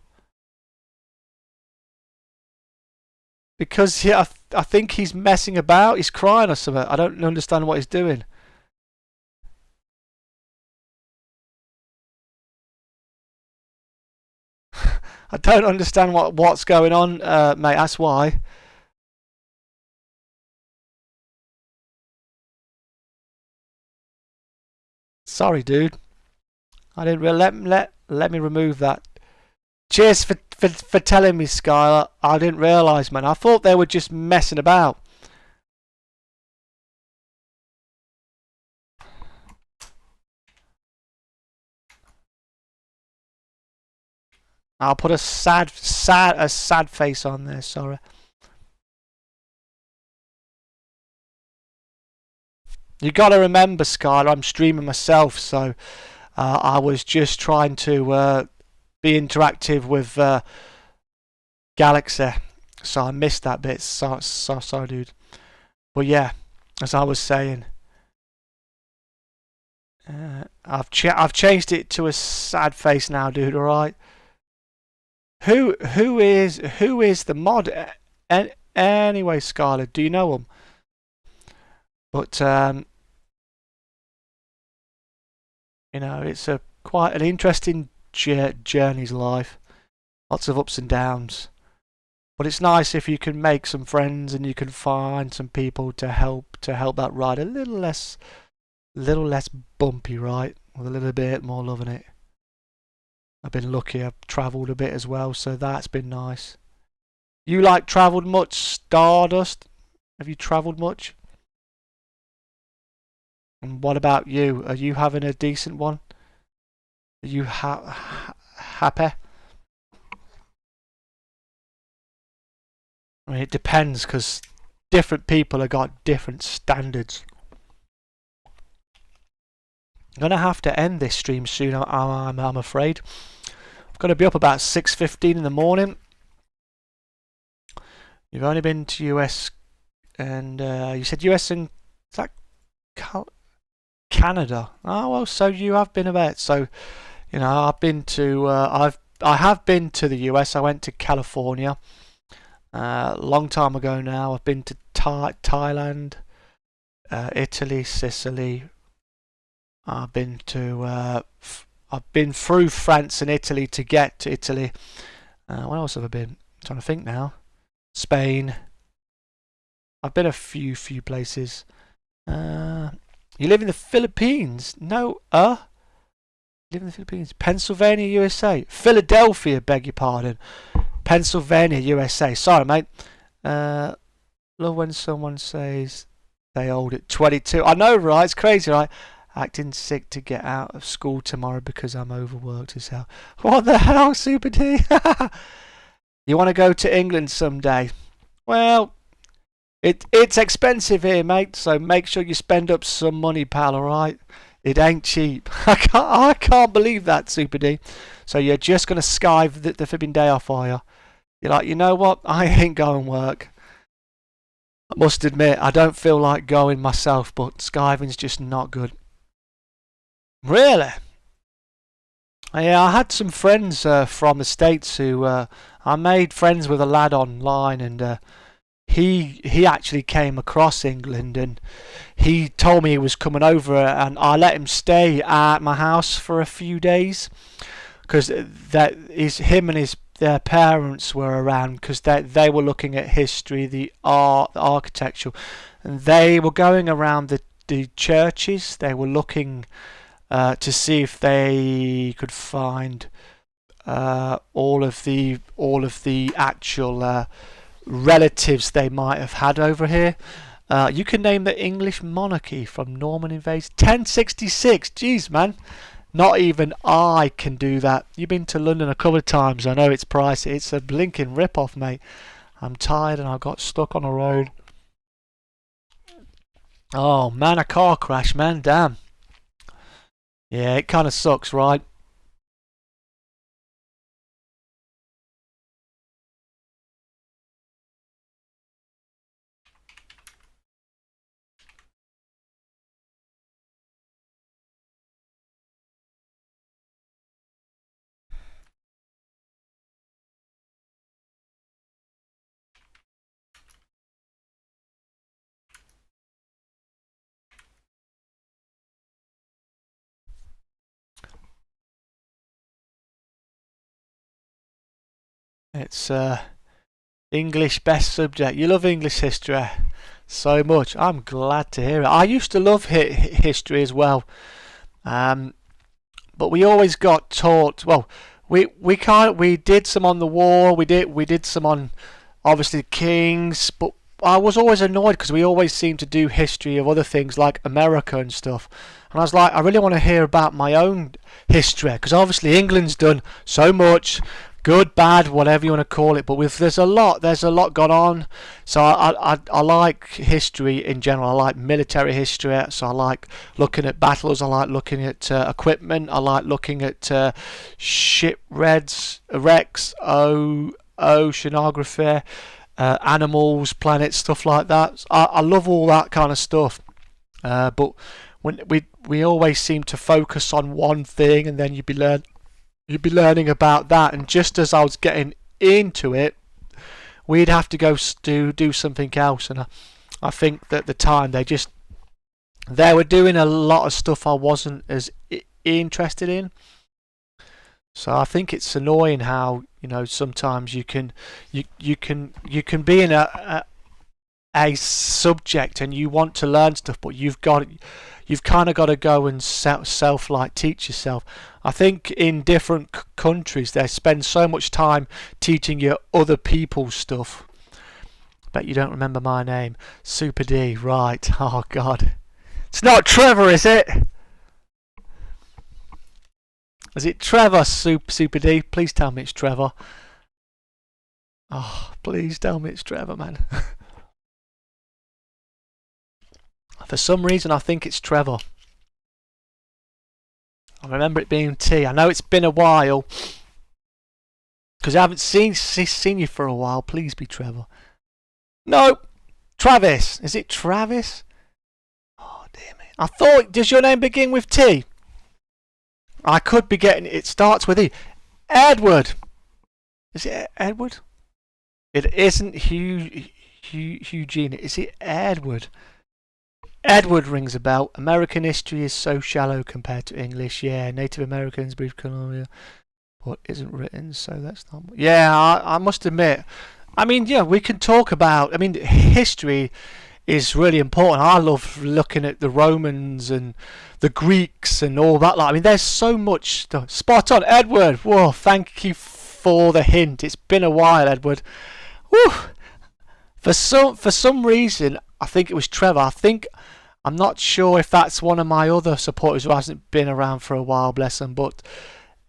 Because yeah, I think he's messing about. He's crying or something. I don't understand what he's doing. I don't understand what's going on, mate. That's why. Sorry, dude. I didn't let me remove that. Cheers for telling me, Skylar. I didn't realise, man. I thought they were just messing about. I'll put a sad face on there. Sorry. You got to remember, Skylar. I'm streaming myself, so I was just trying to be interactive with Galaxy, so I missed that bit. So sorry, dude. But yeah, as I was saying, I've changed it to a sad face now, dude. All right. Who is the mod? Anyway, Scarlett, do you know him? But you know, it's a quite an interesting journey's life. Lots of ups and downs. But it's nice if you can make some friends and you can find some people to help that ride a little less bumpy, right? With a little bit more love in it. I've been lucky. I've travelled a bit as well, so that's been nice. You travelled much, Stardust? Have you travelled much? And what about you? Are you having a decent one? Are you happy? I mean, it depends, because different people have got different standards. I'm going to have to end this stream soon, I'm afraid. I've got to be up about 6:15 in the morning. You've only been to US, and you said US and is that Canada? Oh well, so you have been a bit. So you know, I've been to I have been to the US. I went to California a long time ago now. I've been to Thailand, Italy, Sicily. I've been through France and Italy to get to Italy. Where else have I been? I'm trying to think now. Spain. I've been a few places. You live in the Philippines? No, live in the Philippines. Pennsylvania, USA. Philadelphia, beg your pardon. Pennsylvania, USA. Sorry, mate. Love when someone says they hold it. 22. I know, right? It's crazy, right? Acting sick to get out of school tomorrow because I'm overworked as hell. What the hell, Super D? You want to go to England someday? Well, it's expensive here, mate. So make sure you spend up some money, pal. All right? It ain't cheap. I can't believe that, Super D. So you're just gonna skive the flipping day off, are you? You're like, you know what? I ain't going work. I must admit, I don't feel like going myself, but skiving's just not good. Really? Yeah, I had some friends from the States who I made friends with a lad online, and he actually came across England, and he told me he was coming over, and I let him stay at my house for a few days because him and their parents were around because they were looking at history, the art, the architecture, and they were going around the churches. They were looking to see if they could find all of the actual relatives they might have had over here. You can name the English monarchy from Norman invasion. 1066. Jeez, man. Not even I can do that. You've been to London a couple of times. I know it's pricey. It's a blinking rip-off, mate. I'm tired and I got stuck on a road. Oh, man, a car crash, man. Damn. Yeah, it kind of sucks, right? It's English best subject. You love English history so much. I'm glad to hear it. I used to love history as well, but we always got taught. Well, we did some on the war. We did some on obviously kings, but I was always annoyed because we always seemed to do history of other things like America and stuff. And I was like, I really want to hear about my own history because obviously England's done so much. Good, bad, whatever you want to call it, but there's a lot gone on. So I like history in general. I like military history. So I like looking at battles. I like looking at equipment. I like looking at shipwrecks, oceanography, animals, planets, stuff like that. I love all that kind of stuff. But when we always seem to focus on one thing, and then you'd be learning about that, and just as I was getting into it, we'd have to go do something else. And I think that at the time they were doing a lot of stuff I wasn't as interested in. So I think it's annoying how sometimes you can be in a subject and you want to learn stuff, but you've kind of got to go and teach yourself. I think in different countries they spend so much time teaching you other people's stuff. Bet you don't remember my name. Super D, right. Oh God. It's not Trevor, is it? Is it Trevor, Super D? Please tell me it's Trevor. Oh, please tell me it's Trevor, man. For some reason I think it's Trevor. I remember it being T. I know it's been a while because I haven't seen you for a while. Please be Trevor. No, Travis. Is it Travis? Oh dear me. I thought. Does your name begin with T? I could be getting. It starts with E. Edward. Is it Edward? It isn't Eugene. Is it Edward? Edward rings a bell. American history is so shallow compared to English. Yeah, Native Americans, British Columbia, but isn't written, so that's not. Yeah, I must admit, I mean, yeah, we can talk about. I mean, history is really important. I love looking at the Romans and the Greeks and all that. Like, I mean, there's so much stuff. Spot on, Edward. Whoa, thank you for the hint. It's been a while, Edward. Woo. For some reason, I think it was Trevor. I'm not sure if that's one of my other supporters who hasn't been around for a while. Bless him, but.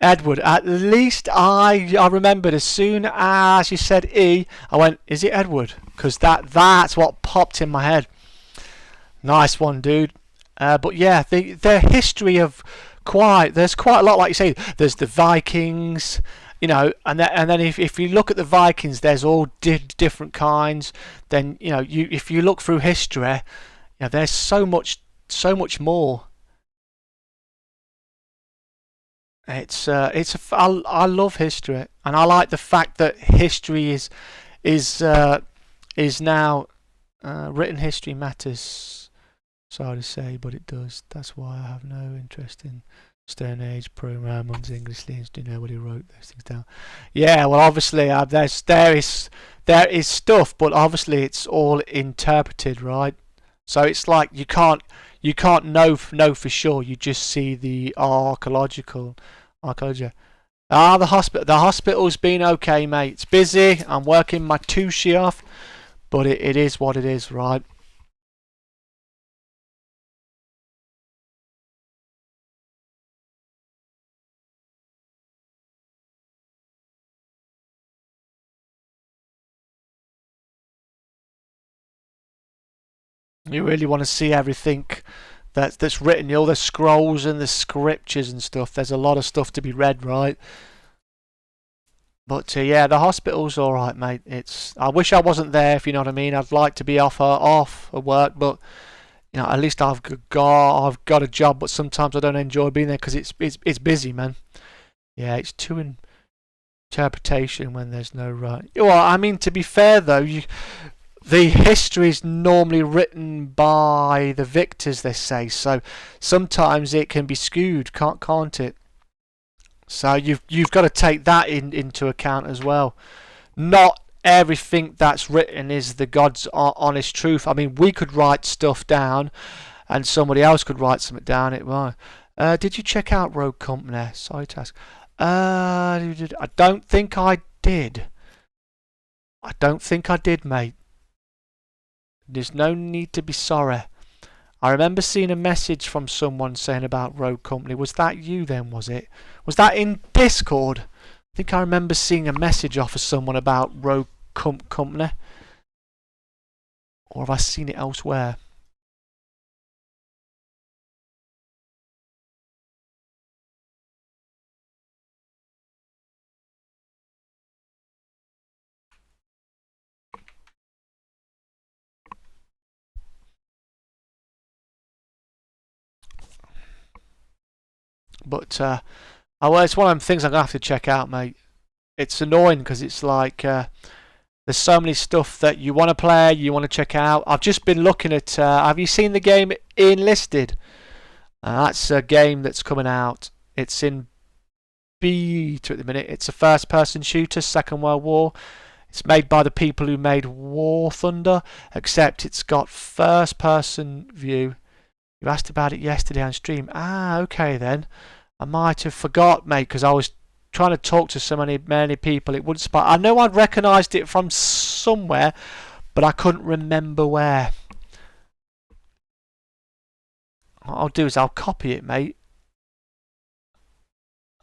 Edward, at least I remembered as soon as you said E, I went, is it Edward? Because that's what popped in my head. Nice one, dude. But yeah, the history of there's quite a lot, like you say. There's the Vikings, you know, and then if you look at the Vikings, there's all different kinds. Then if you look through history, there's so much more. I love history, and I like the fact that history is now written history matters. Sorry to say, but it does. That's why I have no interest in Stone Age, Pro-Romans, English names. Do nobody wrote those things down? Yeah, well, obviously there is stuff, but obviously it's all interpreted, right? So it's like you can't know for sure. You just see the archaeology. The hospital's been okay, mate. It's busy. I'm working my tushy off, but it is what it is, right? You really want to see everything that's written, all the scrolls and the scriptures and stuff. There's a lot of stuff to be read, right? But yeah, the hospital's all right, mate. I wish I wasn't there, if you know what I mean. I'd like to be off of work, but at least I've got a job. But sometimes I don't enjoy being there because it's busy, man. Yeah, it's too interpretation when there's no right. Well, I mean, to be fair though, the history is normally written by the victors, they say. So sometimes it can be skewed, can't it? So you've got to take that into account as well. Not everything that's written is the God's honest truth. I mean, we could write stuff down, and somebody else could write something down. Did you check out Rogue Company? Sorry to ask. I don't think I did. I don't think I did, mate. There's no need to be sorry. I remember seeing a message from someone saying about Rogue Company. Was that you then, was it? Was that in Discord? I think I remember seeing a message off of someone about Rogue Company. Or have I seen it elsewhere? But well, it's one of them things I'm gonna have to check out, mate. It's annoying because it's like there's so many stuff that you want to play, you want to check out. I've just been looking at. Have you seen the game Enlisted? That's a game that's coming out. It's in beta at the minute. It's a first-person shooter, Second World War. It's made by the people who made War Thunder, except it's got first-person view. You asked about it yesterday on stream. Okay then. I might have forgot, mate, because I was trying to talk to so many people. It wouldn't spot. I know I'd recognised it from somewhere, but I couldn't remember where. What I'll do is I'll copy it, mate,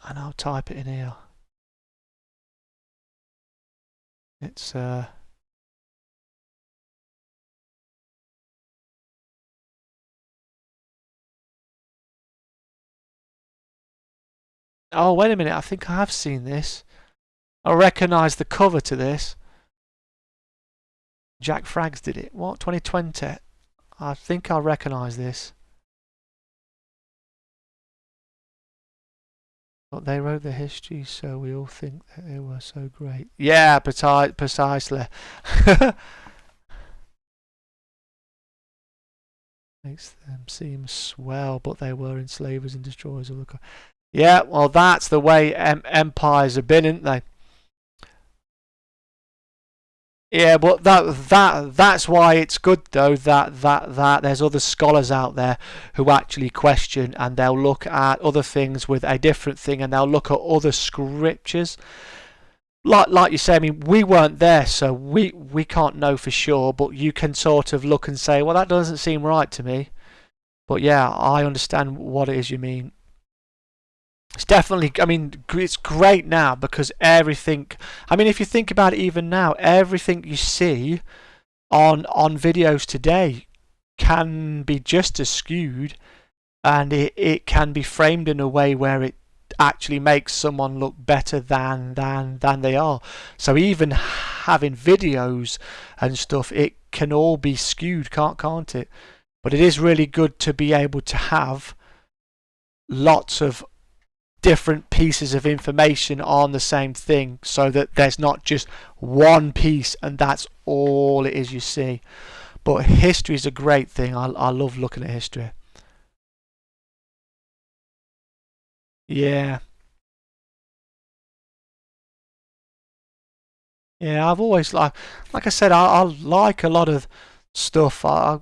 and I'll type it in here. It's oh, wait a minute. I think I have seen this. I recognise the cover to this. Jack Frags did it. What? 2020? I think I recognise this. But they wrote the history, so we all think that they were so great. Yeah, precisely. Makes them seem swell, but they were enslavers and destroyers of the country. Yeah, well, that's the way empires have been, isn't they? Yeah, but that's why it's good though that there's other scholars out there who actually question, and they'll look at other things with a different thing, and they'll look at other scriptures. Like you say, I mean, we weren't there, so we can't know for sure, but you can sort of look and say, well, that doesn't seem right to me. But yeah, I understand what it is you mean. It's definitely, I mean, it's great now because everything, I mean, if you think about it even now, everything you see on videos today can be just as skewed, and it can be framed in a way where it actually makes someone look better than they are. So even having videos and stuff, it can all be skewed, can't it? But it is really good to be able to have lots of different pieces of information on the same thing, so that there's not just one piece and that's all it is you see. But history is a great thing. I love looking at history. Yeah. Yeah, I've always like I said, I like a lot of stuff. I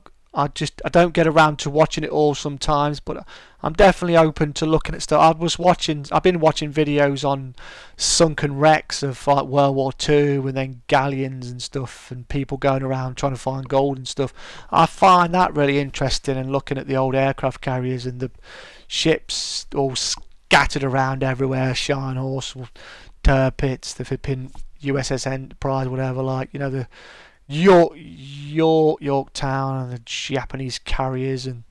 don't get around to watching it all sometimes, but I'm definitely open to looking at stuff. I've been watching videos on sunken wrecks of like World War Two, and then galleons and stuff, and people going around trying to find gold and stuff. I find that really interesting, and looking at the old aircraft carriers and the ships all scattered around everywhere, Shine Horse, Tirpitz, the flipping USS Enterprise, whatever, like, you know, the Yorktown and the Japanese carriers and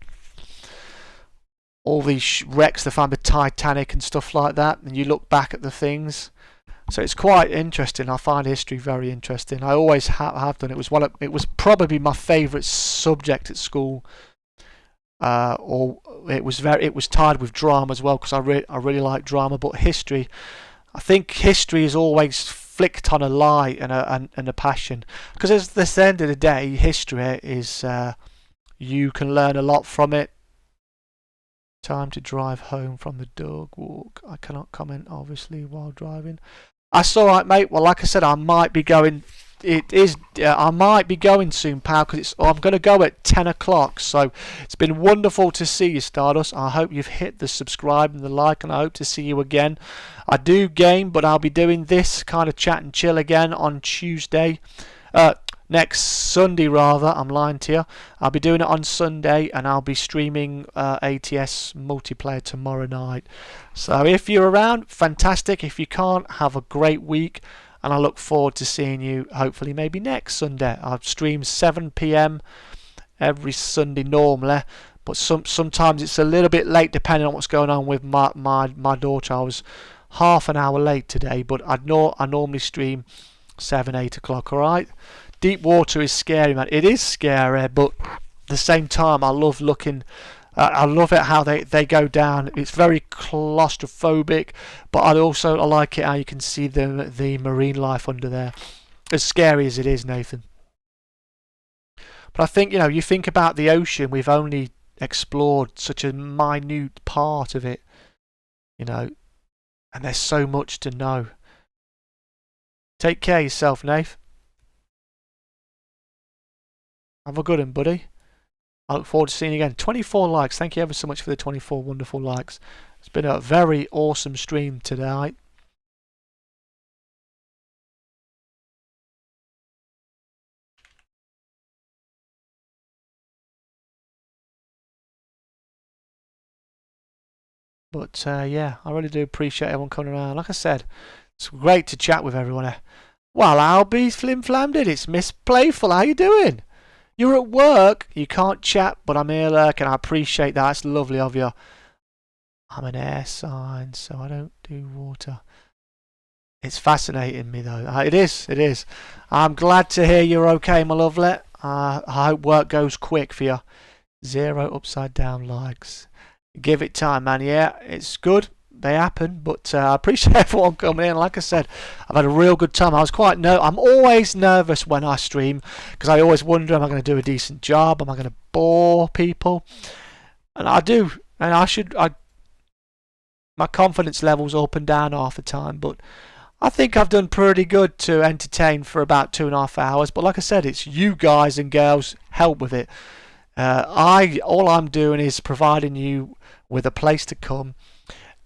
all these wrecks they found, the Titanic and stuff like that, and you look back at the things. So it's quite interesting. I find history very interesting. I always have done. It was probably my favourite subject at school. Or it was tied with drama as well, because I really like drama. But history, I think history is always flicked on a light and a passion, because at the end of the day, history is you can learn a lot from it. Time to drive home from the dog walk. I cannot comment obviously while driving. That's all right, mate. Well, like I said, I might be going. I might be going soon, pal, because I'm going to go at 10 o'clock. So it's been wonderful to see you, Stardust. I hope you've hit the subscribe and the like, and I hope to see you again. I do game, but I'll be doing this kind of chat and chill again on Tuesday. Next Sunday, rather. I'm lying to you. I'll be doing it on Sunday, and I'll be streaming ATS multiplayer tomorrow night. So if you're around, fantastic. If you can't, have a great week. And I look forward to seeing you, hopefully maybe next Sunday. I stream 7 PM every Sunday normally, but sometimes it's a little bit late depending on what's going on with my daughter. I was half an hour late today, but I normally stream 7, 8 o'clock, alright? Deep water is scary, man. It is scary, but at the same time, I love looking. I love it how they go down. It's very claustrophobic, but I like it how you can see the marine life under there. As scary as it is, Nathan. But I think, you think about the ocean, we've only explored such a minute part of it, and there's so much to know. Take care of yourself, Nath. Have a good one, buddy. I look forward to seeing you again. 24 likes. Thank you ever so much for the 24 wonderful likes. It's been a very awesome stream tonight. But yeah, I really do appreciate everyone coming around. Like I said, it's great to chat with everyone. Well, I'll be flim-flammed. It's Miss Playful. How you doing? You're at work, you can't chat, but I'm here lurking. I appreciate that. It's lovely of you. I'm an air sign, so I don't do water. It's fascinating me, though. It is. I'm glad to hear you're okay, my lovely. I hope work goes quick for you. 0 upside down likes. Give it time, man. Yeah, it's good. They happen, but I appreciate everyone coming in. Like I said, I've had a real good time. I'm always nervous when I stream, because I always wonder, am I going to do a decent job? Am I going to bore people? And I do, and my confidence level's up and down half the time, but I think I've done pretty good to entertain for about 2.5 hours. But like I said, it's you guys and girls help with it. All I'm doing is providing you with a place to come,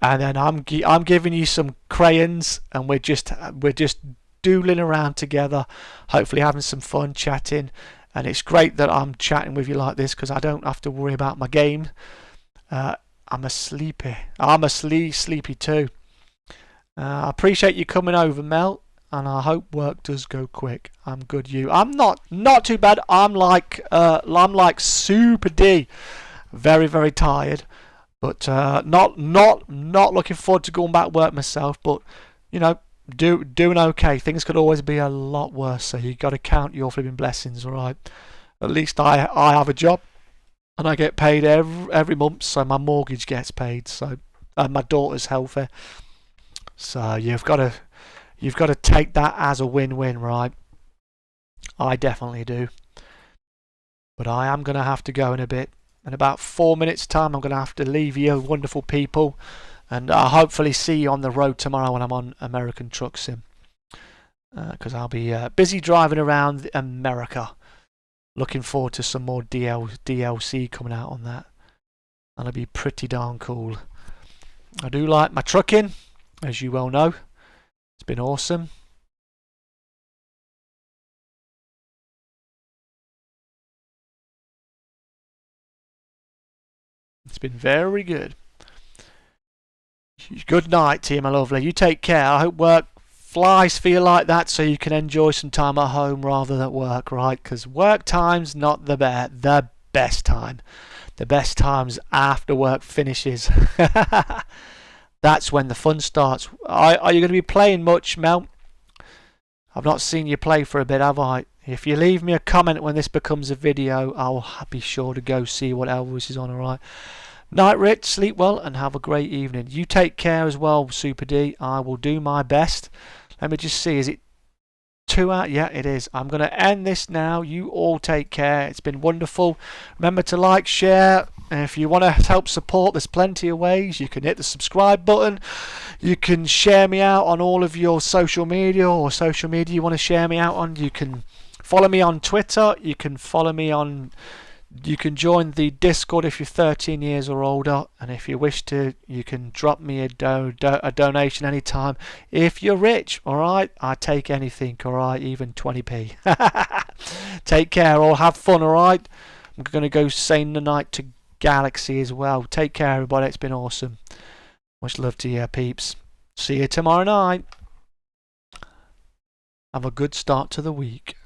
and then I'm giving you some crayons, and we're just doodling around together, hopefully having some fun chatting. And it's great that I'm chatting with you like this because I don't have to worry about my game. I'm a sleepy. I'm a sleepy too. I appreciate you coming over, Mel, and I hope work does go quick. I'm good. I'm not too bad. I'm like Super D, very very tired, but not looking forward to going back to work myself. But you know, doing okay. Things could always be a lot worse, so you got to count your flipping blessings, all right? At least I have a job, and I get paid every month, so my mortgage gets paid, so and my daughter's healthy. So you've got to take that as a win-win, right? I definitely do. But I am going to have to go in a bit. In about 4 minutes' time, I'm going to have to leave you, wonderful people. And I'll hopefully see you on the road tomorrow when I'm on American Truck Sim. Because I'll be busy driving around America. Looking forward to some more DLC coming out on that. That'll be pretty darn cool. I do like my trucking, as you well know. It's been awesome. It's been very good. Good night to you, my lovely. You take care. I hope work flies for you like that so you can enjoy some time at home rather than at work, right? Because work time's not the best time. The best time's after work finishes. That's when the fun starts. Are you going to be playing much, Mel? I've not seen you play for a bit, have I? If you leave me a comment when this becomes a video, I'll be sure to go see what else is on, alright? Night, Rich. Sleep well and have a great evening. You take care as well, Super D. I will do my best. Let me just see. Is it 2 hours? Yeah, it is. I'm going to end this now. You all take care. It's been wonderful. Remember to like, share. And if you want to help support, there's plenty of ways. You can hit the subscribe button. You can share me out on all of your social media or social media you want to share me out on. You can follow me on Twitter. You can follow me on... You can join the Discord if you're 13 years or older, and if you wish to, you can drop me a donation anytime. If you're rich, alright, I take anything, alright, even 20p. Take care, or have fun, alright? I'm going to go saying the night to Galaxy as well. Take care, everybody, it's been awesome. Much love to you, peeps. See you tomorrow night. Have a good start to the week.